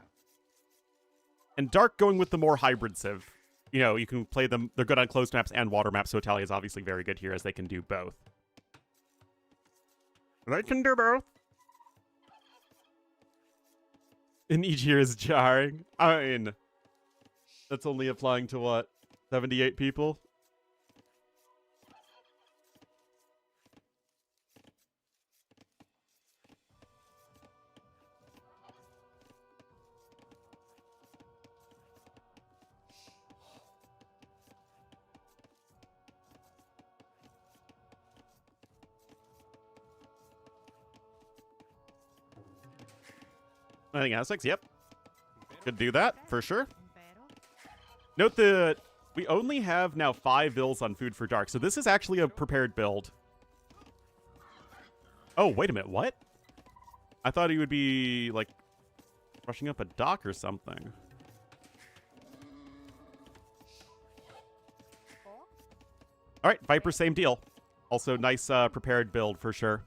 and Dark going with the more hybrid Civ. You know, you can play them, they're good on closed maps and water maps, so Italia is obviously very good here as they can do both. They can do both. And each ear is jarring. I mean, that's only applying to what? 78 people? I think Aztecs, yep. Could do that, for sure. Note that we only have now 5 bills on Food for Dark, so this is actually a prepared build. Oh, wait a minute, what? I thought he would be, like, rushing up a dock or something. Alright, Viper, same deal. Also, nice prepared build, for sure.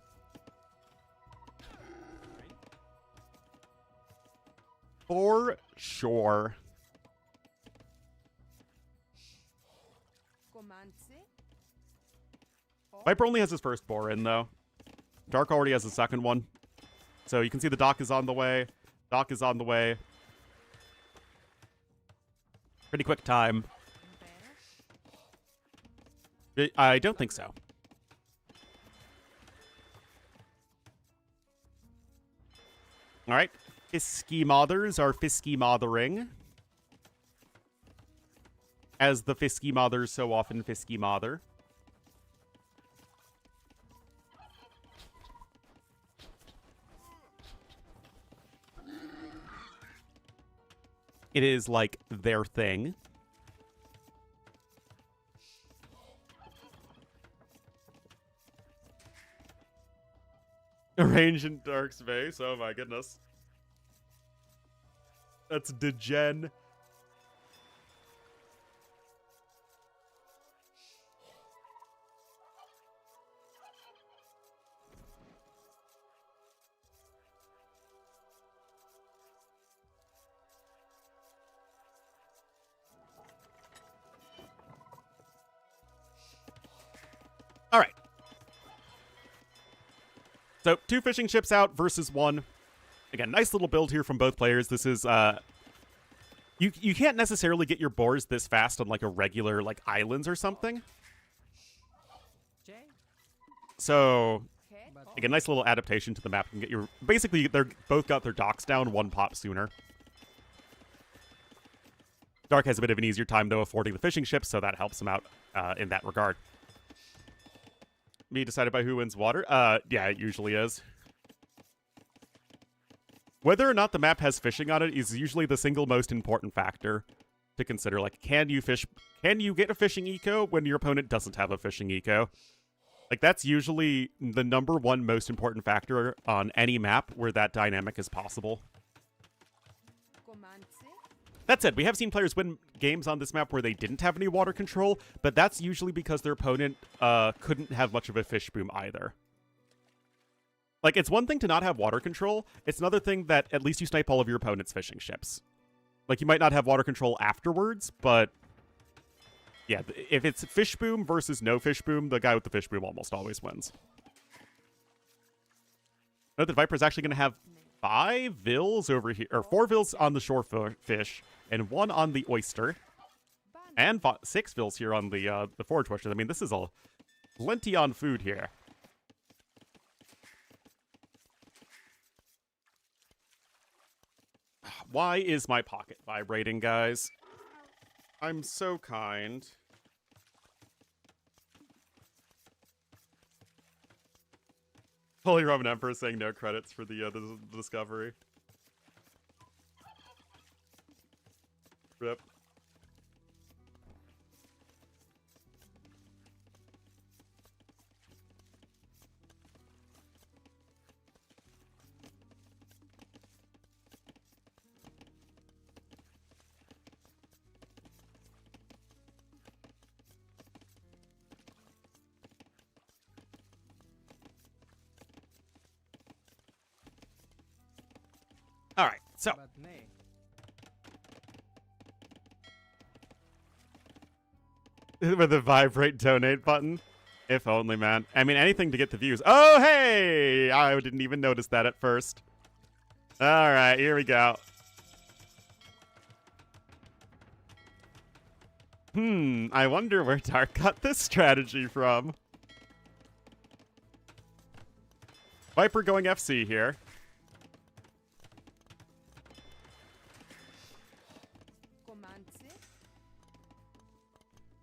For sure. Viper only has his first boar in, though. Dark already has the second one. So you can see the dock is on the way. Dock is on the way. Pretty quick time. I don't think so. Alright. Fisky mothers are fisky mothering. As the fisky mothers so often fisky mother. It is like their thing. Arranged in dark space. Oh my goodness. That's degen. All right. So 2 fishing ships out versus 1. Again, nice little build here from both players. This is you can't necessarily get your boars this fast on like a regular like islands or something. So again, nice little adaptation to the map. You can get your basically they're both got their docks down 1 pop sooner. Dark has a bit of an easier time though affording the fishing ships, so that helps him out in that regard. Me decided by who wins water? Yeah, it usually is. Whether or not the map has fishing on it is usually the single most important factor to consider. Like, can you get a fishing eco when your opponent doesn't have a fishing eco? Like, that's usually the #1 most important factor on any map where that dynamic is possible. That said, we have seen players win games on this map where they didn't have any water control, but that's usually because their opponent couldn't have much of a fish boom either. Like, it's one thing to not have water control, it's another thing that at least you snipe all of your opponent's fishing ships. Like, you might not have water control afterwards, but yeah, if it's fish boom versus no fish boom, the guy with the fish boom almost always wins. Note that Viper is actually going to have 5 vills over here, or 4 vills on the shore fish, and 1 on the oyster, and 6 vills here on the forage bushes. I mean, this is a plenty on food here. Why is my pocket vibrating, guys? I'm so kind. Holy Roman Emperor saying no credits for the discovery. Rip. All right, so But nay. with the vibrate donate button, if only, man. I mean, anything to get the views. Oh, hey! I didn't even notice that at first. All right, here we go. I wonder where Dark got this strategy from. Viper going FC here.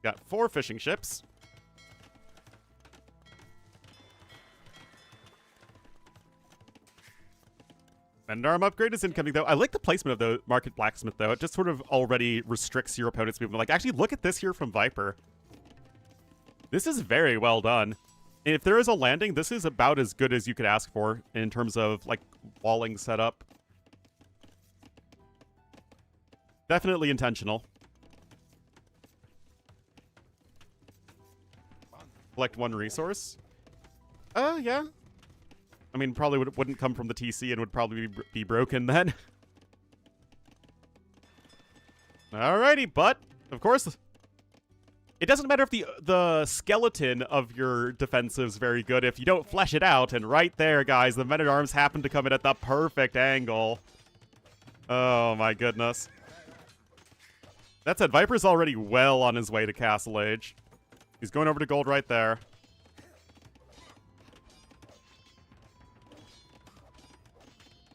Got 4 fishing ships. Bendarm upgrade is incoming, though. I like the placement of the Market Blacksmith, though. It just sort of already restricts your opponent's movement. Like, actually, look at this here from Viper. This is very well done. If there is a landing, this is about as good as you could ask for in terms of, like, walling setup. Definitely intentional. Collect 1 resource. Yeah. I mean, probably wouldn't come from the TC and would probably be broken then. Alrighty, but, of course, it doesn't matter if the skeleton of your defensive is very good if you don't flesh it out, and right there, guys, the men-at-arms happen to come in at the perfect angle. Oh, my goodness. That said, Viper's already well on his way to Castle Age. He's going over to gold right there.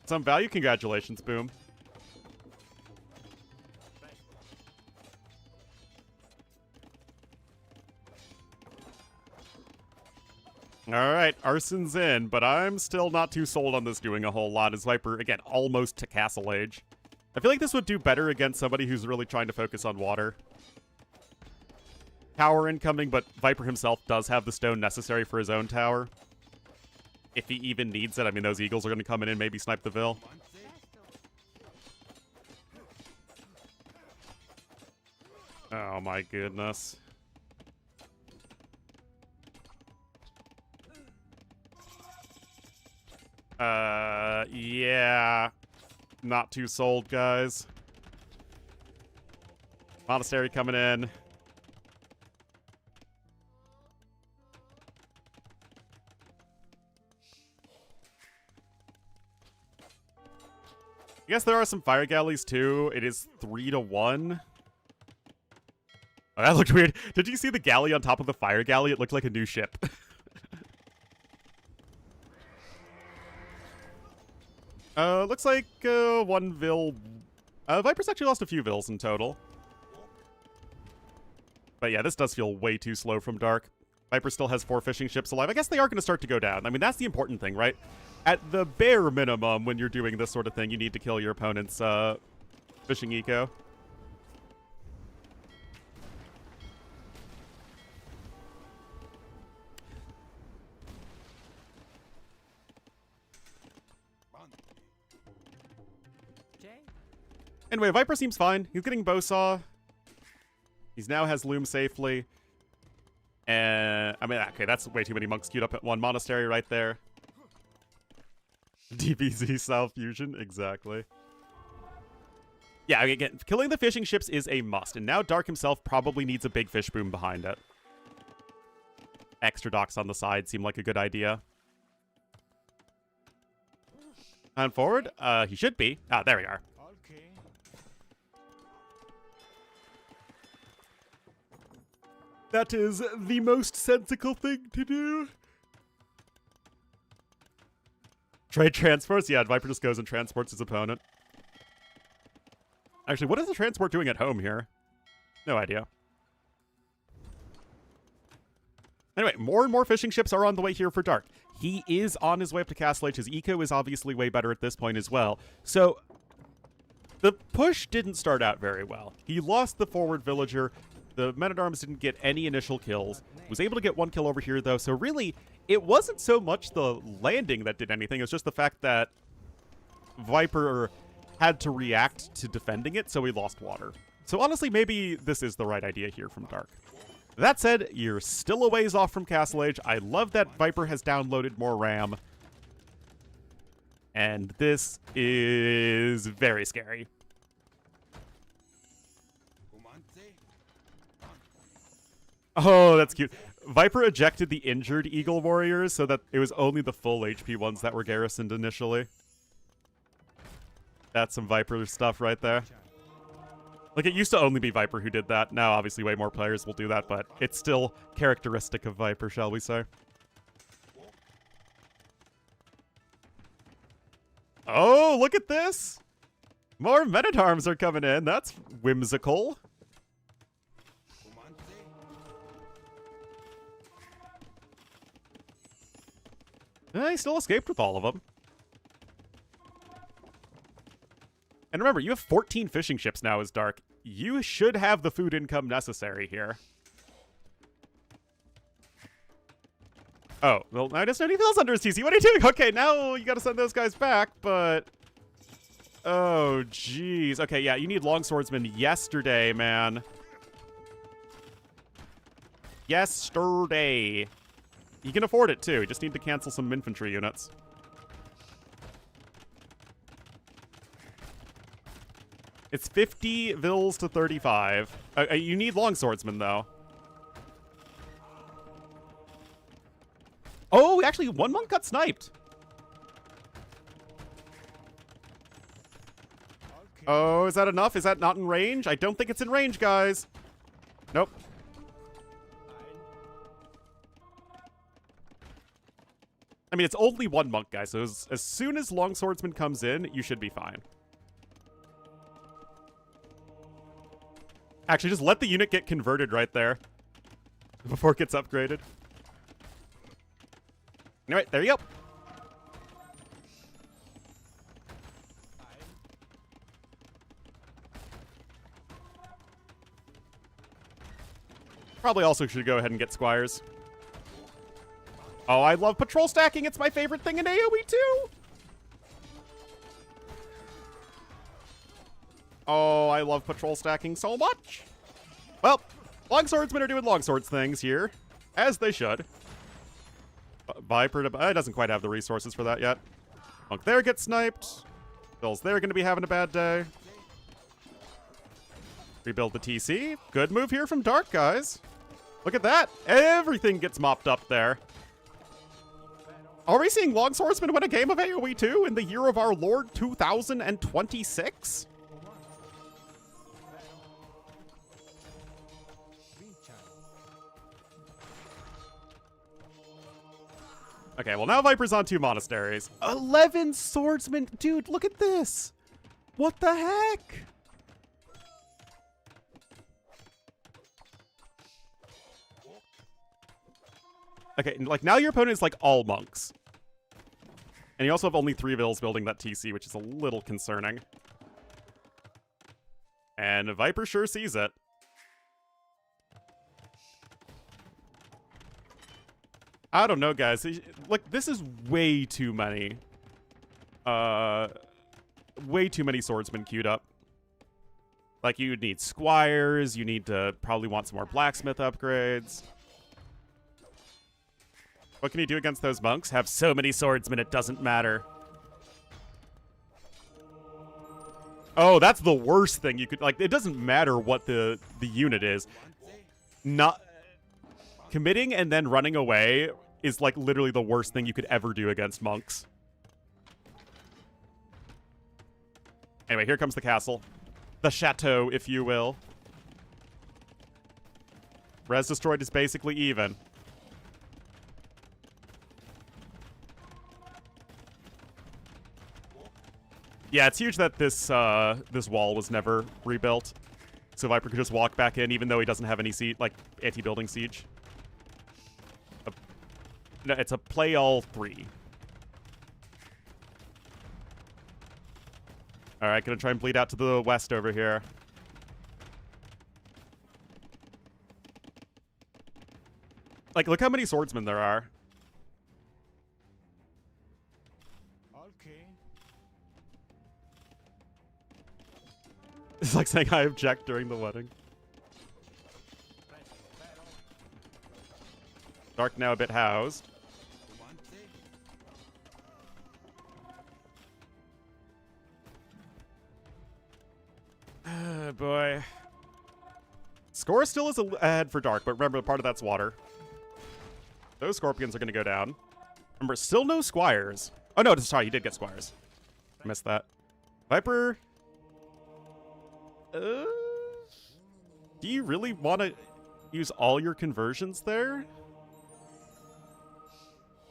Some value, congratulations, Boom. Alright, Arson's in, but I'm still not too sold on this doing a whole lot as Viper, again, almost to Castle Age. I feel like this would do better against somebody who's really trying to focus on water. Tower incoming, but Viper himself does have the stone necessary for his own tower. If he even needs it. I mean, those eagles are going to come in and maybe snipe the Vil. Oh my goodness. Yeah. Not too sold, guys. Monastery coming in. I guess there are some fire galleys too. It is 3-1. Oh, that looked weird. Did you see the galley on top of the fire galley? It looked like a new ship. Looks like 1 Vil. Viper's actually lost a few Vils in total. But yeah, this does feel way too slow from Dark. Viper still has 4 fishing ships alive. I guess they are going to start to go down. I mean, that's the important thing, right? At the bare minimum, when you're doing this sort of thing, you need to kill your opponent's fishing eco. Anyway, Viper seems fine. He's getting Bowsaw. He's now has Loom safely. And I mean, okay, that's way too many monks queued up at 1 monastery right there. DBZ style fusion, exactly. Yeah, again, killing the fishing ships is a must, and now Dark himself probably needs a big fish boom behind it. Extra docks on the side seem like a good idea. And forward, he should be. Ah, there we are. Okay. That is the most sensical thing to do. Trade transports? Yeah, Viper just goes and transports his opponent. Actually, what is the transport doing at home here? No idea. Anyway, more and more fishing ships are on the way here for Dark. He is on his way up to Castle H. His eco is obviously way better at this point as well. So, the push didn't start out very well. He lost the forward villager. The men-at-arms didn't get any initial kills. Was able to get 1 kill over here, though. So really, it wasn't so much the landing that did anything. It was just the fact that Viper had to react to defending it, so he lost water. So honestly, maybe this is the right idea here from Dark. That said, you're still a ways off from Castle Age. I love that Viper has downloaded more RAM. And this is very scary. Oh, that's cute. Viper ejected the injured Eagle Warriors so that it was only the full HP ones that were garrisoned initially. That's some Viper stuff right there. Like, it used to only be Viper who did that. Now, obviously, way more players will do that, but it's still characteristic of Viper, shall we say. Oh, look at this! More men-at-arms are coming in. That's whimsical. He still escaped with all of them. And remember, you have 14 fishing ships now as Dark. You should have the food income necessary here. Oh, well, I just know he feels under his TC. What are you doing? Okay, now you gotta send those guys back, but... Oh, jeez. Okay, yeah, you need longswordsmen yesterday, man. Yesterday. You can afford it, too. You just need to cancel some infantry units. It's 50 vills to 35. You need longswordsmen, though. Oh, actually, 1 monk got sniped. Oh, is that enough? Is that not in range? I don't think it's in range, guys. Nope. I mean, it's only 1 monk, guys, so as soon as longswordsman comes in, you should be fine. Actually, just let the unit get converted right there before it gets upgraded. Alright, there you go. Probably also should go ahead and get squires. Oh, I love patrol stacking. It's my favorite thing in AoE too. Oh, I love patrol stacking so much. Well, longswordsmen are doing longswords things here, as they should. Viper, doesn't quite have the resources for that yet. Monk there gets sniped. Bills there going to be having a bad day. Rebuild the TC. Good move here from Dark, guys. Look at that. Everything gets mopped up there. Are we seeing longswordsmen win a game of AoE 2 in the year of our Lord 2026? Okay, well now Viper's on 2 monasteries. 11 swordsmen! Dude, look at this! What the heck? Okay, like now your opponent is like all monks. And you also have only 3 vills building that TC, which is a little concerning. And Viper sure sees it. I don't know, guys. Like, this is way too many. Way too many swordsmen queued up. Like, you need squires. You need to probably want some more blacksmith upgrades. What can you do against those monks? Have so many swordsmen, it doesn't matter. Oh, that's the worst thing you could... Like, it doesn't matter what the unit is. Not... Committing and then running away is, like, literally the worst thing you could ever do against monks. Anyway, here comes the castle. The chateau, if you will. Res destroyed is basically even. Yeah, it's huge that this this wall was never rebuilt. so Viper could just walk back in even though he doesn't have any like anti-building siege. No, it's a play all 3. Alright, gonna try and bleed out to the west over here. Like, look how many swordsmen there are. Okay. It's like saying I object during the wedding. Dark now a bit housed. Boy. Score still is ahead for Dark, but remember, part of that's water. Those Scorpions are going to go down. Remember, still no Squires. Oh, no, sorry, he did get Squires. Missed that. Viper. Do you really want to use all your conversions there?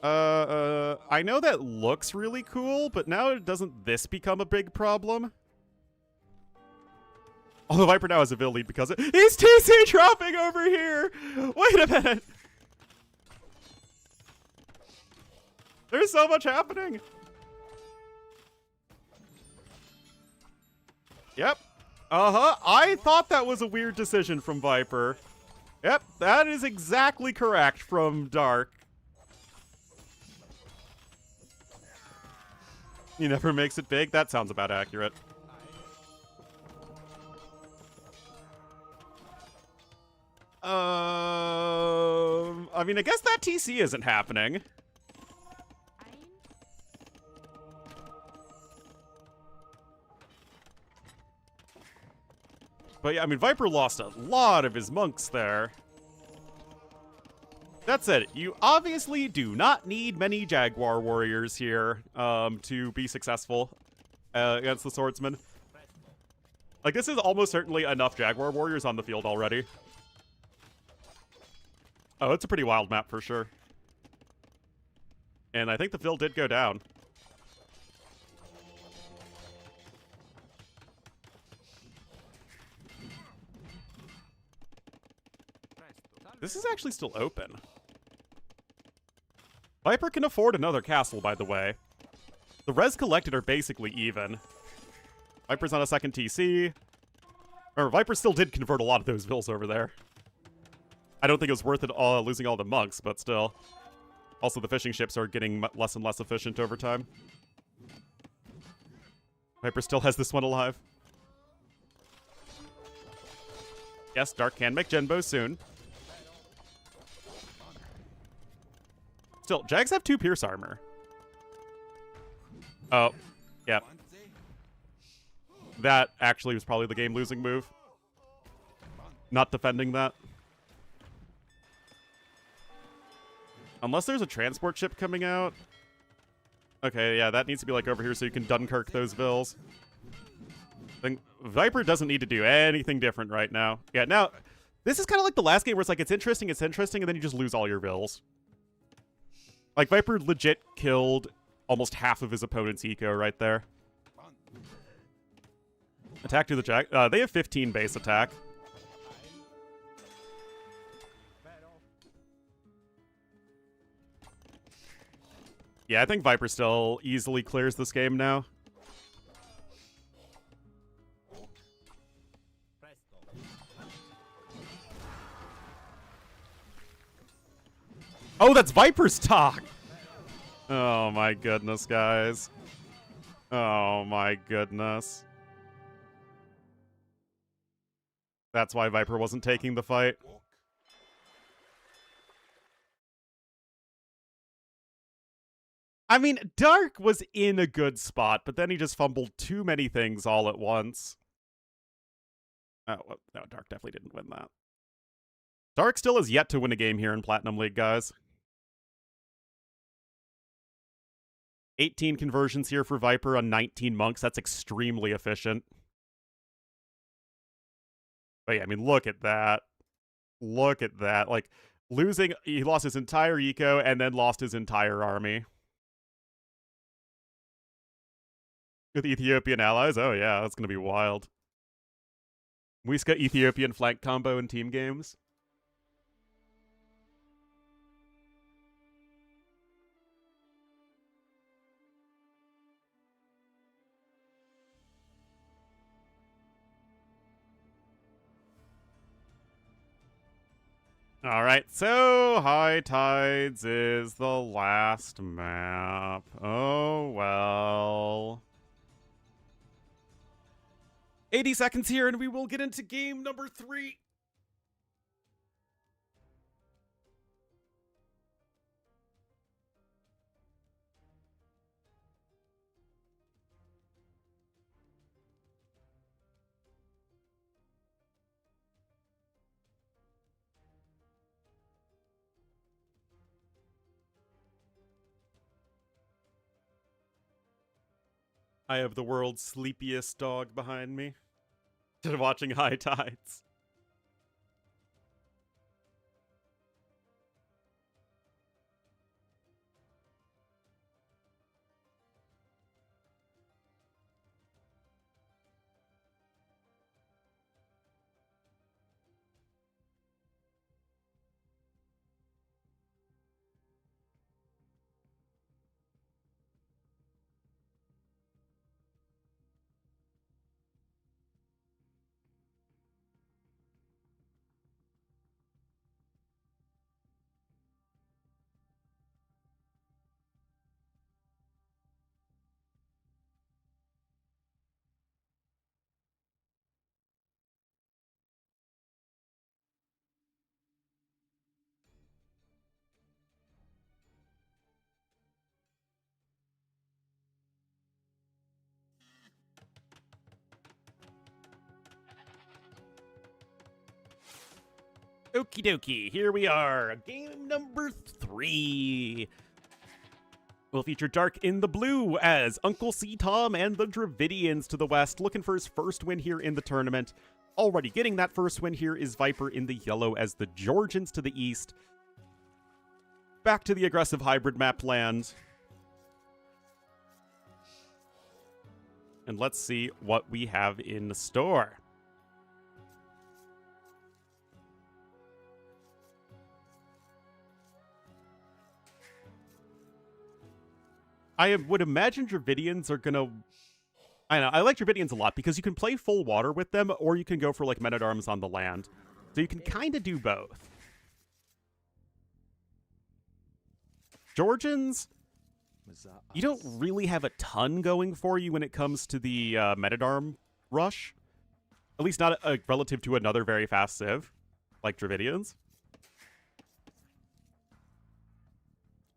I know that looks really cool, but now doesn't this become a big problem? Although Viper now has a Vil lead because he's TC dropping over here! Wait a minute! There's so much happening! Yep. Uh-huh. I thought that was a weird decision from Viper. Yep, that is exactly correct from Dark. He never makes it big? That sounds about accurate. I mean, I guess that TC isn't happening. But yeah, I mean, Viper lost a lot of his monks there. That said, you obviously do not need many Jaguar warriors here to be successful against the swordsman. Like, this is almost certainly enough Jaguar warriors on the field already. Oh, it's a pretty wild map for sure. And I think the Vil did go down. This is actually still open. Viper can afford another castle, by the way. The res collected are basically even. Viper's on a second TC. Remember, Viper still did convert a lot of those Vils over there. I don't think it was worth it all losing all the monks, but still. Also, the fishing ships are getting less and less efficient over time. Viper still has this one alive. Yes, Dark can make Genbo soon. Still, Jags have 2 Pierce armor. Oh, yeah. That actually was probably the game-losing move. Not defending that. Unless there's a transport ship coming out. Okay, yeah, that needs to be like over here so you can Dunkirk those Vils. Then Viper doesn't need to do anything different right now. Yeah, now, this is kind of like the last game where it's like, it's interesting, and then you just lose all your Vils. Like, Viper legit killed almost half of his opponent's eco right there. Attack to the Jag. They have 15 base attack. Yeah, I think Viper still easily clears this game now. Oh, that's Viper's talk! Oh my goodness, guys. Oh my goodness. That's why Viper wasn't taking the fight. I mean, Dark was in a good spot, but then he just fumbled too many things all at once. Oh, well, no, Dark definitely didn't win that. Dark still has yet to win a game here in Platinum League, guys. 18 conversions here for Viper on 19 monks. That's extremely efficient. But yeah, I mean, look at that. Look at that. Like, losing... He lost his entire eco and then lost his entire army. With Ethiopian allies? Oh yeah, that's going to be wild. Muisca Ethiopian flank combo in team games. All right, so High Tides is the last map. Oh, well. 80 seconds here, and we will get into game number 3. I have the world's sleepiest dog behind me. Instead of watching High Tides. Okie dokie, here we are. Game number 3. We'll feature Dark in the blue as Uncle C Tom and the Dravidians to the west, looking for his first win here in the tournament. Already getting that first win here is Viper in the yellow as the Georgians to the east. Back to the aggressive hybrid map land. And let's see what we have in store. I would imagine Dravidians are gonna... I know, I like Dravidians a lot because you can play full water with them, or you can go for, like, men-at-arms on the land. So you can kind of do both. Georgians, you don't really have a ton going for you when it comes to the men-at-arm rush. At least not relative to another very fast civ, like Dravidians.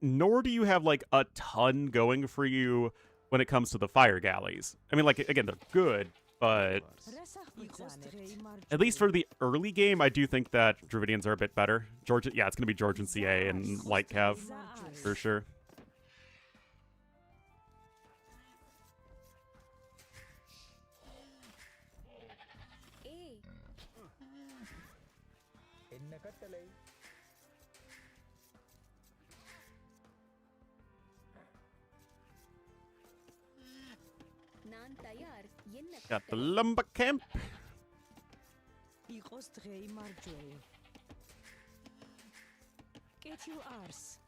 Nor do you have, like, a ton going for you when it comes to the fire galleys. I mean, like, again, they're good, but at least for the early game, I do think that Dravidians are a bit better. Yeah, it's going to be Georgian CA and Light Cav, for sure. Got the lumber camp. Get you arse.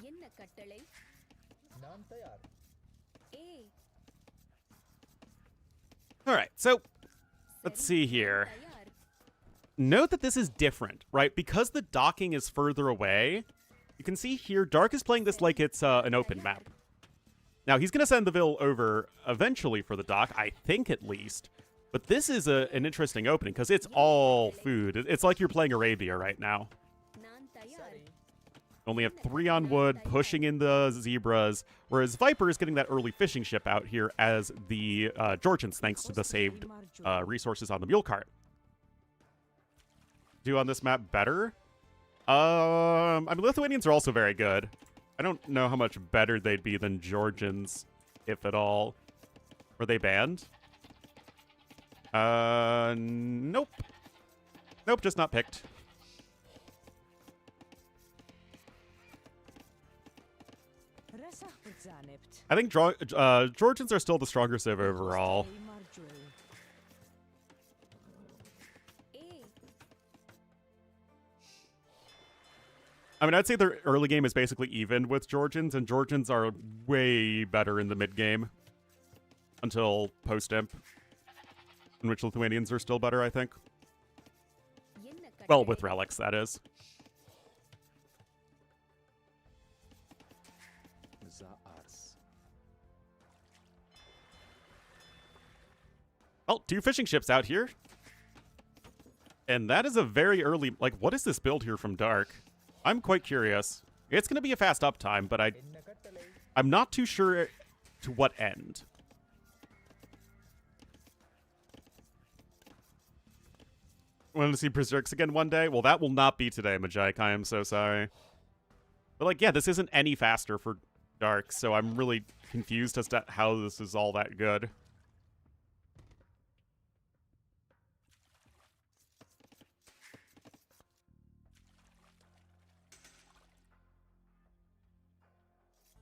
என்ன கட்டளை நான் தயார் All right, so let's see here. Note that this is different, right? Because the docking is further away, you can see here Dark is playing this like it's an open map. Now, he's going to send the Vil over eventually for the dock, I think at least. But this is an interesting opening because it's all food. It's like you're playing Arabia right now. Only have 3 on wood, pushing in the zebras, whereas Viper is getting that early fishing ship out here as the Georgians, thanks to the saved resources on the mule cart. Do on this map better? I mean, Lithuanians are also very good. I don't know how much better they'd be than Georgians, if at all. Were they banned? Nope. Nope, just not picked. I think Georgians are still the stronger civ overall. I mean, I'd say the early game is basically even with Georgians, and Georgians are way better in the mid game until post-imp, in which Lithuanians are still better, I think. Well, with relics, that is. Well, 2 fishing ships out here. And that is a very early... Like, what is this build here from Dark? I'm quite curious. It's going to be a fast uptime, but I'm not too sure to what end. Want to see Berserks again one day? Well, that will not be today, Majike. I am so sorry. But, like, yeah, this isn't any faster for Dark, so I'm really confused as to how this is all that good.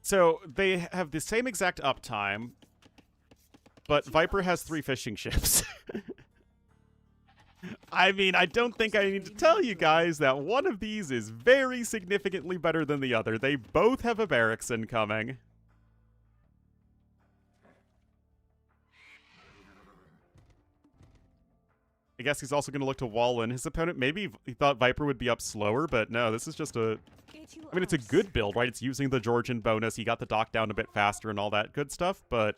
So, they have the same exact uptime, but Viper has 3 fishing ships. I mean, I don't think I need to tell you guys that one of these is very significantly better than the other. They both have a barracks incoming. I guess he's also going to look to wall in his opponent. Maybe he thought Viper would be up slower, but no, this is just a... I mean, it's a good build, right? It's using the Georgian bonus. He got the dock down a bit faster and all that good stuff, but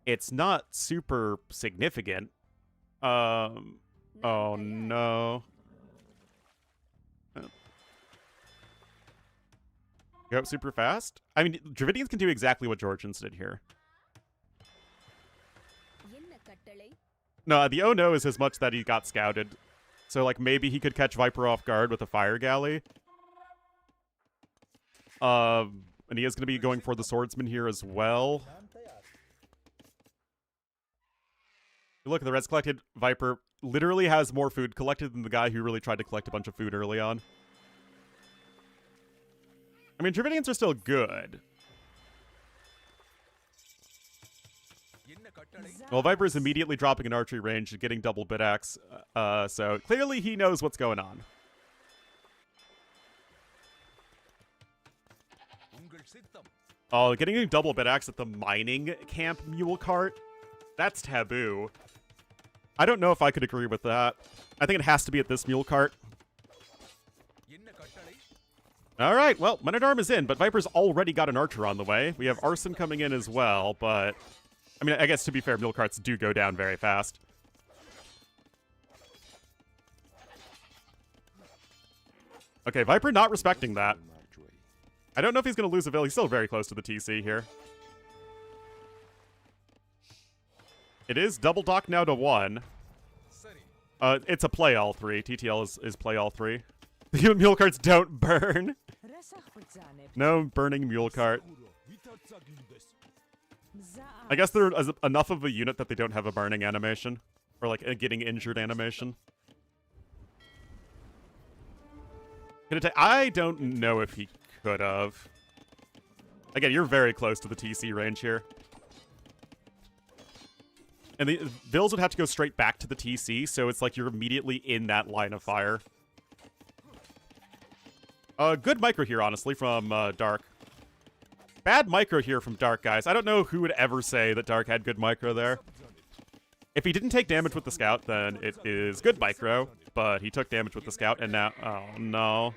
it's not super significant. Oh, no. Go up super fast? I mean, Dravidians can do exactly what Georgians did here. No, the oh no is as much that he got scouted. So, like, maybe he could catch Viper off guard with a fire galley. And he is going to be going for the swordsman here as well. Look, the Reds collected. Viper literally has more food collected than the guy who really tried to collect a bunch of food early on. I mean, Dravidians are still good. Well, Viper is immediately dropping an archery range and getting double bit axe, so clearly he knows what's going on. Oh, getting a double bit axe at the mining camp mule cart? That's taboo. I don't know if I could agree with that. I think it has to be at this mule cart. Alright, well, Men-at-Arm is in, but Viper's already got an archer on the way. We have Arson coming in as well, but... I mean, I guess to be fair, mule carts do go down very fast. Okay, Viper not respecting that. I don't know if he's going to lose a Vil. He's still very close to the TC here. It is double dock now to 1. It's a play all 3. TTL is play all 3. The mule carts don't burn. No burning mule cart. I guess they're enough of a unit that they don't have a burning animation. Or like a getting injured animation. I don't know if he could have. Again, you're very close to the TC range here. And the Vils would have to go straight back to the TC, so it's like you're immediately in that line of fire. Good micro here, honestly, from Dark. Bad micro here from Dark, guys. I don't know who would ever say that Dark had good micro there. If he didn't take damage with the scout, then it is good micro. But he took damage with the scout, and now... Oh, no.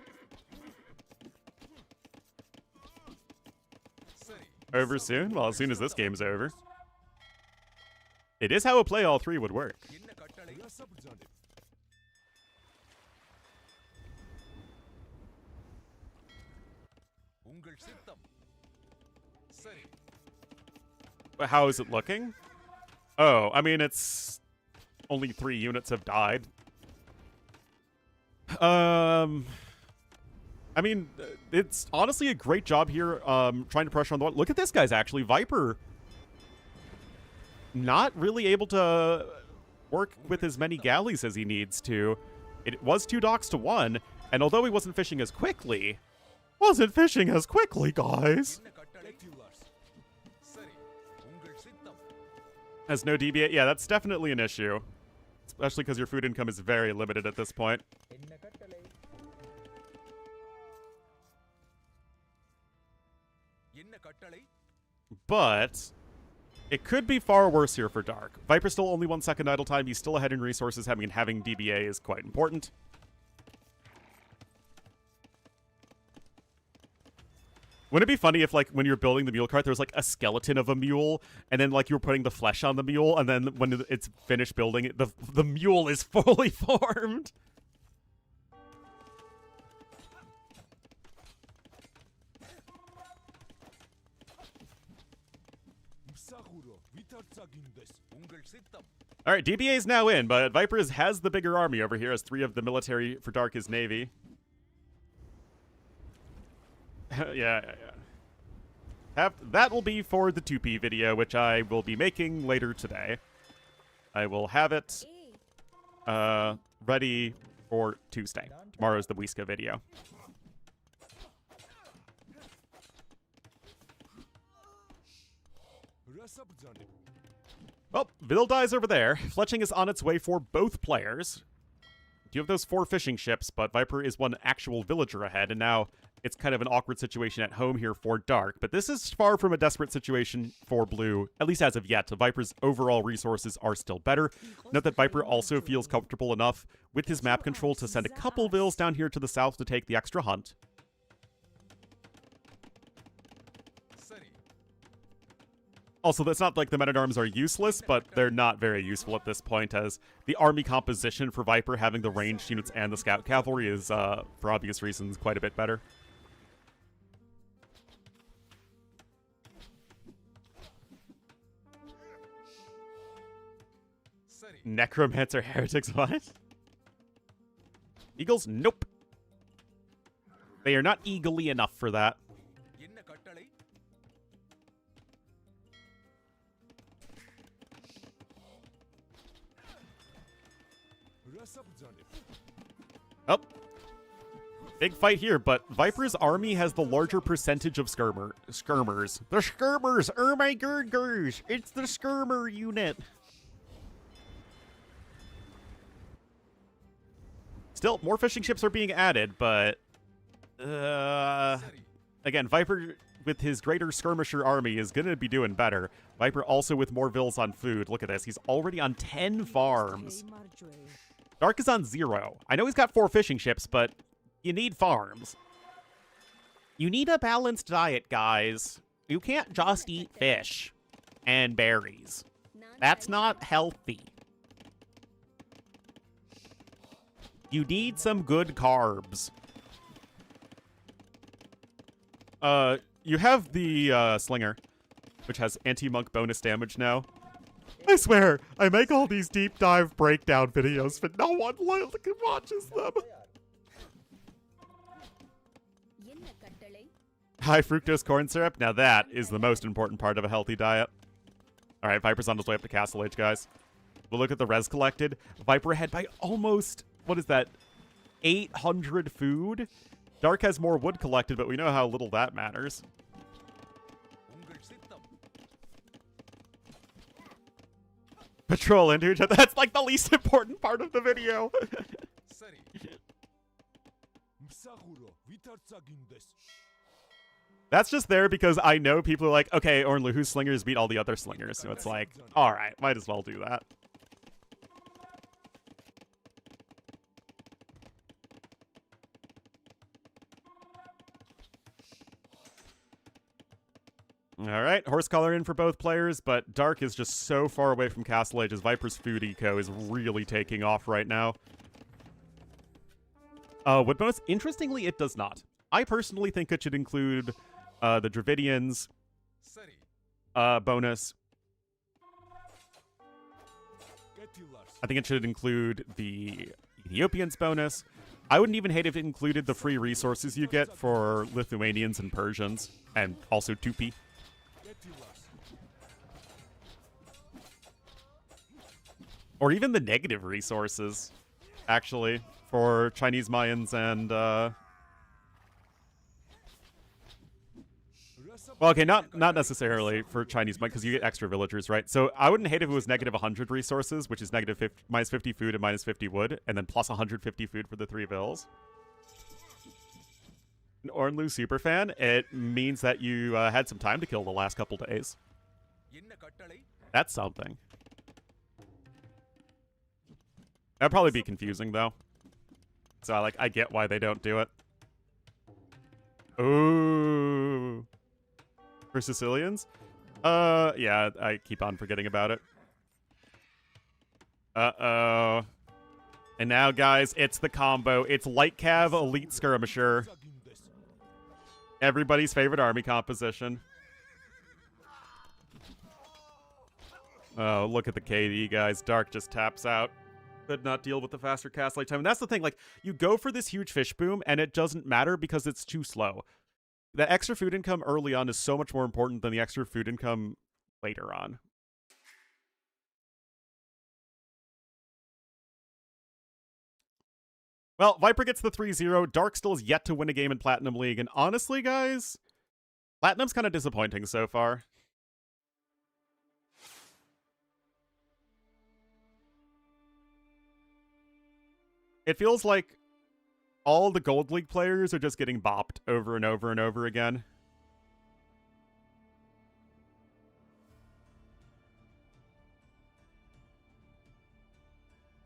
Over soon? Well, as soon as this game's over. It is how a play all 3 would work. But how is it looking? Oh, I mean, it's... Only 3 units have died. I mean, it's honestly a great job here trying to pressure on the one. Look at this, guys, actually. Viper not really able to work with as many galleys as he needs to. It was 2 docks to 1, and although he wasn't fishing as quickly, guys. Has no DBA. Yeah, that's definitely an issue. Especially because your food income is very limited at this point. But it could be far worse here for Dark. Viper still only 1 second idle time. He's still ahead in resources. Having DBA is quite important. Wouldn't it be funny if, like, when you're building the mule cart, there was, like, a skeleton of a mule, and then, like, you were putting the flesh on the mule, and then when it's finished building it, the mule is fully formed? Alright, DBA is now in, but Viper has the bigger army over here, as 3 of the military for Dark is Navy. Yeah. That will be for the 2P video, which I will be making later today. I will have it ready for Tuesday. Tomorrow's the Wiska video. Well, Vildai's over there. Fletching is on its way for both players. You have those 4 fishing ships, but Viper is 1 actual villager ahead, and now it's kind of an awkward situation at home here for Dark. But this is far from a desperate situation for Blue, at least as of yet. Viper's overall resources are still better. Note that Viper also feels comfortable enough with his map control to send a couple vills down here to the south to take the extra hunt. Also, that's not like the men-at-arms are useless, but they're not very useful at this point, as the army composition for Viper, having the ranged units and the scout cavalry, is, for obvious reasons, quite a bit better. Necromancer heretics, what? Eagles? Nope. They are not eagerly enough for that. Oh. Big fight here, but Viper's army has the larger percentage of skirmers. The skirmers! Oh my gurgers! It's the skirmer unit! Still, more fishing ships are being added, but... again, Viper, with his greater skirmisher army, is going to be doing better. Viper also with more vills on food. Look at this. He's already on 10 farms. Dark is on 0. I know he's got 4 fishing ships, but you need farms. You need a balanced diet, guys. You can't just eat fish and berries. That's not healthy. You need some good carbs. You have the Slinger, which has anti-monk bonus damage now. I swear, I make all these deep dive breakdown videos, but no one watches them. High fructose corn syrup. Now that is the most important part of a healthy diet. All right, Viper's on his way up to Castle Age, guys. We'll look at the res collected. Viper ahead by almost, what is that, 800 food? Dark has more wood collected, but we know how little that matters. Patrol into each other. That's like the least important part of the video. That's just there because I know people are like, okay, Ornlu, whose slingers beat all the other slingers? So it's like, all right, might as well do that. All right, horse collar in for both players, but Dark is just so far away from Castle Age as Viper's food eco is really taking off right now. Wood bonus? Interestingly, it does not. I personally think it should include the Dravidians bonus. I think it should include the Ethiopians bonus. I wouldn't even hate if it included the free resources you get for Lithuanians and Persians, and also Tupi. Or even the negative resources, actually, for Chinese Mayans and Well, okay, not necessarily for Chinese money, because you get extra villagers, right? So I wouldn't hate if it was negative 100 resources, which is negative 50, minus 50 food and minus 50 wood, and then plus 150 food for the 3 vills. An Ornlu superfan, it means that you had some time to kill the last couple days. That's something. That'd probably be confusing, though. So I get why they don't do it. Ooh. For Sicilians? Yeah, I keep on forgetting about it. Uh-oh. And now, guys, it's the combo. It's Light Cav Elite Skirmisher. Everybody's favorite army composition. Oh, look at the KD, guys. Dark just taps out. Could not deal with the faster cast light time. And that's the thing, like, you go for this huge fish boom, and it doesn't matter because it's too slow. The extra food income early on is so much more important than the extra food income later on. Well, Viper gets the 3-0. Dark still has yet to win a game in Platinum League. And honestly, guys, Platinum's kind of disappointing so far. It feels like all the Gold League players are just getting bopped over and over and over again.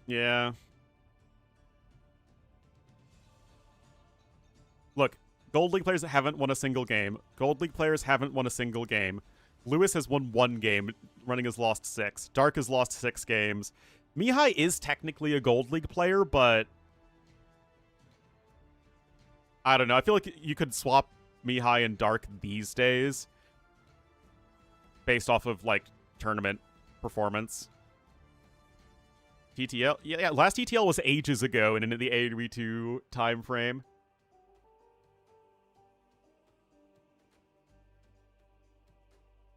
Yeah. Look, Gold League players haven't won a single game. Gold League players haven't won a single game. Lewis has won 1 game, Running has lost 6. Dark has lost 6 games. Mihai is technically a Gold League player, but I don't know. I feel like you could swap Mihai and Dark these days based off of, like, tournament performance. TTL? Yeah, last TTL was ages ago and in the AoE2 time frame.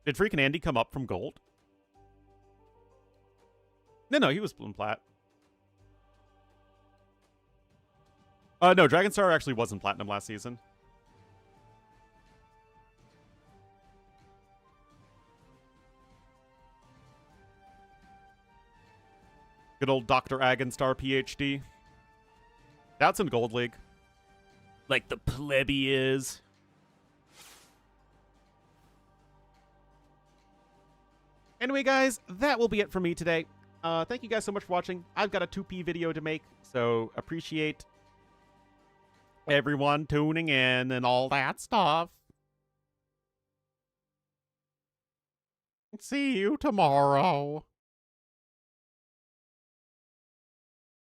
Did freaking Andy come up from gold? No, he was Bloom Plat. No, Dragonstar actually wasn't Platinum last season. Good old Dr. Agonstar PhD. That's in Gold League. Like the plebby is. Anyway, guys, that will be it for me today. Thank you guys so much for watching. I've got a 2P video to make, so appreciate everyone tuning in and all that stuff. See you tomorrow.